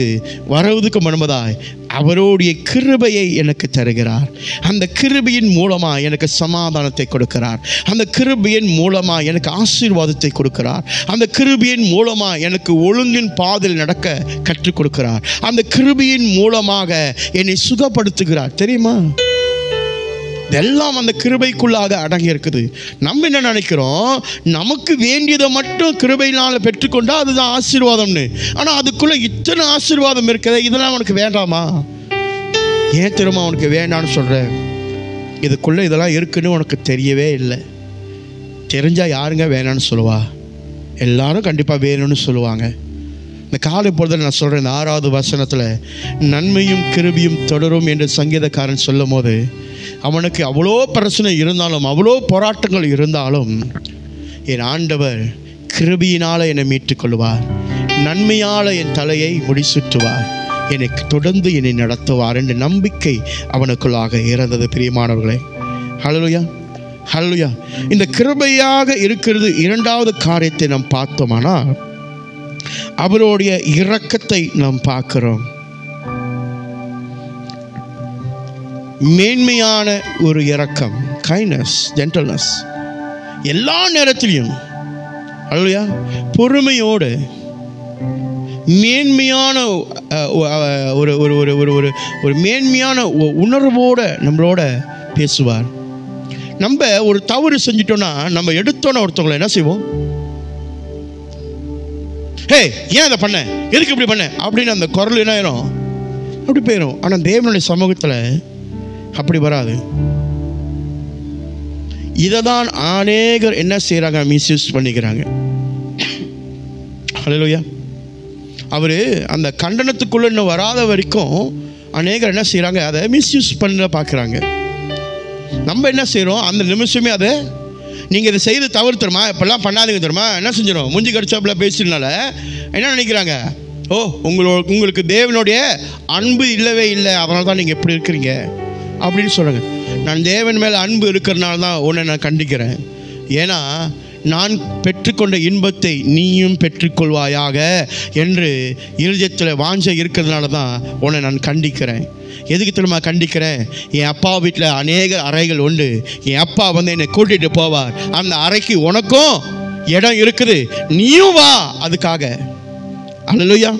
வருவதற்கு முன்பதாய் அவருடைய கிருபையை எனக்கு தருகிறார். அந்த கிருபையின் மூலமாக எனக்கு சமாதானத்தை கொடுக்கிறார். அந்த கிருபையின் மூலமாக எனக்கு ஆசீர்வாதத்தை கொடுக்கிறார். அந்த கிருபையின் மூலமாக எனக்கு ஒழுங்கின் பாதையில் நடக்க கற்றுக் கொடுக்கிறார். அந்த கிருபையின் மூலமாக என்னை சுகப்படுத்துகிறார். தெரியுமா? இதெல்லாம் அந்த கிருபைக்குள்ளாக அடங்கி இருக்குது. நம்ம என்ன நினைக்கிறோம், நமக்கு வேண்டியதை மட்டும் கிருபையினால் பெற்றுக்கொண்டா அதுதான் ஆசீர்வாதம்னு. ஆனால் அதுக்குள்ளே இத்தனை ஆசீர்வாதம் இருக்குது. இதெல்லாம் உனக்கு வேண்டாமா? ஏன் திரும்ப உனக்கு வேண்டான்னு சொல்கிறேன்? இதுக்குள்ளே இதெல்லாம் இருக்குன்னு உனக்கு தெரியவே இல்லை. தெரிஞ்சால் யாருங்க வேணான்னு சொல்லுவா? எல்லாரும் கண்டிப்பாக வேணும்னு சொல்லுவாங்க. இந்த காலை பொழுது நான் சொல்கிறேன், இந்த 6வது வசனத்தில் நன்மையும் கிருபையும் தொடரும் என்று சங்கீதக்காரன் சொல்லும் போது, அவனுக்கு அவ்வளோ பிரச்சனை இருந்தாலும், அவ்வளோ போராட்டங்கள் இருந்தாலும், என் ஆண்டவர் கிருபையினால் என்னை மீட்டுக்கொள்வார், நன்மையால் என் தலையை முடிசூட்டுவார், என்னை தொடர்ந்து என்னை நடத்துவார் என்ற நம்பிக்கை அவனுக்குள்ளாக இருந்தது. பிரியமானவர்களே, ஹல்லேலூயா, ஹல்லேலூயா. இந்த கிருபையாக இருக்கிறது. 2வது காரியத்தை நாம் பார்த்தோமானால் அவருடைய இரக்கத்தை நாம் பார்க்கிறோம். மேன்மையான ஒரு இரக்கம், கைண்ட்னஸ், ஜென்டில்னஸ். எல்லா நேரத்திலையும் அல்லையா பொறுமையோடு மேன்மையான ஒரு ஒரு ஒரு ஒரு ஒரு ஒரு மேன்மையான உணர்வோடு நம்மளோட பேசுவார். நம்ம ஒரு தவறு செஞ்சிட்டோன்னா நம்ம எடுத்தோன்னா ஒருத்தவங்களை என்ன செய்வோம்? ஹே, ஏன் அதை பண்ண, எதுக்கு இப்படி பண்ண அப்படின்னு அந்த குரல் என்ன ஆயிரும்? அப்படி போயிடும். ஆனால் தேவனுடைய சமூகத்தில் அப்படி வராது. இதை தான் அநேகர் என்ன செய்கிறாங்க? மிஸ்யூஸ் பண்ணிக்கிறாங்க. ஹல்லேலூயா. அவர் அந்த கண்டனத்துக்குள்ளே இன்னும் வராத வரைக்கும் அநேகர் என்ன செய்கிறாங்க? அதை மிஸ்யூஸ் பண்ண பார்க்குறாங்க. நம்ம என்ன செய்கிறோம்? அந்த நிமிஷமே அதை நீங்கள் இதை செய்து தவறு தருமா, இப்போல்லாம் பண்ணாதீங்க தருமா, என்ன செஞ்சிடும்? மூஞ்சி கடிச்சாப்புல பேசுறதுனால என்ன நினைக்கிறாங்க? ஓ, உங்களுக்கு தேவனுடைய அன்பு இல்லவே இல்லை, அதனால தான் நீங்கள் எப்படி இருக்கிறீங்க அப்படின்னு சொல்கிறாங்க. நான் தேவன் மேலே அன்பு இருக்கிறனால தான் உன்னை நான் கண்டிக்கிறேன். ஏன்னா நான் பெற்றுக்கொண்ட இன்பத்தை நீயும் பெற்றுக்கொள்வாயாக என்று இருதயத்தில் வாஞ்சை இருக்கிறதுனால தான் உன்னை நான் கண்டிக்கிறேன். எதுக்கு திரும்ப கண்டிக்கிறேன்? என் அப்பா வீட்டில் அநேக அறைகள் உண்டு. என் அப்பா வந்து என்னை கூட்டிகிட்டு போவார். அந்த அறைக்கு உனக்கும் இடம் இருக்குது, நீயும் வா அதுக்காக. ஹல்லேலூயா,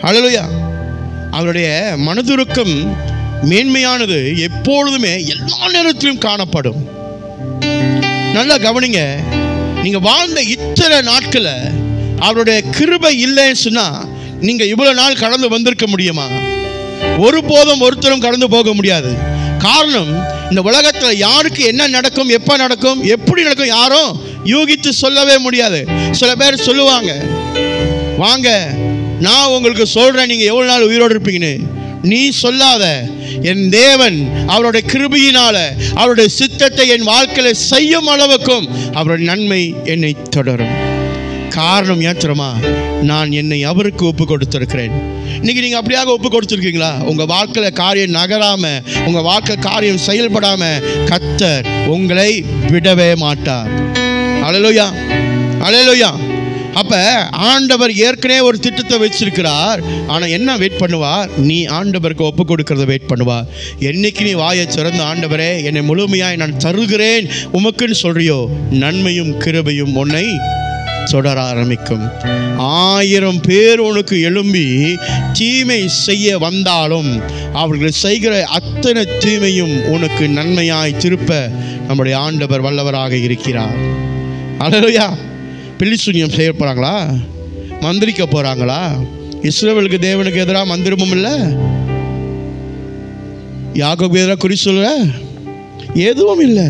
ஹல்லேலூயா. அவருடைய மனதுருக்கம் மேன்மையானது எப்பொழுதுமே எல்லா நேரத்திலும் காணப்படும். நல்லா கவனிங்க. நீங்கள் வாழ்ந்த இத்தனை நாட்களில் அவருடைய கிருபை இல்லைன்னு சொன்னால் நீங்கள் இவ்வளோ நாள் கடந்து வந்திருக்க முடியுமா? ஒருபோதும் ஒருத்தரும் கடந்து போக முடியாது. காரணம், இந்த உலகத்தில் யாருக்கு என்ன நடக்கும், எப்போ நடக்கும், எப்படி நடக்கும் யாரும் யூகித்து சொல்லவே முடியாது. சில பேர் சொல்லுவாங்க, வாங்க நான் உங்களுக்கு சொல்கிறேன் நீங்கள் எவ்வளோ நாள் உயிரோடு இருப்பீங்கன்னு. நீ சொல்லாத. என் தேவன் அவருடைய கிருபையினால அவருடைய சித்தத்தை என் வாழ்க்கையில் செய்யும் அளவுக்கும் அவருடைய நன்மை என்னை தொடரும். காரணம் ஏன் தெரியுமா? நான் என்னை அவருக்கு ஒப்பு கொடுத்திருக்கிறேன். இன்னைக்கு நீங்கள் அப்படியாக ஒப்பு கொடுத்துருக்கீங்களா? உங்கள் வாழ்க்கையில் காரியம் நகராமல், உங்கள் வாழ்க்கை காரியம் செயல்படாமல் கர்த்தர் உங்களை விடவே மாட்டார். ஹல்லேலூயா, ஹல்லேலூயா. அப்போ ஆண்டவர் ஏற்கனவே ஒரு திட்டத்தை வச்சிருக்கிறார். ஆனால் என்ன வெயிட் பண்ணுவார்? நீ ஆண்டவருக்கு ஒப்பு கொடுக்கறத வெயிட் பண்ணுவார். என்னைக்கு நீ வாயை திறந்து ஆண்டவரே என்னை முழுமையாய் நான் தருகிறேன் உமக்குன்னு சொல்றியோ, நன்மையும் கிருபையும் உன்னை தொடர ஆரம்பிக்கும். 1000 பேர் உனக்கு எழும்பி தீமை செய்ய வந்தாலும் அவர்கள் செய்கிற அத்தனை தீமையும் உனக்கு நன்மையாய் திருப்ப நம்முடைய ஆண்டவர் வல்லவராக இருக்கிறார். ஹல்லேலூயா. பில்லிசூனியம் செய்ய போகிறாங்களா? மந்திரிக்க போகிறாங்களா? இஸ்ரவேலுக்கு தேவனுக்கு எதிராக மந்திரமும் இல்லை, யாக்கோபுக்கு எதிராக குறி சொல்ல எதுவும் இல்லை.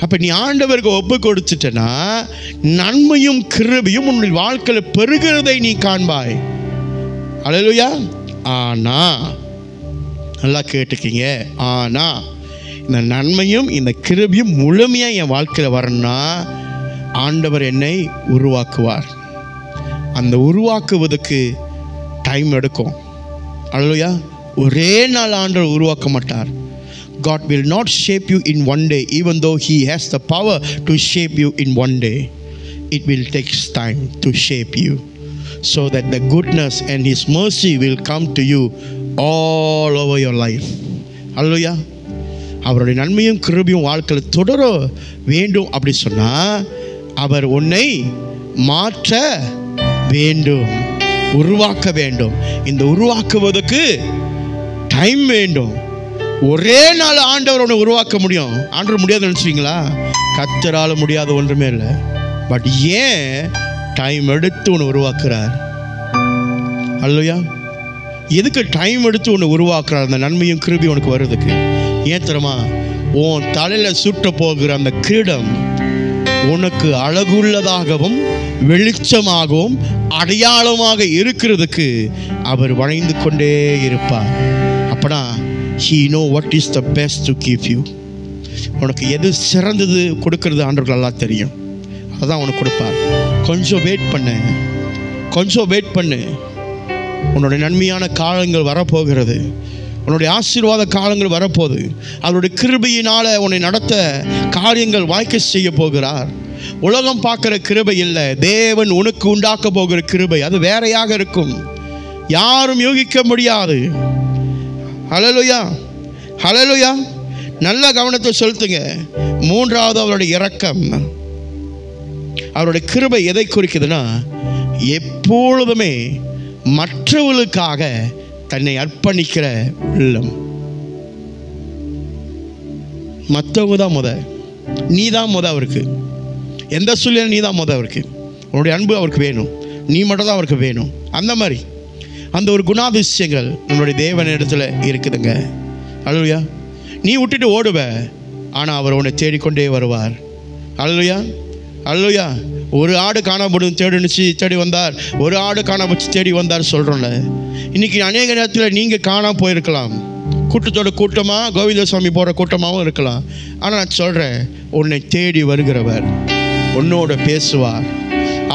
அப்போ நீ ஆண்டவருக்கு ஒப்பு கொடுத்துட்டனா நன்மையும் கிருபையும் உன்னுடைய வாழ்க்கையில் பெருகிறதை நீ காண்பாய். ஹல்லேலூயா. ஆனால் நல்லா கேட்டுக்கிங்க, ஆனால் இந்த நன்மையும் இந்த கிருபையும் முழுமையாக என் வாழ்க்கையில் வரணும்னா ஆண்டவர் என்னை உருவாக்குவார். அந்த உருவாக்குவதற்கு டைம் எடுக்கும். ஹல்லேலூயா. ஒரே நாள் ஆண்டவர் உருவாக்க மாட்டார். God will not shape you in one day, even though He has the power to shape you in one day. it will take time to shape you, so that the goodness and His mercy will come to you all over your life. Hallelujah. அவருடைய நன்மையும் கிருபையும் வாழ்க்கையில் தொடர வேண்டும் அப்படி சொன்னால் அவர் உன்னை மாற்ற வேண்டும், உருவாக்க வேண்டும். இந்த உருவாக்குவதற்கு டைம் வேண்டும். ஒரே நாள் ஆண்டவர் உன்னை உருவாக்க முடியும். ஆண்டவர் முடியாதுன்னு நினச்சிங்களா? கர்த்தரால் முடியாத ஒன்றுமே இல்லை. பட் ஏன் டைம் எடுத்து உன்னை உருவாக்குறார்? அல்லையா? எதுக்கு டைம் எடுத்து உன்னை உருவாக்குறார்? அந்த நன்மையும் கிருபையும் உனக்கு வருதுக்கு. ஏன் தெரியுமா? உன் தலையில் சுட்ட போகிற அந்த கிரீடம் உனக்கு அழகுள்ளதாகவும் வெளிச்சமாகவும் அடையாளமாக இருக்கிறதுக்கு அவர் வளைந்து கொண்டே இருப்பார். அப்பனா He know what is the best to give you. உனக்கு எது சிறந்தது கொடுக்கறது ஆண்டவருக்கு நல்லா தெரியும். அதான் உனக்கு கொடுப்பார். கொஞ்சம் வெயிட் பண்ணு. உன்னுடைய நன்மையான காலங்கள் வரப்போகிறது. உன்னுடைய ஆசீர்வாத காலங்கள் வரப்போகுது. அவருடைய கிருபையினால் உன்னை நடத்த காரியங்கள் வாய்க்க செய்ய போகிறார். உலகம் பார்க்குற கிருபை இல்லை, தேவன் உனக்கு உண்டாக்க போகிற கிருபை. அது வேறையாக இருக்கும், யாரும் யூகிக்க முடியாது. ஹல்லேலூயா, ஹல்லேலூயா. நல்ல கவனத்தை செலுத்துங்க. மூன்றாவது அவருடைய இரக்கம், அவருடைய கிருபை எதை குறிக்குதுன்னா, எப்பொழுதுமே மற்றவர்களுக்காக தன்னை அர்ப்பணிக்கிற உள்ளம். மற்றவங்க தான் நீ தான் அவருக்கு. எந்த சூழ்நிலை நீ தான் அவருக்கு. உன்னுடைய அன்பு அவருக்கு வேணும், நீ மட்டும் தான் அவருக்கு வேணும். அந்த மாதிரி அந்த ஒரு குணாதிசயங்கள் நம்மளுடைய தேவனிடத்தில் இருக்குதுங்க. அல்லேலூயா. நீ விட்டுட்டு ஓடுவ, ஆனால் அவர் உன்னை தேடிக்கொண்டே வருவார். அல்லேலூயா, அல்லேலூயா. ஒரு ஆடு காணப்படும் தேடி வந்தார், ஒரு ஆடு காணப்பட்டு தேடி வந்தார் சொல்கிறோம்ல. இன்றைக்கி அநேக நேரத்தில் நீங்கள் காணாமல் போயிருக்கலாம், கூட்டத்தோட கூட்டமாக கோவிந்தசாமி போகிற கூட்டமாகவும் இருக்கலாம். ஆனால் நான் சொல்கிறேன், உன்னை தேடி வருகிறவர் உன்னோட பேசுவார்.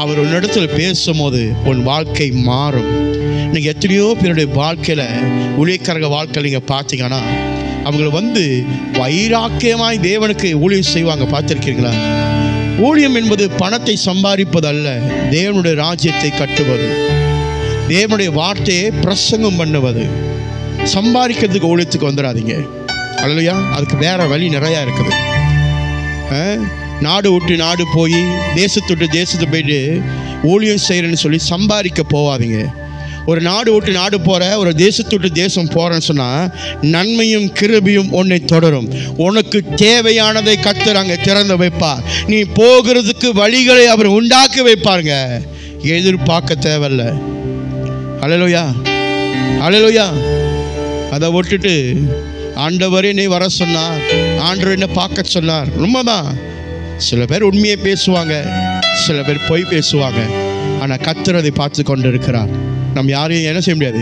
அவர் உன்னிடத்தில் பேசும்போது உன் வாழ்க்கை மாறும். இன்றைக்கி எத்தனையோ பேருடைய வாழ்க்கையில், ஊழியக்காரங்க வாழ்க்கையில் நீங்கள் பார்த்தீங்கன்னா, அவங்களை வைராக்கியமாய் தேவனுக்கு ஊழியம் செய்வாங்க. பார்த்துருக்கீங்களா? ஊழியம் என்பது பணத்தை சம்பாதிப்பது அல்ல, தேவனுடைய ராஜ்யத்தை கட்டுவது, தேவனுடைய வார்த்தையை பிரசங்கம் பண்ணுவது. சம்பாதிக்கிறதுக்கு ஊழியத்துக்கு வந்துடாதீங்க. அல்லையா? அதுக்கு வேறு வழி நிறையா இருக்குது. நாடு விட்டு நாடு போய், தேசத்துட்டு தேசத்தை போயிட்டு ஊழியம் செய்கிறேன்னு சொல்லி சம்பாதிக்க போவாதீங்க. ஒரு நாடு விட்டு நாடு போகிற, ஒரு தேசத்துட்டு தேசம் போகிறேன்னு சொன்னால் நன்மையும் கிருபையும் உன்னை தொடரும். உனக்கு தேவையானதை கர்த்தர் அங்கே திறந்து வைப்பார். நீ போகிறதுக்கு வழிகளை அவர் உண்டாக்கி வைப்பாருங்க. எதிர்பார்க்க தேவையில்லை. ஹல்லேலூயா, ஹல்லேலூயா. அதை விட்டுட்டு ஆண்டவரே என்னை வர சொன்னார், ஆண்டவர் என்ன பார்க்க சொன்னார். உண்மைதான், சில பேர் உண்மையை பேசுவாங்க, சில பேர் பொய் பேசுவாங்க. ஆனால் கர்த்தர் அதை பார்த்து கொண்டு இருக்கிறார். நம்ம யாரையும் என்ன செய்ய முடியாது,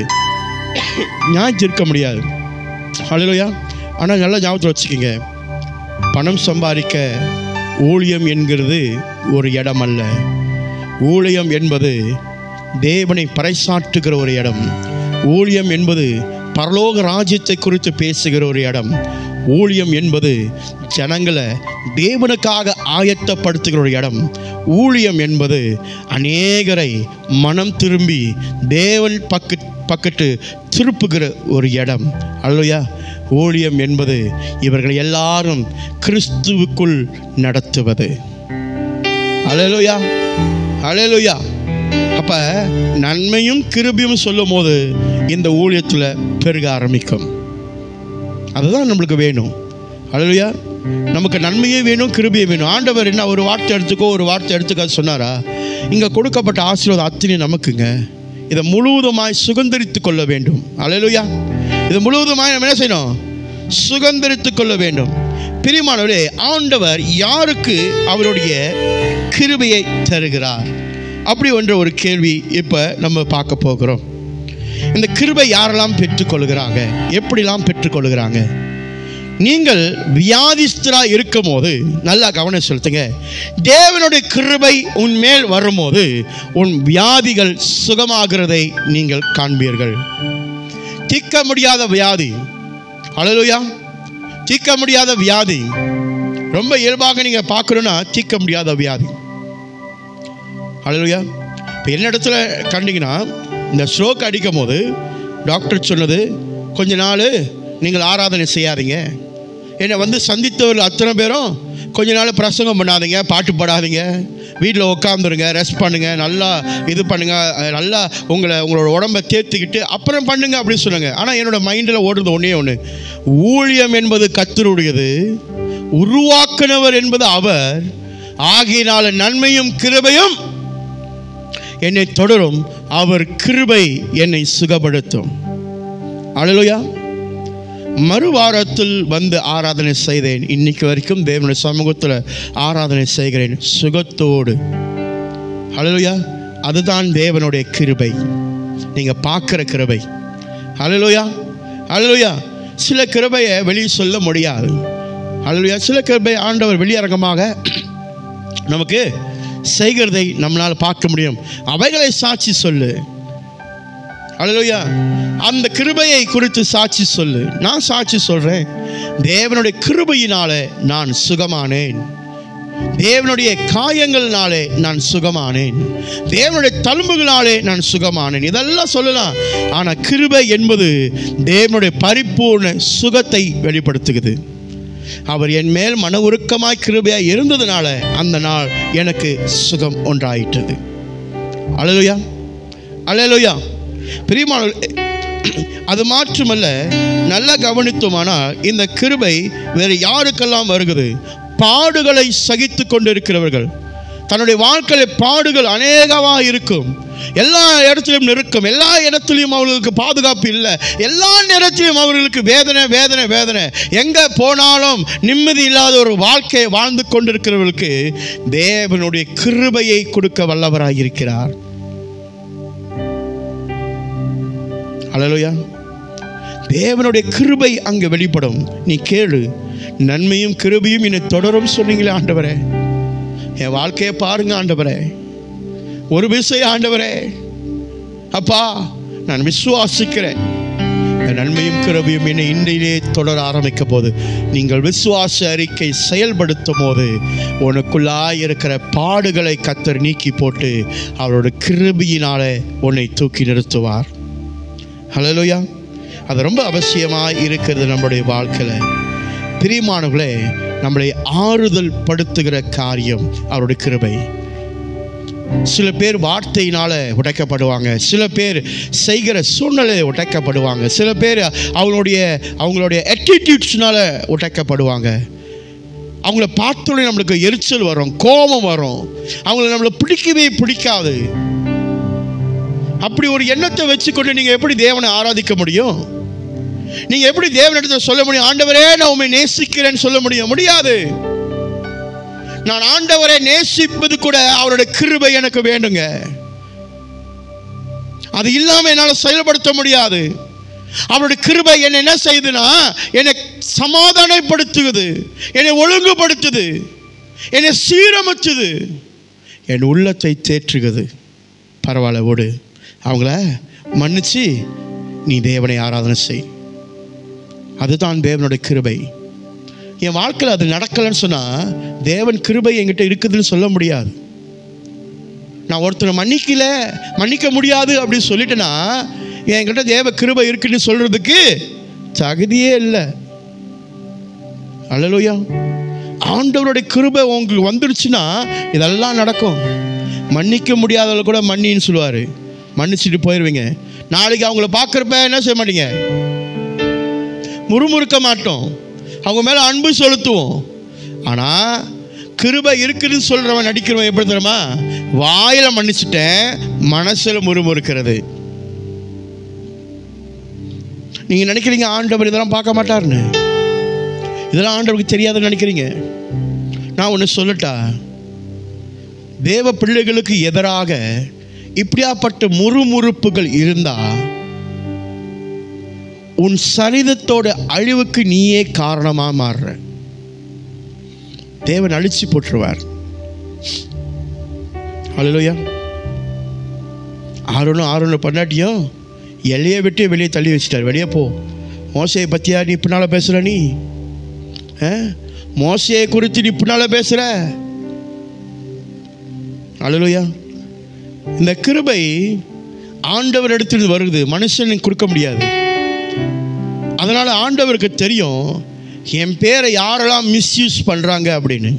ஞாயிற்று இருக்க முடியாது. ஹல்லேலூயா. ஆனால் நல்லா ஞாபகத்தில் வச்சுக்கோங்க, பணம் சம்பாதிக்க ஊழியம் என்கிறது ஒரு இடம் அல்ல. ஊழியம் என்பது தேவனை பறைசாற்றுகிற ஒரு இடம். ஊழியம் என்பது பரலோக ராஜ்யத்தை குறித்து பேசுகிற ஒரு இடம். ஊழியம் என்பது ஜனங்களை தேவனுக்காக ஆயத்தப்படுத்துகிற ஒரு இடம். ஊழியம் என்பது அநேகரை மனம் திரும்பி தேவன் பக்கத்து திருப்புகிற ஒரு இடம். அல்லையா? ஊழியம் என்பது இவர்கள் எல்லாரும் கிறிஸ்துவுக்குள் நடத்துவது. அல்லேலூயா, அல்லேலூயா. அப்போ நன்மையும் கிருபையும் சொல்லும் போது இந்த ஊழியத்தில் பெருக ஆரம்பிக்கும். அதுதான் நம்மளுக்கு வேணும். அல்லேலூயா. நமக்கு நன்மையே வேணும், கிருபையே வேணும். ஆண்டவர் என்ன ஒரு வார்த்தை எடுத்துக்கோ, ஒரு வார்த்தை எடுத்துக்க சொன்னாரா? இங்கே கொடுக்கப்பட்ட ஆசீர்வாதம் அத்தனை நமக்குங்க. இதை முழுவதுமாய் சுதந்திரித்து கொள்ள வேண்டும். அல்லேலூயா. இதை முழுவதுமாய் நம்ம என்ன செய்யணும்? சுதந்திரித்து கொள்ள வேண்டும். பிரியமானவர்களே, ஆண்டவர் யாருக்கு அவருடைய கிருபையை தருகிறார்? அப்படி என்ற ஒரு கேள்வி இப்போ நம்ம பார்க்க போகிறோம். இந்த கிருபை யாரெல்லாம் பெற்றுக்கொள்கிறாங்க, எப்படிலாம் பெற்றுக்கொள்கிறாங்க? நீங்கள் வியாதிஸ்தராக இருக்கும் போது நல்லா கவனம் செலுத்துங்க. தேவனுடைய கிருபை உன் மேல் வரும்போது உன் வியாதிகள் சுகமாகிறதை நீங்கள் காண்பீர்கள். தீர்க்க முடியாத வியாதி, அல்லேலூயா, தீர்க்க முடியாத வியாதி, ரொம்ப இயல்பாக நீங்கள் பார்க்கணுன்னா தீர்க்க முடியாத வியாதி. ஹல்லேலூயா. இப்போ என்ன இடத்துல கண்டிங்கன்னா, இந்த ஸ்ட்ரோக் அடிக்கும் போது டாக்டர் சொன்னது, கொஞ்ச நாள் நீங்கள் ஆராதனை செய்யாதீங்க. என்னை வந்து சந்தித்தவர்கள் அத்தனை பேரும் கொஞ்ச நாள் பிரசங்கம் பண்ணாதீங்க, பாட்டு பாடாதீங்க, வீட்டில் உட்காந்துருங்க, ரெஸ்ட் பண்ணுங்கள், நல்லா இது பண்ணுங்கள், நல்லா உங்களோட உடம்பை தேர்த்திக்கிட்டு அப்புறம் பண்ணுங்க அப்படின்னு சொன்னாங்க. ஆனால் என்னோடய மைண்டில் ஓடுறது ஒன்றே ஒன்று, ஊழியம் என்பது கர்த்தருடையது, உருவாக்குனவர் என்பது அவர், ஆகையினால நன்மையும் கிருபையும் என்னை தொடரும், அவர் கிருபை என்னை சுகப்படுத்தும். அல்லேலூயா. மறுவாரத்தில் வந்து ஆராதனை செய்தேன். இன்னைக்கு வரைக்கும் தேவனுடைய சமூகத்தில் ஆராதனை செய்கிறேன் சுகத்தோடு. அல்லேலூயா. அதுதான் தேவனுடைய கிருபை, நீங்கள் பார்க்குற கிருபை. அல்லேலூயா. அல்லேலூயா. சில கிருபையை வெளியே சொல்ல முடியாது. அல்லேலூயா. சில கிருபை ஆண்டவர் வெளியரங்கமாக நமக்கு செய்கிறதை நம்மளால் பார்க்க முடியும். அவைகளை சாட்சி சொல்லு. அல்லேலூயா. அந்த கிருபையை குறித்து சாட்சி சொல்லு. நான் சாட்சி சொல்கிறேன், தேவனுடைய கிருபையினாலே நான் சுகமானேன், தேவனுடைய காயங்கள்னாலே நான் சுகமானேன், தேவனுடைய தழும்புகளாலே நான் சுகமானேன், இதெல்லாம் சொல்லலாம். ஆனால் கிருபை என்பது தேவனுடைய பரிபூர்ண சுகத்தை வெளிப்படுத்துகிறது. அவர் என் மேல் மன உருக்கமாய் கிருபையாய் இருந்ததுனால அந்த நாள் எனக்கு சுகம் ஒன்றாயிட்டது. அல்லேலூயா. அல்லேலூயா. பிரியமானவர்களே, அது மாற்றுமல்ல, நல்லா கவனித்தோமானால் இந்த கிருபை வேறு யாருக்கெல்லாம் வருகிறது? பாடுகளை சகித்து கொண்டிருக்கிறவர்கள். தன்னுடைய வாழ்க்கையில் பாடுகள் அநேகமாக இருக்கும், எல்லா இடத்துலையும் நெருக்கம், எல்லா இடத்துலையும் அவர்களுக்கு பாதுகாப்பு இல்லை, எல்லா நேரத்திலும் அவர்களுக்கு வேதனை வேதனை வேதனை, எங்கே போனாலும் நிம்மதி இல்லாத ஒரு வாழ்க்கையை வாழ்ந்து கொண்டிருக்கிறவர்களுக்கு தேவனுடைய கிருபையை கொடுக்க வல்லவராக இருக்கிறார். அல்லேலூயா. தேவனுடைய கிருபை அங்கே வெளிப்படும். நீ கேளு, நன்மையும் கிருபையும் என்னை தொடரும் சொன்னீங்களே ஆண்டவரே, என் வாழ்க்கையை பாருங்க ஆண்டவரே, ஒரு விஷயம் ஆண்டவரே, அப்பா நான் விசுவாசிக்கிறேன், நன்மையும் கிருபையும் என்னை இன்றையிலே தொடர ஆரம்பிக்க போது, நீங்கள் விசுவாச அறிக்கை செயல்படுத்தும் போது உனக்குள்ளாய் இருக்கிற பாடுகளை கர்த்தர் நீக்கி போட்டு அவரோட கிருபையினாலே உன்னை தூக்கி நிறுத்துவார். ஹல்லேலூயா. அது ரொம்ப அவசியமாக இருக்கிறது நம்முடைய வாழ்க்கையில். பிரியமானவர்களே, நம்மளை ஆறுதல் படுத்துகிற காரியம் அவருடைய கிருபை. சில பேர் வார்த்தையினால் உடைக்கப்படுவாங்க, சில பேர் செய்கிற சூழ்நிலை உடைக்கப்படுவாங்க, சில பேர் அவங்களுடைய ஆட்டிடியூட்ஸ்னால உடைக்கப்படுவாங்க. அவங்கள பார்த்தோன்னே நம்மளுக்கு எரிச்சல் வரும், கோபம் வரும், அவங்கள நம்மளை பிடிக்கவே பிடிக்காது. அப்படி ஒரு எண்ணத்தை வச்சுக்கொண்டு நீங்கள் எப்படி தேவனை ஆராதிக்க முடியும்? நீங்கள் எப்படி தேவனிடத்தை சொல்ல முடியும், ஆண்டவரே நான் உண்மை நேசிக்கிறேன்னு சொல்ல முடியும்? முடியாது. நான் ஆண்டவரை நேசிப்பது கூட அவருடைய கிருபை எனக்கு வேண்டுங்க. அது இல்லாமல் என்னால் செயல்படுத்த முடியாது. அவருடைய கிருபை என்னை என்ன செய்யுதுன்னா, என்னை சமாதானப்படுத்துகிறது, என்னை ஒழுங்குபடுத்துது, என்னை சீரமைச்சுது, என் உள்ளத்தை தேற்றுகிறது. பரவாயில்ல ஓடு, அவங்கள மன்னிச்சு நீ தேவனை ஆராதனை செய். அதுதான் தேவனுடைய கிருபை. என் வாழ்க்கையில் அது நடக்கலைன்னு சொன்னால் தேவன் கிருபை என்கிட்ட இருக்குதுன்னு சொல்ல முடியாது. நான் ஒருத்தரை மன்னிக்க முடியாது அப்படின்னு சொல்லிட்டேன்னா என்கிட்ட தேவ கிருபை இருக்குன்னு சொல்கிறதுக்கு தகுதியே இல்லை. அல்லேலூயா. ஆண்டவருடைய கிருபை உங்களுக்கு வந்துடுச்சுன்னா இதெல்லாம் நடக்கும். மன்னிக்க முடியாதவங்க கூட மன்னின்னு சொல்லுவார், மன்னிச்சுட்டு போயிடுவீங்க. நாளைக்கு அவங்கள பார்க்குறப்ப என்ன செய்ய மாட்டீங்க, முறுமுறுக்க மாட்டோம், அவங்க மேலே அன்பு செலுத்துவோம். ஆனால் கிருபை இருக்குதுன்னு சொல்கிறவன் நடிக்கிறவன் எப்படி தெரியுமா, வாயில் மன்னிச்சுட்டேன், மனசில் முறுமுறுக்கிறது. நீங்கள் நினைக்கிறீங்க ஆண்டவர் இதெல்லாம் பார்க்க மாட்டார்னு, இதெல்லாம் ஆண்டவருக்கு தெரியாதுன்னு நினைக்கிறீங்க. நான் ஒன்று சொல்லட்டா, தேவ பிள்ளைகளுக்கு எதிராக இப்படியாப்பட்ட முறுமுறுப்புகள் இருந்தால் உன் சரீரத்தோட அழிவுக்கு நீயே காரணமாக மாறுற. தேவன் அழிச்சு போட்டுருவார். அல்லேலூயா. ஆரோன்னு பண்ணாட்டியும் எல்லையை விட்டு வெளியே தள்ளி வச்சிட்டார். வெளியே போ, மோசையை பற்றியா நீ பின்னால பேசுகிற, நீ மோசையை குறித்து நீ பின்னால பேசுகிற. அல்லேலூயா. இந்த கிருபை ஆண்டவரிடத்தில் வருது, மனுஷனுக்கு கொடுக்க முடியாது. அதனால் ஆண்டவருக்கு தெரியும் என் பேரை யாரெல்லாம் மிஸ்யூஸ் பண்ணுறாங்க அப்படின்னு.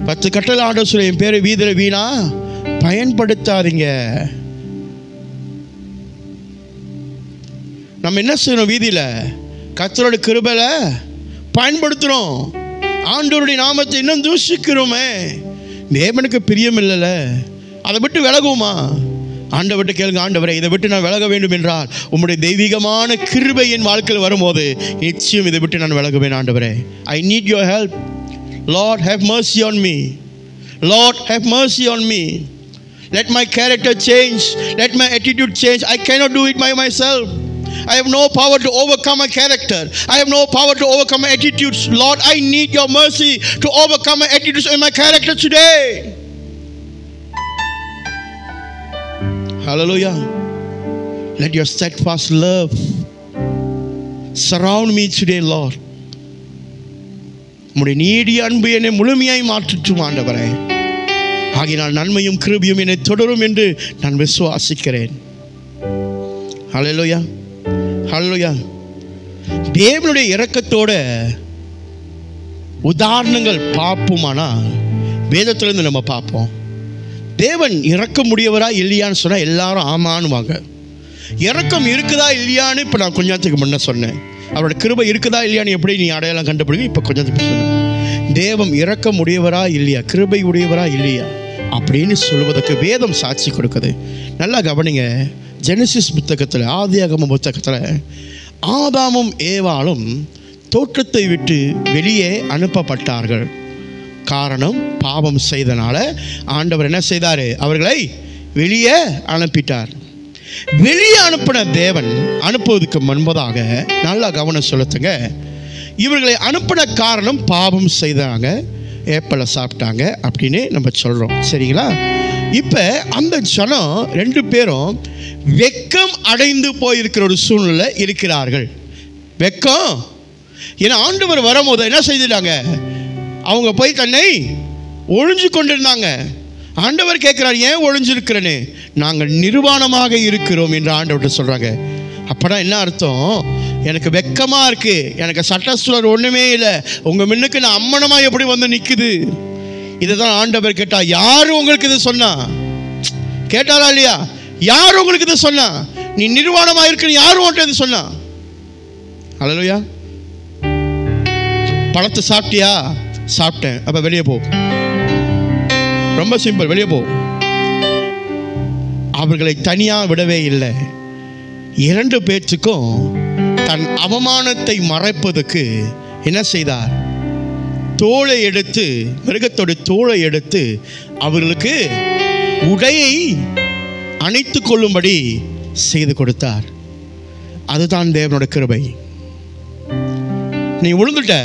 10 கட்டளை ஆண்டவர் சொல்ல, என் பேரை வீதியில் வீணா பயன்படுத்தாதீங்க. நம்ம என்ன செய்யணும்? வீதியில் கர்த்தரோட கிருபையில பயன்படுத்துகிறோம். ஆண்டவருடைய நாமத்தை இன்னும் தூஷிக்கிறோமே, தேவனுக்கு பிரியம் இல்லைல்ல, அதை விட்டு விலகுமா? ஆண்டவர்கிட்ட கேளுங்க, ஆண்டவரே இதை விட்டு நான் விலக வேண்டும் என்றால் உம்முடைய தெய்வீகமான கிருபை என் வாழ்க்கையில் வரும்போது நிச்சயம் இதை விட்டு நான் விலகுவேன். ஆண்டவரே, I need your help. Lord, have mercy on me. Lord, have mercy on me. Let my character change. Let my attitude change. I cannot do it by myself. I have no power to overcome my character. I have no power to overcome my attitudes. Lord, I need your mercy to overcome my attitudes and my character today. Hallelujah. Let your steadfast love surround me today, Lord. உம்முடைய நீடிய அன்பு என்னை முழுமையாய் மாற்றும் ஆண்டவரே. ஆகினால் நன்மையும் கிருபையும் என்னை தொடரும் என்று நான் விசுவாசிக்கிறேன். ஹல்லேலூயா, ஹல்லேலூயா. தேவனுடைய இரக்கத்தோட உதாரணங்கள் பார்ப்போமானா வேதத்திலிருந்து நம்ம பார்ப்போம். தேவன் இரக்கம் முடியவரா இல்லையான்னு சொன்னால் எல்லாரும் ஆமானுவாங்க. இரக்கம் இருக்குதா இல்லையான்னு இப்போ நான் கொஞ்சத்துக்கு முன்ன சொன்னேன். அவரோட கிருபை இருக்குதா இல்லையான்னு எப்படி நீ அடையாளம் கண்டுபிடிக்க இப்போ கொஞ்சத்துக்கு சொன்னேன். தேவன் இரக்கம் உடையவரா இல்லையா, கிருபை உடையவரா இல்லையா அப்படின்னு சொல்வதற்கு வேதம் சாட்சி கொடுக்குது. நல்லா கவனிங்க. ஜெனசிஸ் புத்தகத்தில், ஆதியாகம புத்தகத்தில் ஆதாமும் ஏவாளும் தோற்றத்தை விட்டு வெளியே அனுப்பப்பட்டார்கள். காரணம், பாவம் செய்தனால ஆண்டவர் என்ன செய்தார்? அவர்களை வெளியே அனுப்பிட்டார். வெளியே அனுப்பின தேவன் அனுப்புவதற்கு முன்பதாக நல்லா கவனம் செலுத்துங்க. இவர்களை அனுப்பின காரணம் பாவம் செய்தாங்க, ஏப்பலை சாப்பிட்டாங்க அப்படின்னு நம்ம சொல்கிறோம். சரிங்களா? இப்போ அந்த ஜனம் 2 பேரும் வெக்கம் அடைந்து போயிருக்கிற ஒரு சூழ்நிலை இருக்கிறார்கள். வெக்கம், ஏன்னா ஆண்டவர் வரும்போது என்ன செய்துட்டாங்க? அவங்க போய் தன்னை ஒழிஞ்சு கொண்டிருந்தாங்க. ஆண்டவர் கேட்குறார், ஏன் ஒழிஞ்சிருக்கிறேன்னு? நாங்கள் நிர்வாணமாக இருக்கிறோம் என்று ஆண்டவர்கிட்ட சொல்கிறாங்க. அப்போனா என்ன அர்த்தம்? எனக்கு வெக்கமாக இருக்குது, எனக்கு சட்டஸ்தூலர் ஒன்றுமே இல்லை, உங்கள் முன்னுக்கு நான் அம்மனமாக எப்படி வந்து நிற்குது? இதை தான் ஆண்டவர் கேட்டால், யார் உங்களுக்கு இது சொன்னா? கேட்டாரா இல்லையா? யார் உங்களுக்கு இது சொன்னா? நீ நிர்வாணமாக இருக்கிற யார் உன்கிட்ட இது சொன்னா? ஹல்லேலூயா. பழத்தை சாப்பிட்டியா? சாப்பிட்டேன். அப்போ வெளியே போ. ரொம்ப சிம்பிள், வெளியே போ. அவர்களை தனியாக விடவே இல்லை. 2 பேச்சுக்கும் தன் அவமானத்தை மறைப்பதற்கு என்ன செய்தார்? தோளை எடுத்து, மிருகத்தோட தோளை எடுத்து அவர்களுக்கு உடையை அணைத்து கொள்ளும்படி செய்து கொடுத்தார். அதுதான் தேவனோட கிருபை. நீ விழுந்துட்ட,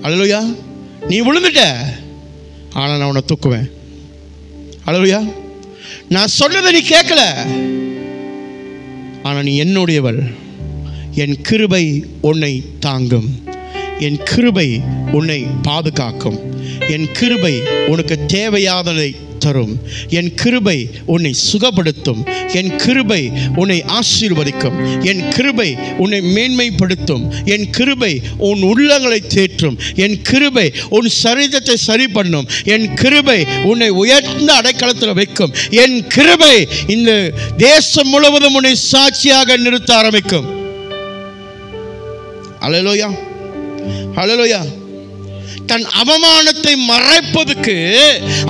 அல்லேலூயா, நீ விழுந்துட்ட, ஆனால் நான் உன்னை தூக்குவேன். அல்லேலூயா. நான் சொன்னதை நீ கேட்கல, ஆனால் நீ என்னுடையவள். என் கிருபை உன்னை தாங்கும், என் கிருபை உன்னை பாதுகாக்கும், என் கிருபை உனக்கு தேவையானதை தரும், என் கிருபை உன்னை சுகப்படுத்தும், என் கிருபை உன்னை ஆசீர்வதிக்கும், என் கிருபை உன்னை மேன்மைப்படுத்தும், என் கிருபை உன் உள்ளங்களை தேற்றும், என் கிருபை உன் சரீரத்தை சரி பண்ணும், என் கிருபை உன்னை உயர்ந்த அடைக்கலத்தில் வைக்கும், என் கிருபை இந்த தேசம் முழுவதும் உன்னை சாட்சியாக நிறுத்த ஆரம்பிக்கும். அல்லேலூயா, அல்லேலூயா. தன் அவமானத்தை மறைப்பதற்கு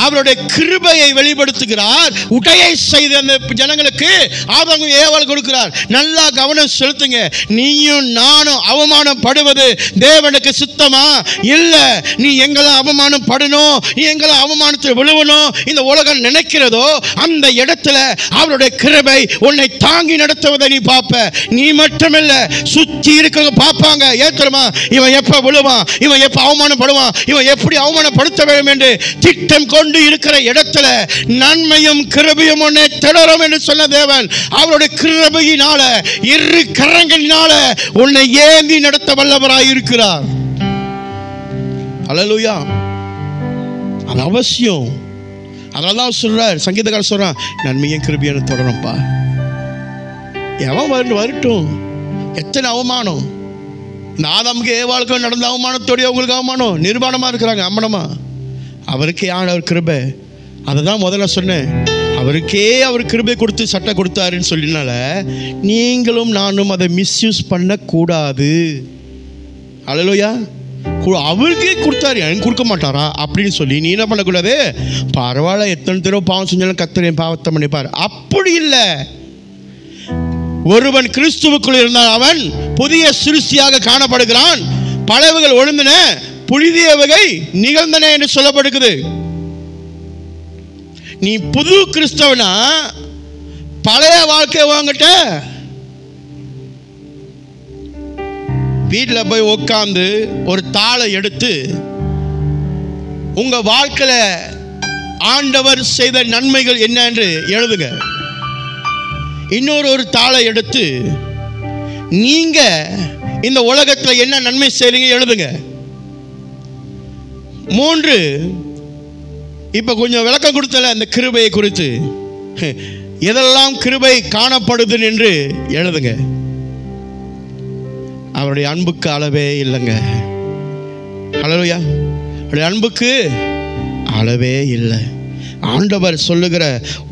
அவருடைய கிருபையை வெளிப்படுத்துகிறார். உடையை செய்த அந்த ஜனங்களுக்கு ஆதாம் ஏவாள் கொடுக்கிறார். நல்லா கவனம் செலுத்துங்க. நீயும் நானும் அவமானப்படுவது தேவனுக்கு சித்தமா? இல்லை. நீ எங்கெல்லாம் அவமானம் படணும், நீ எங்கெல்லாம் அவமானத்தில் விழுவணும் இந்த உலகம் நினைக்கிறதோ அந்த இடத்துல அவருடைய கிருபை உன்னை தாங்கி நடத்துவதை நீ பார்ப்ப. நீ மட்டுமில்ல, சுற்றி இருக்கிறவங்க பார்ப்பாங்க. ஏன் தெரியுமா? இவன் எப்ப விழுவான், இவன் எப்ப அவமானப்படுவான், இவன் எப்படி அவமானப்படுத்த வேண்டும் என்று திட்டம் கொண்டு இருக்கிற இடத்துல நன்மையும் கிருபையும் உன்னை தொடரும் என்று சொன்ன தேவன் அவருடைய கிருபையினால, 2 கரங்களினால உன்னை ஏந்தி நடத்த வல்லவராய் இருக்கிறார். அல்லேலூயா. அது அவசியம். அதெல்லாம் சொல்கிறார், சங்கீதக்காரர் சொல்கிறான், நன்மையும் கிருபையும் தொடரும்ப்பா. எவன் வரட்டும். எத்தனை அவமானம்! இந்த ஆதாமுக்கு ஏவாளுக்கும் நடந்த அவமானத்தோடைய அவங்களுக்கு அவமானம், நிர்வாணமாக இருக்கிறாங்க, அம்மனமா. அவருக்கே அவர் கிருபை. அதை தான் முதல்ல சொன்னேன். அவருக்கே அவர் கிருபை கொடுத்து சட்டை கொடுத்தாருன்னு சொல்லினால நீங்களும் நானும் அதை மிஸ்யூஸ் பண்ணக்கூடாது. அல்லேலூயா. அவருக்கே கொடுத்தாரு, எனக்கு கொடுக்க மாட்டாரா அப்படின்னு சொல்லி நீ என்ன பண்ணக்கூடாது? பரவாயில்ல, எத்தனை தடவை பாவம் செஞ்சாலும் கர்த்தர் என் பாவத்தை மன்னிப்பார். அப்படி இல்லை. ஒருவன் கிறிஸ்துவுக்குள் இருந்தால் அவன் புதிய சிருஷ்டியாக காணப்படுகிறான். பழையவைகள் ஒழிந்தன, புதியவைகள் நிகழ்ந்தன என்று சொல்லப்படுகிறது. நீ புது கிறிஸ்தவனா பழைய வாழ்க்கை வாங்கிட்ட வீட்டில் போய் உட்காந்து ஒரு தாளை எடுத்து உங்க வாழ்க்கையில ஆண்டவர் செய்த நன்மைகள் என்ன என்று எழுதுங்க. இன்னொரு தாளை எடுத்து நீங்க இந்த உலகத்தில் என்ன நன்மை செய்றீங்க எழுதுங்க. 3, இப்ப கொஞ்சம் விளக்கம் கொடுத்தல இந்த கிருபையை குறித்து, எதெல்லாம் கிருபை காணப்படுது என்று எழுதுங்க. அவருடைய அன்புக்கு அளவே இல்லைங்க. ஹல்லேலூயா. அவருடைய அன்புக்கு அளவே இல்லை. ஆண்டவர் சொல்லுகிற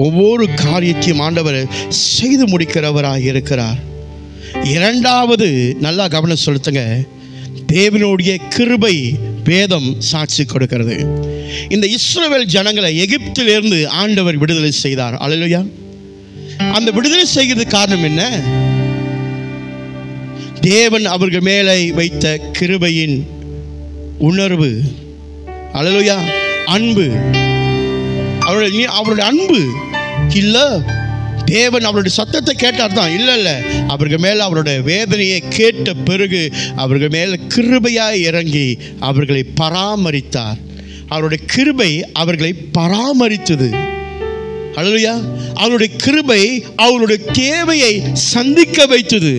ஒவ்வொரு காரியத்தையும் ஆண்டவர் செய்து முடிக்கிறவராக இருக்கிறார். இரண்டாவது, நல்லா கவனம் செலுத்துங்க, தேவனுடைய கிருபை வேதம் சாட்சி கொடுக்கிறது. இந்த இஸ்ரவேல் ஜனங்களை எகிப்திலிருந்து ஆண்டவர் விடுதலை செய்தார். அல்லேலூயா. அந்த விடுதலை செய்கிறது காரணம் என்ன? தேவன் அவர்கள் மேலே வைத்த கிருபையின் உணர்வு. அல்லேலூயா. அன்பு. அவருடைய அன்பு இல்ல. தேவன் அவருடைய சத்தத்தை கேட்டார் தான், இல்ல அவர்கள் மேல அவருடைய வேதனையை கேட்ட பிறகு அவர்கள் மேல கிருபையாய் இறங்கி அவர்களை பராமரித்தார். அவருடைய கிருபை அவர்களை பராமரித்தது. அல்லேலூயா. அவருடைய கிருபை அவருடைய தேவையை சந்திக்க வைத்தது.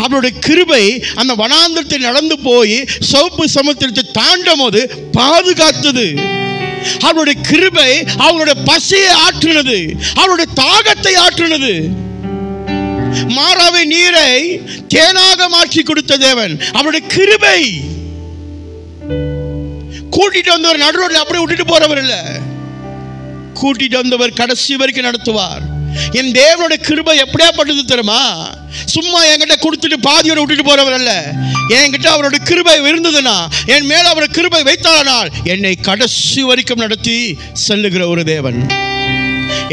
அவருடைய கிருபை அந்த வனாந்தரத்தில் நடந்து போய் சவுப்பு சமுத்திரத்தை தாண்டும் போது பாதுகாத்தது. அவருடைய கிருபை அவருடைய பசியை ஆற்றினது, அவருடைய தாகத்தை ஆற்றினது. மாறாவை நீரை தேனாக மாற்றி கொடுத்த தேவன் அவருடைய கிருபை. கூட்டிட்டு வந்தவர் நடுரோட்டில் அப்படியே விட்டுட்டு போறவர் இல்ல, கூட்டிட்டு வந்தவர் கடைசி வரைக்கும் நடத்துவார். என் தேவனுடைய கிருபை எப்படியாப்பட்டது தெரியுமா? சும்மா என்கிட்ட கொடுத்துட்டு பாதியோட விட்டுட்டு போறவர் அல்ல. என்கிட்ட அவருடைய கிருபை இருந்ததுன்னா, என் மேல அவருடைய கிருபை வைத்தானால் என்னை கடைசி வரைக்கும் நடத்தி செல்லுகிற ஒரு தேவன்,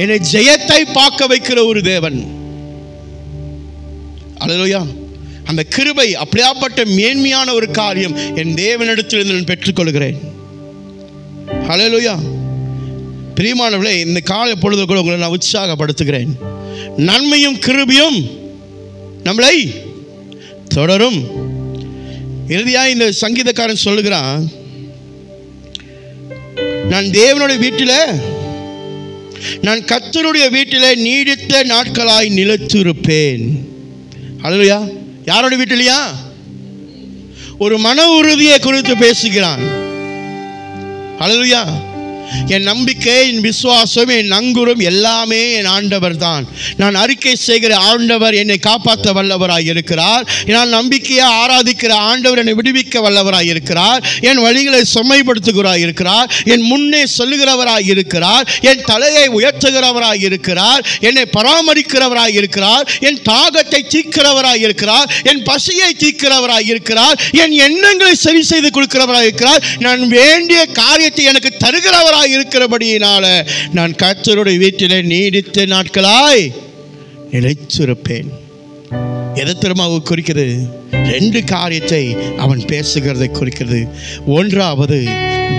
என்னை ஜெயத்தை பார்க்க வைக்கிற ஒரு தேவன். அல்லேலூயா. அந்த கிருபை அப்படியாப்பட்ட மேன்மையான ஒரு காரியம் என் தேவனிடத்திலிருந்து நான் பெற்றுக்கொள்கிறேன். அல்லேலூயா. பிரியமானவர்களே, இந்த காலை பொழுது கூட உங்களை நான் உற்சாகப்படுத்துகிறேன். நன்மையும் கிருபையும் நம்மளை தொடரும். இறுதியாக இந்த சங்கீதக்காரன் சொல்லுகிறான், நான் தேவனுடைய வீட்டில், நான் கர்த்தருடைய வீட்டில் நீடித்த நாட்களாய் நிலைத்திருப்பேன். அல்லேலூயா. யாருடைய வீட்டிலையா? ஒரு மன உறுதியை குறித்து பேசுகிறான். அல்லேலூயா. என் நம்பிக்கை, என் விசுவாசம், என் நங்குரம் எல்லாமே என் ஆண்டவர் தான். நான் அறிக்கை செய்கிற ஆண்டவர் என்னை காப்பாற்ற வல்லவராய் இருக்கிறார். நான் நம்பிக்கையை ஆராதிக்கிற ஆண்டவர் என்னை விடுவிக்க வல்லவராய் இருக்கிறார். என் வழிகளை செம்மைப்படுத்துகிறாய் இருக்கிறார். என் முன்னே சொல்லுகிறவராய் இருக்கிறார். என் தலையை உயர்த்துகிறவராய் இருக்கிறார். என்னை பராமரிக்கிறவராய் இருக்கிறார். என் தாகத்தை தீர்க்கிறவராய் இருக்கிறார். என் பசியை தீர்க்கிறவராய் இருக்கிறார். என் எண்ணங்களை சரி செய்து கொடுக்கிறவராய் இருக்கிறார். நான் வேண்டிய காரியத்தை எனக்கு தருகிறவராய் இருக்கிறபடியினால நான் கர்த்தருடைய வீட்டிலே நீடித்த நாட்களாய் நிலைத்திருப்பேன். எதை திரும்ப குறிக்கிறது? 2 காரியத்தை அவன் பேசுகிறதை குறிக்கிறது. ஒன்றாவது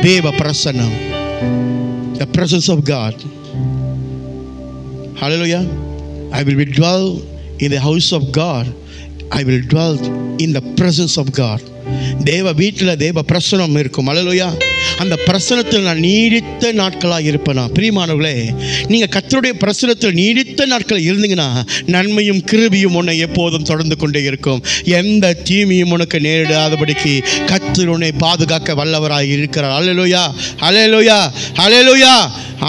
தேவ பிரசன்னம், the presence of God. Hallelujah. I will dwell in the house of God. I will dwell in the presence of God. தேவ வீட்டில் தேவ பிரசனம் இருக்கும். அல்லேலூயா. அந்த பிரசனத்தில் நான் நீடித்த நாட்களாக இருப்பேனா? பிரியமானவர்களே, நீங்கள் கர்த்தருடைய பிரசனத்தில் நீடித்த நாட்கள் இருந்தீங்கன்னா நன்மையும் கிருபையும் உன்னை எப்போதும் தொடர்ந்து கொண்டே இருக்கும். எந்த தீமையும் உனக்கு நேரிடாதபடிக்கு கர்த்தர் உன்னை பாதுகாக்க வல்லவராய் இருக்கிறார். அல்லேலூயா, அல்லேலூயா, அல்லேலூயா.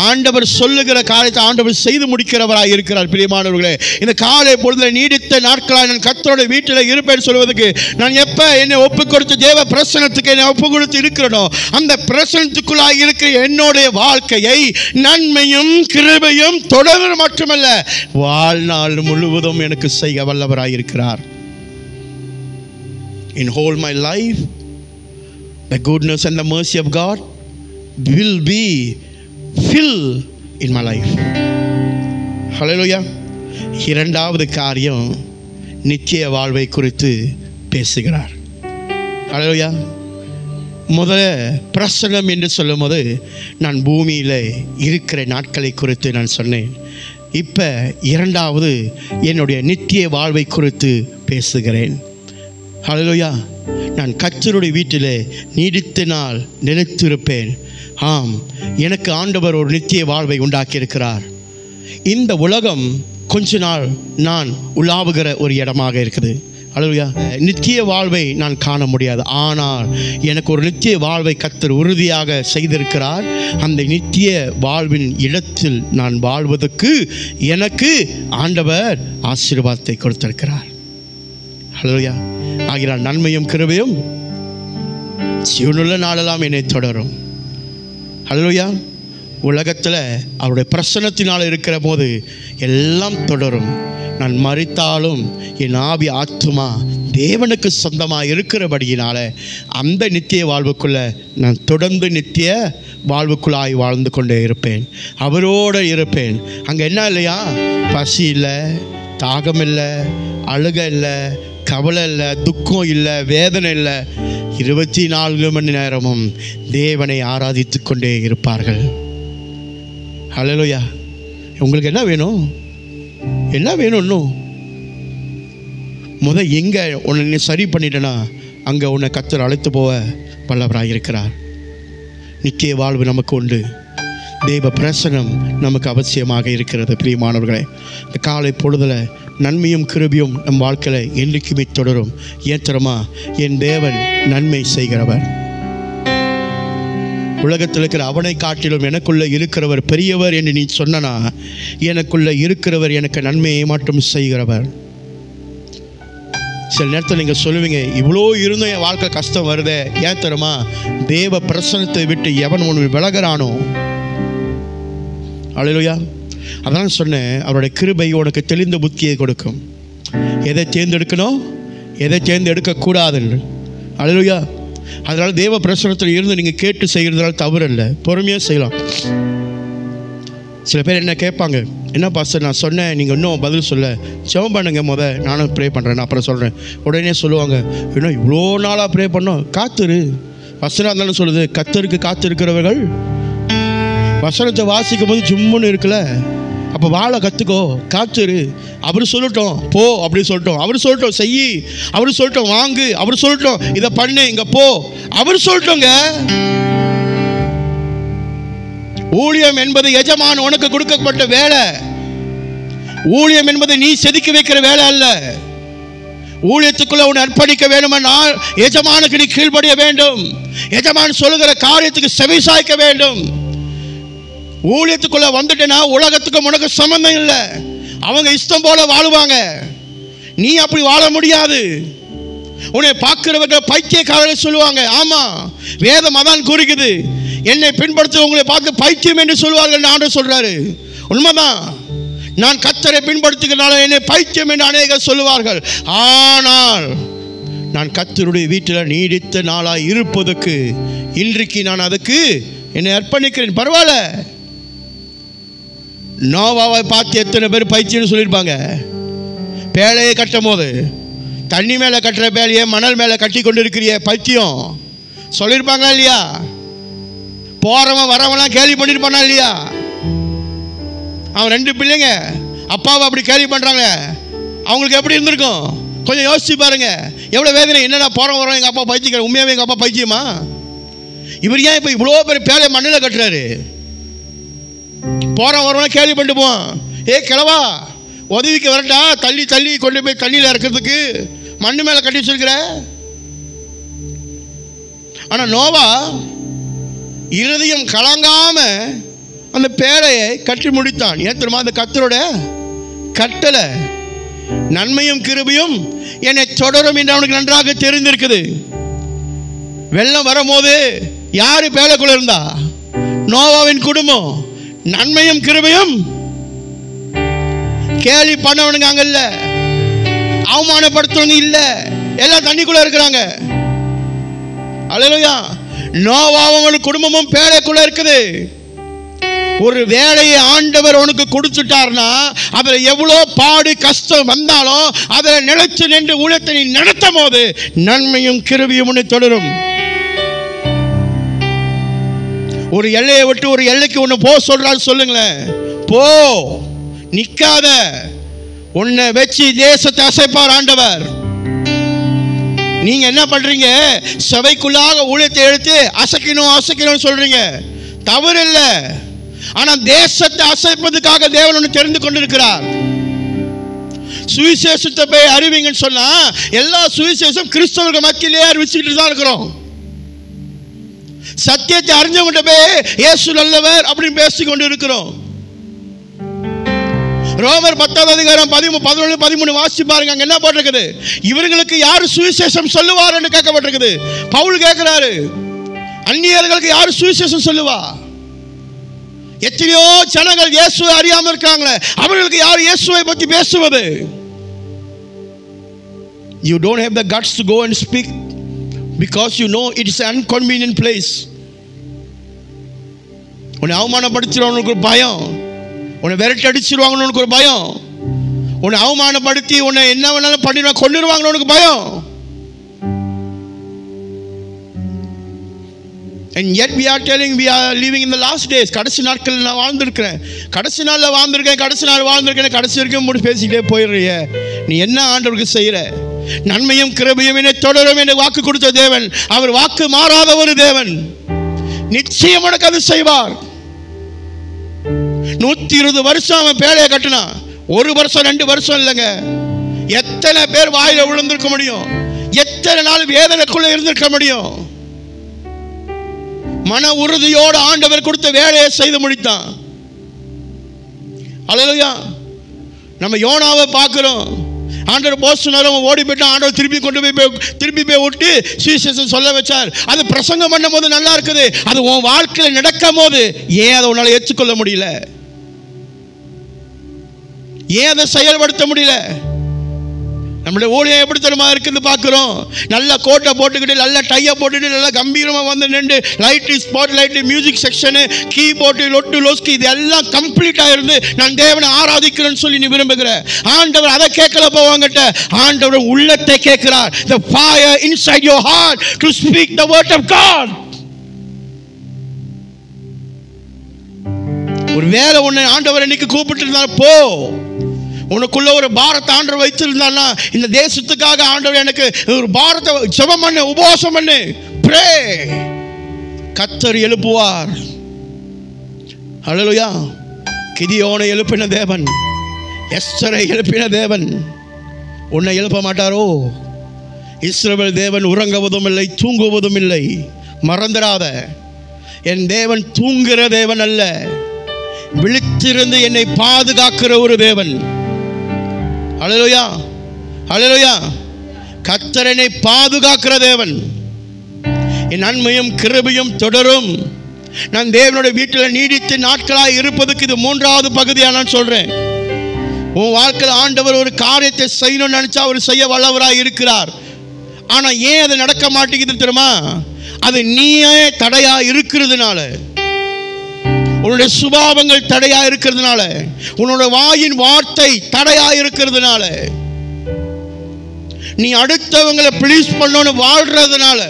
ஆண்டவர் சொல்லுகிற காரியத்தை ஆண்டவர் செய்து முடிக்கிறவராய் இருக்கிறார். பிரியமானவர்களே, இந்த காலை பொழுதுல நீடித்த நாட்களாக நான் கர்த்தருடைய வீட்டில் இருப்பேன் சொல்வதற்கு நான் எப்போ என்னை ஒப்பு கொடுத்து தேவ பிரசனத்துக்கு என்னை ஒப்பு கொடுத்து இருக்கிறனோ அந்த பிரசனத்துக்குள்ளாக இருக்கிற என்னுடைய வாழ்க்கையை நன்மையும் கிருபையும் தொடர்ந்து மட்டுமல்ல வாழ்நாள் முழுவதும் எனக்கு செய்ய வல்லவராய் இருக்கிறார். In whole my life the goodness and the mercy of God will be filled in my life. Hallelujah. இரண்டாவது காரியம் நித்திய வாழ்வை குறித்து பேசுகிறார். ஹல்லேலூயா. முதல்ல பிரசனம் என்று சொல்லும் போது நான் பூமியில் இருக்கிற நாட்களை குறித்து நான் சொன்னேன். இப்போ இரண்டாவது என்னுடைய நித்திய வாழ்வை குறித்து பேசுகிறேன். ஹல்லேலூயா. நான் கர்த்தருடைய வீட்டில் நீடித்த நாள் நிலைத்திருப்பேன். ஆம், எனக்கு ஆண்டவர் ஒரு நித்திய வாழ்வை உண்டாக்கியிருக்கிறார். இந்த உலகம் கொஞ்ச நாள் நான் உலாவுகிற ஒரு இடமாக இருக்குது. அல்லேலூயா. நித்திய வாழ்வை நான் காண முடியாது. ஆனால் எனக்கு ஒரு நித்திய வாழ்வை கர்த்தர் உறுதியாக செய்திருக்கிறார். அந்த நித்திய வாழ்வின் இடத்தில் நான் வாழ்வதற்கு எனக்கு ஆண்டவர் ஆசீர்வாதத்தை கொடுத்திருக்கிறார். அல்லேலூயா. ஆகினால் நன்மையும் கிருபையும் ஜீவனுள்ள நாளெல்லாம் என்னை தொடரும். அல்லேலூயா. உலகத்தில் அவருடைய பிரசன்னத்தினால் இருக்கிற போது எல்லாம் தொடரும். நான் மரித்தாலும் என் ஆவி ஆத்துமா தேவனுக்கு சொந்தமாக இருக்கிறபடியினால அந்த நித்திய வாழ்வுக்குள்ளே நான் தொடர்ந்து நித்திய வாழ்வுக்குள்ளாய் வாழ்ந்து கொண்டே இருப்பேன். அவரோடு இருப்பேன். அங்கே என்ன இல்லையா? பசி இல்லை, தாகம் இல்லை, அழுகை இல்லை, கவலை இல்லை, துக்கம் இல்லை, வேதனை இல்லை. 24 மணி நேரமும் தேவனை ஆராதித்து கொண்டே இருப்பார்கள். ஹல்லேலூயா. உங்களுக்கு என்ன வேணும்? என்ன வேணும்? இன்னும் எங்கே உன்னை சரி பண்ணிட்டேன்னா அங்கே உன்னை கர்த்தர் அழைத்து போக வல்லவராக இருக்கிறார். நித்திய வாழ்வு நமக்கு உண்டு. தேவ பிரசனம் நமக்கு அவசியமாக இருக்கிறது. பிரியமானவர்களே, இந்த காலை பொழுதில் நன்மையும் கிருபையும் நம் வாழ்க்கையில் என்றைக்குமே தொடரும். ஏன் தெரியுமா? என் தேவன் நன்மை செய்கிறவர். உலகத்தில் இருக்கிற அவனை காட்டிலும் எனக்குள்ளே இருக்கிறவர் பெரியவர் என்று நீ சொன்னா, எனக்குள்ளே இருக்கிறவர் எனக்கு நன்மையை மட்டும் செய்கிறவர். சில நேரத்தில் நீங்கள் சொல்லுவீங்க, இவ்வளோ இருந்தும் என் வாழ்க்கை கஷ்டம் வருதே. ஏன் தெரியுமா? தேவ பிரசனத்தை விட்டு எவன் ஒன்று விலகிறானோ. அல்லேலூயா. அதான் சொன்னேன், அவருடைய கிருபை உனக்கு தெளிந்த புத்தியை கொடுக்கும். எதை தேர்ந்தெடுக்கணும், எதை தேர்ந்தெடுக்கக்கூடாதுன்னு. அல்லேலூயா. அதனால் தேவ பிரசனத்தில் இருந்து நீங்கள் கேட்டு செய்கிறதுனால தவறு இல்லை, பொறுமையாக செய்யலாம். சில பேர் என்ன கேட்பாங்க, என்ன பாஸ்டர் நான் சொன்னேன் நீங்கள் இன்னும் பதில் சொல்ல, ஜெபம் பண்ணுங்க, நானும் ப்ரே பண்ணுறேன், அப்புறம் சொல்கிறேன். உடனே சொல்லுவாங்க, இன்னும் இவ்வளோ நாளாக ப்ரே பண்ணோம். காத்துரு. வசனம் இருந்தாலும் சொல்லுது, கர்த்தருக்கு காத்திருக்கிறவர்கள். வசனத்தை வாசிக்கும் போது ஜும்முன்னு இருக்குல்ல, அப்போ வாழ கற்றுக்கோ, காத்துரு. அவர் சொல்லட்டும் போ அப்படின்னு சொல்லட்டும், அவர் சொல்லட்டும் செய்யி, அவர் சொல்லட்டும் வாங்கு, அவர் சொல்லட்டும் இதை பண்ணு, இங்கே போ, அவர் சொல்லட்டுங்க. ஊழியம் என்பது எஜமான் உனக்கு கொடுக்கப்பட்ட வேலை. ஊழியம் என்பது நீ செதுக்கி வைக்கிற வேலை அல்ல. ஊழியத்துக்குள்ள உன்னை அர்ப்பணிக்க வேண்டுமென்றால் எஜமானுக்கு நீ கீழ்ப்படிய வேண்டும். எஜமான் சொல்லுகிற காரியத்துக்கு செவி சாய்க்க வேண்டும். ஊழியத்துக்குள்ள வந்துட்டேன்னா உலகத்துக்கு உனக்கு சம்பந்தம் இல்லை. அவங்க இஷ்டம் போல வாழுவாங்க, நீ அப்படி வாழ முடியாது. உன்னை பார்க்கிறவங்க பைத்தியக்காரர்கள் சொல்லுவாங்க. ஆமா, வேதம் அதான் கூறுகிறது, என்னை பின்படுத்த உங்களை பார்த்து பைத்தியம் என்று சொல்வார்கள். ஆண்டவர் சொல்றாரு, உண்மைதான். நான் கர்த்தரை பின்படுத்துகிறனால என்னை பைத்தியம் என்று அநேகர் சொல்லுவார்கள். ஆனால் நான் கர்த்தருடைய வீட்டில் நீடித்த நாளாக இருப்பதற்கு இன்றைக்கு நான் அதுக்கு என்னை அர்ப்பணிக்கிறேன். பரவாயில்ல. நோவாவை பார்த்து எத்தனை பேர் பைத்தியம்னு சொல்லியிருப்பாங்க. பேழையை கட்டும் போது தண்ணி மேலே கட்டுற பேழையை மணல் மேலே கட்டி கொண்டு இருக்கிறிய பைத்தியம் சொல்லியிருப்பாங்களா இல்லையா? போகிறவன் வரவெல்லாம் கேள்வி பண்ணியிருப்பானா இல்லையா? அவன் 2 பிள்ளைங்க அப்பாவை அப்படி கேள்வி பண்ணுறாங்க. அவங்களுக்கு எப்படி இருந்திருக்கும்? கொஞ்சம் யோசிச்சு பாருங்க, எவ்வளோ வேதனை. என்னடா போகிறோம் வரோம், எங்கள் அப்பா பைத்தியம், உண்மையாகவே எங்கள் அப்பா பைத்தியமா? இவர் ஏன் இப்போ இவ்வளோ பேர் பேரை மண்ணில் கட்டுறாரு? போகிறோம் வரோம் கேள்வி பண்ணிட்டு போவோம். கிழவா உதவிக்கு வரட்டா, தள்ளி தள்ளி கொண்டு போய் தண்ணியில் இறக்கிறதுக்கு மண்ணு மேலே கட்டி வச்சிருக்கிற. ஆனால் நோவா இருதயம் கலங்காம அந்த பேழையை கட்டி முடித்தான். ஏன் தெரியுமா? அந்த கர்த்தரோட கட்டளை, நன்மையும் கிருபையும் என்னை தொடரும் என்று அவனுக்கு நன்றாக தெரிந்திருக்குது. வெள்ளம் வரும்போது யாரு பேழைக்குள்ள இருந்தா? நோவாவின் குடும்பம். நன்மையும் கிருபையும் கேலி பண்ணவனுங்க அங்க இல்ல, அவமானப்படுத்துறவங்க இல்ல, எல்லாம் தண்ணிக்குள்ள இருக்கிறாங்க. அல்லேலூயா. நோவாவும் குடும்பமும் பேழைக்குள்ள இருக்குது. ஒரு வேலையை ஆண்டவர் உனக்கு கொடுத்துட்டார்னா அதில் எவ்வளோ பாடு கஷ்டம் வந்தாலும் அதில் நிலைச்சு நின்று ஊழியத்தை நீ நடத்தும் போது நன்மையும் கிருபையும் உன்னை தொடரும். ஒரு எல்லையை விட்டு ஒரு எல்லைக்கு ஒன்று போ சொல்றாரு, சொல்லுங்களேன். போ, நிக்காத. உன்னை வச்சு தேசத்தை அசைப்பார் ஆண்டவர். நீங்க என்ன பண்றீங்க? சபைக்குள்ளாக ஊழியத்தை எடுத்து அசைக்கணும் அசைக்கணும்னு சொல்றீங்க, தவறு இல்லை. ஆனால் தேசத்தை அசைப்பதுக்காக தேவன் ஒன்று தெரிந்து கொண்டிருக்கிறார். சுவிசேஷத்தை போய் அறிவிங்கன்னு சொன்னா எல்லா சுவிசேஷம் கிறிஸ்தவர்கள் மத்தியிலே அறிவிச்சுக்கிட்டு தான் இருக்கிறோம். சத்தியத்தை அறிஞ்சவங்கிட்ட போய் இயேசு நல்லவர் அப்படின்னு பேசிக்கொண்டு இருக்கிறோம். ரோமர் 10வது அதிகாரம் 11, 13 வாசிச்சு பாருங்க. அங்க என்ன போட்டிருக்குது? இவர்களுக்கு யாரு சுவிசேஷம் சொல்லுவார் என்று கேட்கப்பட்டிருக்குது. பவுல் கேட்கிறாரு, அந்நியர்களுக்கு யாரு சுவிசேஷம் சொல்லுவா? எத்தனையோ ஜனங்கள் இயேசுவை அறியாம இருக்காங்களே, அவர்களுக்கு யார் இயேசுவை பற்றி பேசுவது? You don't have the guts to go and speak because you know it is an inconvenient place. உன்னை அவமானப்படுத்திடுவாங்க ஒரு பயம், உன்னை விரட்டி அடிச்சிருவாங்கன்னு ஒரு பயம், உன்னை அவமானப்படுத்தி உன்னை என்ன வேணாலும் பண்ணிடுவா கொண்டுருவாங்கன்னு உனக்கு பயம். And yet we are telling we are living in the last days. கடைசி நாட்கள் நான் வாழ்ந்திருக்கிறேன், கடைசி நாளில் வாழ்ந்திருக்கேன், கடைசி நாள் வாழ்ந்திருக்கேன், கடைசி வரைக்கும் முடிச்சு பேசிக்கிட்டே போயிடுறிய. நீ என்ன ஆண்டவருக்கு செய்கிற? நன்மையும் கிருபையும் என்னை தொடரும் என்று வாக்கு கொடுத்த தேவன், அவர் வாக்கு மாறாத ஒரு தேவன். நிச்சயம் உனக்கு அது செய்வார். 120 வருஷம் அவன் பேழையை கட்டினான். 1 வருஷம் 2 வருஷம் இல்லைங்க. எத்தனை பேர் வாயில விழுந்திருக்க முடியும்? எத்தனை நாள் வேதனைக்குள்ள இருந்திருக்க முடியும்? மன உறுதியோடு ஆண்டவர் கொடுத்த வேலையை செய்து முடித்தான். அல்லேலூயா. நம்ம யோனாவை பார்க்கிறோம். ஆண்டவர் போஸ்ட் ஓடி போயிட்டு ஆண்டவர் திருப்பி போய் விட்டு சுவிசேஷம் சொல்ல வச்சார். அது பிரசங்கம் பண்ணும் போது நல்லா இருக்குது. அது உன் வாழ்க்கையில் நடக்கும் போது ஏன் அதை உன்னால ஏற்றுக்கொள்ள முடியல? ஏன் அதை செயல்படுத்த முடியல? நம்மளுடைய ஊழியம் எப்படி தரமா இருக்குது பார்க்கிறோம். நல்ல கோட்டை போட்டுக்கிட்டு, நல்ல டையை போட்டுக்கிட்டு, நல்ல கம்பீரமாக வந்து நின்று light, spot light, music section, keyboard, லொட்டு லோஸ்கி, இது எல்லாம் கம்ப்ளீட்டாக இருந்து நான் தேவனை ஆராதிக்கிறேன்னு சொல்லி நீ விரும்புகிற. ஆண்டவர் அதை கேட்கல போவாங்கட்ட. ஆண்டவர் உள்ளத்தை கேட்கிறார். The fire inside your heart to speak the word of God. ஒரு வேலை ஒன்று ஆண்டவர் இன்னைக்கு கூப்பிட்டு இருந்தார், போ. உனக்குள்ள ஒரு பாரத்தை ஆண்டவர் வைத்திருந்தான்னா, இந்த தேசத்துக்காக ஆண்டவர் எனக்கு ஒரு பாரத்தை ஜெபம் பண்ணு, உபவாசம் பண்ணு, ப்ரே. கர்த்தர் எழுப்புவார். ஹல்லேலூயா. கிதியோனை எழுப்பின தேவன், எஸ்தரை எழுப்பின தேவன் உன்னை எழுப்ப மாட்டாரோ? இஸ்ரவேல் தேவன் உறங்குவதும் இல்லை, தூங்குவதும் இல்லை. மறந்துடாத, என் தேவன் தூங்குகிற தேவன் அல்ல, விழித்திருந்து என்னை பாதுகாக்கிற ஒரு தேவன். அல்லேலூயா, அல்லேலூயா. கர்த்தர் என்னை பாதுகாக்கிற தேவன். என் நன்மையும் கிருபையும் தொடரும். நான் தேவனுடைய வீட்டில் நீடித்த நாட்களாக இருப்பதுக்கு இது 3வது பகுதியாக நான் சொல்றேன். உன் வாழ்க்கையில் ஆண்டவர் ஒரு காரியத்தை செய்யணும்னு நினைச்சா அவர் செய்ய வல்லவராக இருக்கிறார். ஆனா ஏன் அது நடக்க மாட்டேங்குது தெரியுமா? அது நீயே தடையா இருக்கிறதுனால, உன்னுடைய சுபாவங்கள் தடையா இருக்கிறதுனால, உன்னோட வாயின் வார்த்தை தடையா இருக்கிறதுனால, நீ அடுத்தவங்களை ப்ளீஸ் பண்ணணும்னு வாழ்றதுனால.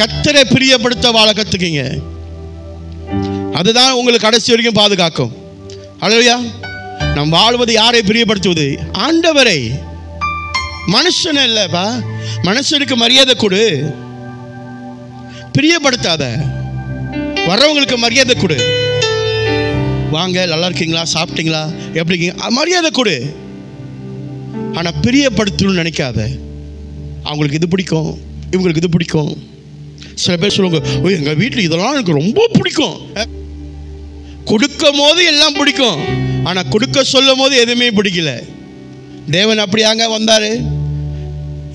கர்த்தரை பிரியப்படுத்த வாழ கத்துக்கீங்க. அதுதான் உங்களுக்கு கடைசி வரைக்கும் பாதுகாக்கும். அல்லேலூயா. நாம் வாழ்வது யாரை பிரியப்படுத்துவது? ஆண்டவரை. மனுஷன் இல்லப்பா. மனுஷனுக்கு மரியாதை கொடு, பிரியப்படுத்தாத. வர்றவங்களுக்கு மரியாதை கொடு. வாங்க, நல்லா இருக்கீங்களா, சாப்பிட்டீங்களா, எப்படி இருக்கீங்க, மரியாதை கொடு. ஆனால் பிரியப்படுத்தணும்னு நினைக்காத. அவங்களுக்கு இது பிடிக்கும், இவங்களுக்கு இது பிடிக்கும். சில பேர் சொல்லுவாங்க, ஓ எங்கள் வீட்டில் இதெல்லாம் எனக்கு ரொம்ப பிடிக்கும். கொடுக்கும் போது எல்லாம் பிடிக்கும், ஆனால் கொடுக்க சொல்லும் போது எதுவுமே பிடிக்கல. தேவன் அப்படியாங்க வந்தார்.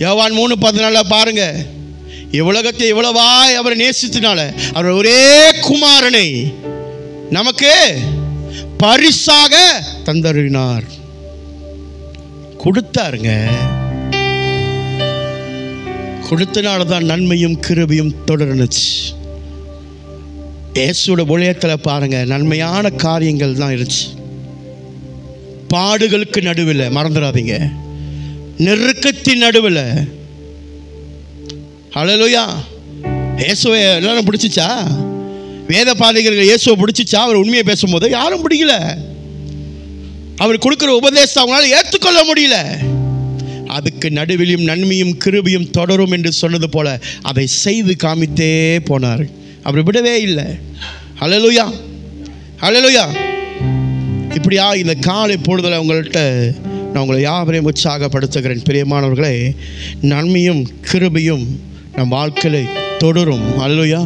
யோவான் 3:14 பாருங்க. இவ்வுலகத்தை இவ்வளவாய் அவரை நேசித்தனால அவர் ஒரே குமாரனை நமக்கு பரிசாக தந்தருளினார். கொடுத்தாருங்க. கொடுத்தனால தான் நன்மையும் கிருபையும் தொடர்ந்துச்சு. இயேசுவோட ஊழியத்தில் பாருங்க, நன்மையான காரியங்கள் தான் இருந்துச்சு. பாடுகளுக்கு நடுவில், மறந்துடாதீங்க, நெருக்கத்தின் நடுவில். ஹல்லேலூயா. இயேசுவை எல்லாரும் பிடிச்சிச்சா? வேத பாதைகள் இயேசுவை பிடிச்சிச்சா? அவர் உண்மையை பேசும்போது யாரும் பிடிக்கல. அவர் கொடுக்குற உபதேசம் அவங்களால ஏற்றுக்கொள்ள முடியல. அதுக்கு நடுவிலும் நன்மையும் கிருபையும் தொடரும் என்று சொன்னது போல அதை செய்து காமித்தே போனார். அவர் விடவே இல்லை. ஹல்லேலூயா, ஹல்லேலூயா. இப்படியா இந்த காலை பொழுதுல உங்கள்கிட்ட நான் உங்களை யாவரையும் உற்சாகப்படுத்துகிறேன். பிரியமானவர்களே, நன்மையும் கிருபையும் நம் வாழ்க்கையில் தொடரும். ஹல்லேலூயா.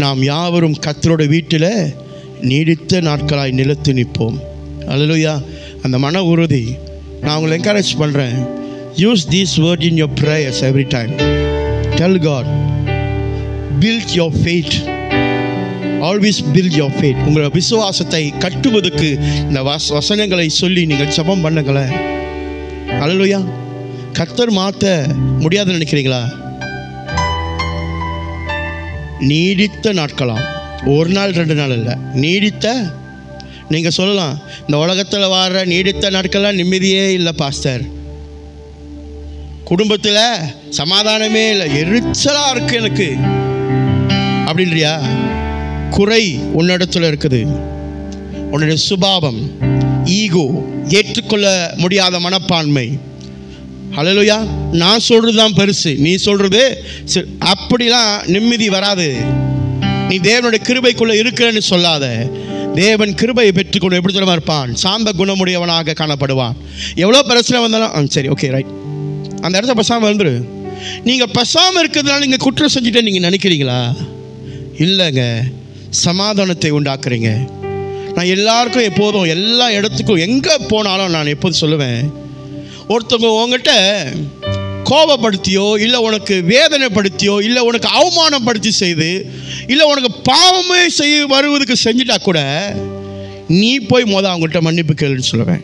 நாம் யாவரும் கர்த்தரோட வீட்டில் நீடித்த நாட்களாய் நிலைத்து நிற்போம். ஹல்லேலூயா. அந்த மன உறுதி நான் உங்களை என்கரேஜ் பண்ணுறேன். Use these words in your prayers every time. Tell God, build your faith. Always build your faith. உங்கள் விசுவாசத்தை கட்டுவதற்கு இந்த வசனங்களை சொல்லி நீங்கள் ஜெபம் பண்ணுங்களேன். ஹல்லேலூயா. கர்த்தர் மாற்ற முடியாதுன்னு நினைக்கிறீங்களா? நீடித்த நாட்களாம். ஒரு நாள் 2 நாள் இல்லை, நீடித்த. நீங்கள் சொல்லலாம், இந்த உலகத்தில் வர்ற நீடித்த நாட்கள்லாம் நிம்மதியே இல்லை பாஸ்டர், குடும்பத்தில் சமாதானமே இல்லை, எரிச்சலாக இருக்கு எனக்கு அப்படின்றியா? குறை உன்னிடத்தில் இருக்குது. உன்னுடைய சுபாவம், ஈகோ, ஏற்றுக்கொள்ள முடியாத மனப்பான்மை. ஹல்லேலூயா. நான் சொல்கிறது தான் பெருசு, நீ சொல்கிறது அப்படிலாம் நிம்மதி வராது. நீ தேவனுடைய கிருபைக்குள்ளே இருக்கிறன்னு சொல்லாத. தேவன் கிருபையை பெற்றுக்கொண்டு எப்படி தெரியுமா இருப்பான்? சாந்த குணமுடையவனாக காணப்படுவான். எவ்வளோ பிரச்சனை வந்தாலும் சரி, ஓகே, ரைட், அந்த இடத்த பசாமல் வந்துரு. நீங்கள் பசாமல் இருக்கிறதுனால நீங்கள் குற்றம் செஞ்சுட்டே நீங்கள் நினைக்கிறீங்களா? இல்லைங்க, சமாதானத்தை உண்டாக்குறீங்க. நான் எல்லாருக்கும் எப்போதும் எல்லா இடத்துக்கும் எங்கே போனாலும் நான் எப்போதும் சொல்லுவேன், ஒருத்தவங்க உங்ககிட்ட கோபப்படுத்தியோ இல்லை உனக்கு வேதனைப்படுத்தியோ இல்லை உனக்கு அவமானப்படுத்தி செய்து இல்லை உனக்கு பாவமே வருவதுக்கு செஞ்சுட்டா கூட நீ போய் அவங்கள்ட்ட மன்னிப்பு கேளுன்னு சொல்லுவேன்.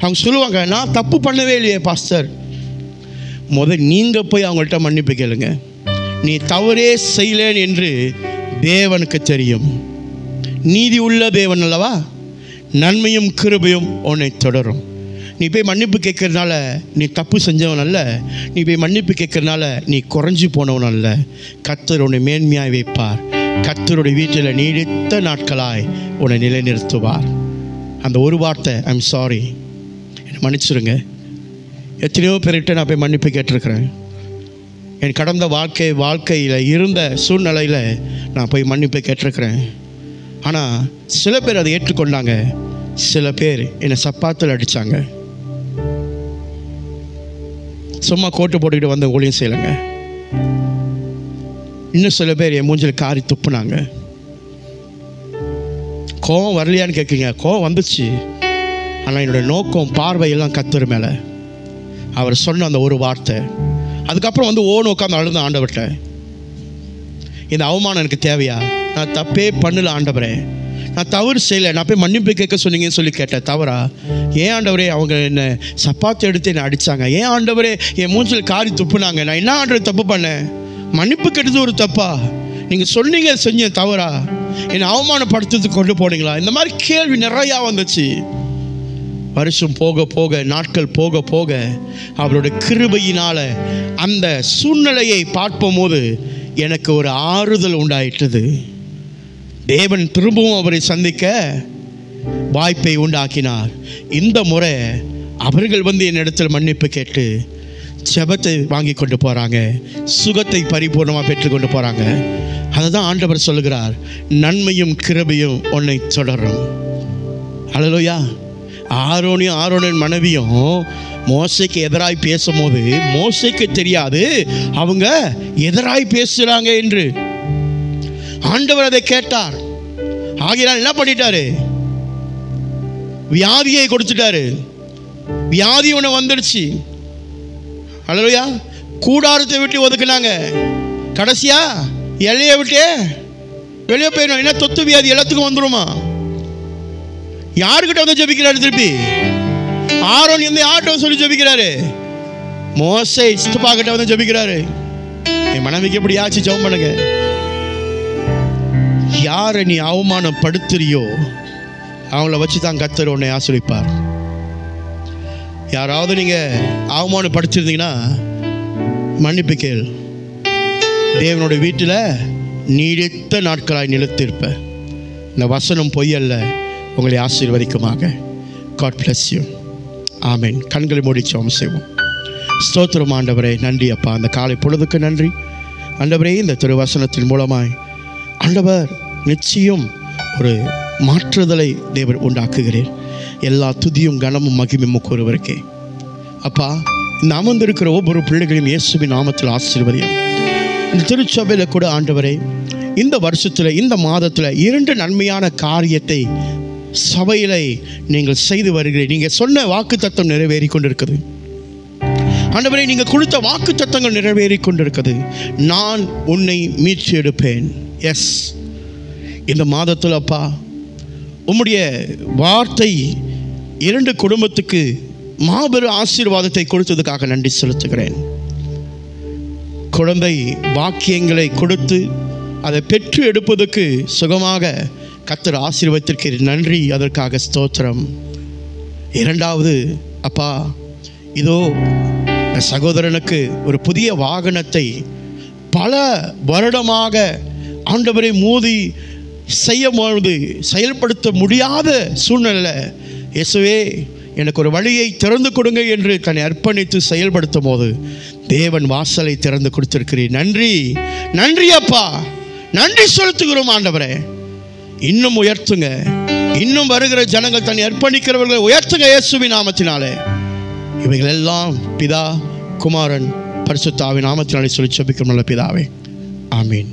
அவங்க சொல்லுவாங்க, நான் தப்பு பண்ணவே இல்லையே பாஸ்டர். நீங்கள் போய் அவங்கள்ட்ட மன்னிப்பு கேளுங்க. நீ தவறே செய்யலேன் என்று தேவனுக்கு தெரியும். நீதி உள்ள தேவன் அல்லவா? நன்மையும் கிருபையும் உன்னை தொடரும். நீ போய் மன்னிப்பு கேட்கறதுனால நீ தப்பு செஞ்சவன் அல்ல. நீ போய் மன்னிப்பு கேட்கறதுனால நீ குறைஞ்சி போனவன் அல்ல. கர்த்தர் உன்னை மேன்மையாய் வைப்பார். கர்த்தருடைய வீட்டில் நீடித்த நாட்களாய் உன்னை நிலைநிறுத்துவார். அந்த ஒரு வார்த்தை, ஐம் சாரி, என்னை மன்னிச்சிருங்க. எத்தனையோ பேர்கிட்ட நான் போய் மன்னிப்பு கேட்டிருக்கிறேன். என் கடந்த வாழ்க்கையில் இருந்த சூழ்நிலையில் நான் போய் மன்னிப்பு கேட்டிருக்கிறேன். ஆனால் சில பேர் அதை ஏற்றுக்கொண்டாங்க, சில பேர் என்னை சப்பாத்தில் அடித்தாங்க. சும்மா கோட்டு போட்டுக்கிட்டு வந்து ஊழியம் செய்யலைங்க. இன்னும் சில பேர் என் மூஞ்சில் காரி துப்புனாங்க. கோவம் வரலையான்னு கேட்குறீங்க, கோவம் வந்துச்சு. ஆனால் என்னோடய நோக்கம், பார்வையெல்லாம் கர்த்தர் மேலே. அவர் சொன்ன அந்த ஒரு வார்த்தை, அதுக்கப்புறம் வந்து உட்காந்து அழுந்த ஆண்டவர்கிட்ட, இந்த அவமானம் எனக்கு தேவையா? நான் தப்பே பண்ணல ஆண்டவரே, நான் தவறு செய்யலை, நான் போய் மன்னிப்பு கேட்க சொன்னீங்கன்னு சொல்லி கேட்டேன். தவறா? ஏன் ஆண்டவரே அவங்க என்னை சப்பாத்து எடுத்து என்னை அடித்தாங்க? ஏன் ஆண்டவரே என் மூஞ்சில் காரி துப்புனாங்க? நான் என்ன ஆண்டவர் தப்பு பண்ணேன்? மன்னிப்பு கேட்டது ஒரு தப்பா? நீங்கள் சொன்னீங்க செஞ்ச தவறா? என்னை அவமானப்படுத்துறதுக்கு கொண்டு போனீங்களா? இந்த மாதிரி கேள்வி நிறையா வந்துச்சு. வருஷம் போக போக, நாட்கள் போக போக, அவருடைய கிருபையினால் அந்த சூழ்நிலையை பார்க்கும் போது எனக்கு ஒரு ஆறுதல் உண்டாயிட்டது. தேவன் திரும்பவும் அவரை சந்திக்க வாய்ப்பை உண்டாக்கினார். இந்த முறை அவர்கள் வந்து என்னிடத்தில் மன்னிப்பு கேட்டு ஜெபத்தை வாங்கி கொண்டு போகிறாங்க, சுகத்தை பரிபூர்ணமாக பெற்றுக்கொண்டு போகிறாங்க. அதை தான் ஆண்டவர் சொல்லுகிறார், நன்மையும் கிருபையும் உன்னை தொடரும். ஹல்லேலூயா. ஆரோனின் மனைவியும் மோசேக்கு எதிராய் பேசும்போது மோசேக்கு தெரியாது அவங்க எதிராய் பேசுகிறாங்க என்று. ஆண்டவர் அதை கேட்டார். ஆகையால் என்ன பண்ணிட்டாரு? வியாதியை கொடுத்துட்டாரு. வியாதி ஒன்று வந்துடுச்சு. ஹல்லேலூயா. கூடாரத்தை விட்டு ஒதுக்குனாங்க. கடைசியா எல்லையை விட்டு வெளியே போயிடும். என்ன தொத்து வியாதி எல்லாத்துக்கும் வந்துருமா? யாருக்கிட்ட வந்து ஜெபிக்கிறாரு? திருப்பி ஆரோன் வந்து யார்கிட்ட சொல்லி ஜெபிக்கிறாரு? மோசே இஸ்தபா கிட்ட வந்து ஜெபிக்கிறாரு. என் மனைவிக்கு எப்படி ஆச்சு, ஜெபம் பண்ணுங்க. யாரை நீ அவமானப்படுத்துறியோ அவங்கள வச்சு தான் கர்த்தர் உன்னை ஆசீர்வதிப்பார். யாராவது நீங்கள் அவமானப்படுத்திருந்தீங்கன்னா மன்னிப்பு கேள். தேவனுடைய வீட்டில் நீடித்த நாட்களாய் நிலைத்திருப்ப. இந்த வசனம் பொய்யல்ல, உங்களை ஆசீர்வதிக்குமாக. God bless you. ஆமென். கண்களை மூடி ஜெபம் செய்வோம். ஸ்தோத்திரம் ஆண்டவரே, நன்றி அப்பா. அந்த காலை பொழுதுக்கு நன்றி ஆண்டவரே. இந்த திருவசனத்தின் மூலமாய் ஆண்டவர் நிச்சயம் ஒரு மாற்றுதலை தேவன் உண்டாக்குகிறேன். எல்லா துதியும் கனமும் மகிமையும் ஒருவருக்கே. அப்பா, இந்த அமர்ந்திருக்கிற ஒவ்வொரு பிள்ளைகளையும் இயேசுவின் நாமத்தில் ஆசீர்வதியும். இந்த திருச்சபையில் கூட ஆண்டவரே, இந்த வருஷத்தில் இந்த மாதத்தில் 2 நன்மையான காரியத்தை சபையில் நீங்கள் செய்து வருகிறீர்கள். நீங்கள் சொன்ன வாக்கு தத்தம் நிறைவேறி கொண்டிருக்குது ஆண்டவரே. நீங்கள் கொடுத்த வாக்கு தத்தங்கள் நிறைவேறி கொண்டிருக்குது. நான் உன்னை மீட்டு எடுப்பேன். எஸ், இந்த மாதத்தில் அப்பா உம்முடைய வார்த்தை 2 குடும்பத்துக்கு மாபெரும் ஆசீர்வாதத்தை கொடுத்ததுக்காக நன்றி செலுத்துகிறேன். குழந்தை பாக்கியங்களை கொடுத்து அதை பெற்று எடுப்பதற்கு சுகமாக கர்த்தர் ஆசீர்வதித்திற்கு நன்றி. அதற்காக ஸ்தோத்திரம். 2வது அப்பா, இதோ சகோதரனுக்கு ஒரு புதிய வாகனத்தை பல வருடமாக ஆண்டவரை மோதி செய்யும்பொழுது செயல்படுத்த முடியாத சூழ்நிலை, இயேசுவே எனக்கு ஒரு வழியை திறந்து கொடுங்க என்று தன்னை அர்ப்பணித்து செயல்படுத்தும் போது தேவன் வாசலை திறந்து கொடுத்திருக்கிறீர். நன்றி, நன்றி அப்பா, நன்றி செலுத்துகிறோம் ஆண்டவரே. இன்னும் உயர்த்துங்க. இன்னும் வருகிற ஜனங்கள் தன்னை அர்ப்பணிக்கிறவர்களை உயர்த்துங்க இயேசுவின் நாமத்தினாலே. இவைகள் எல்லாம் பிதா, குமாரன், பரிசுத்த ஆவியின் நாமத்தினாலே சொல்லி ஜெபிக்கிறோம் நல்ல பிதாவே. ஆமீன்.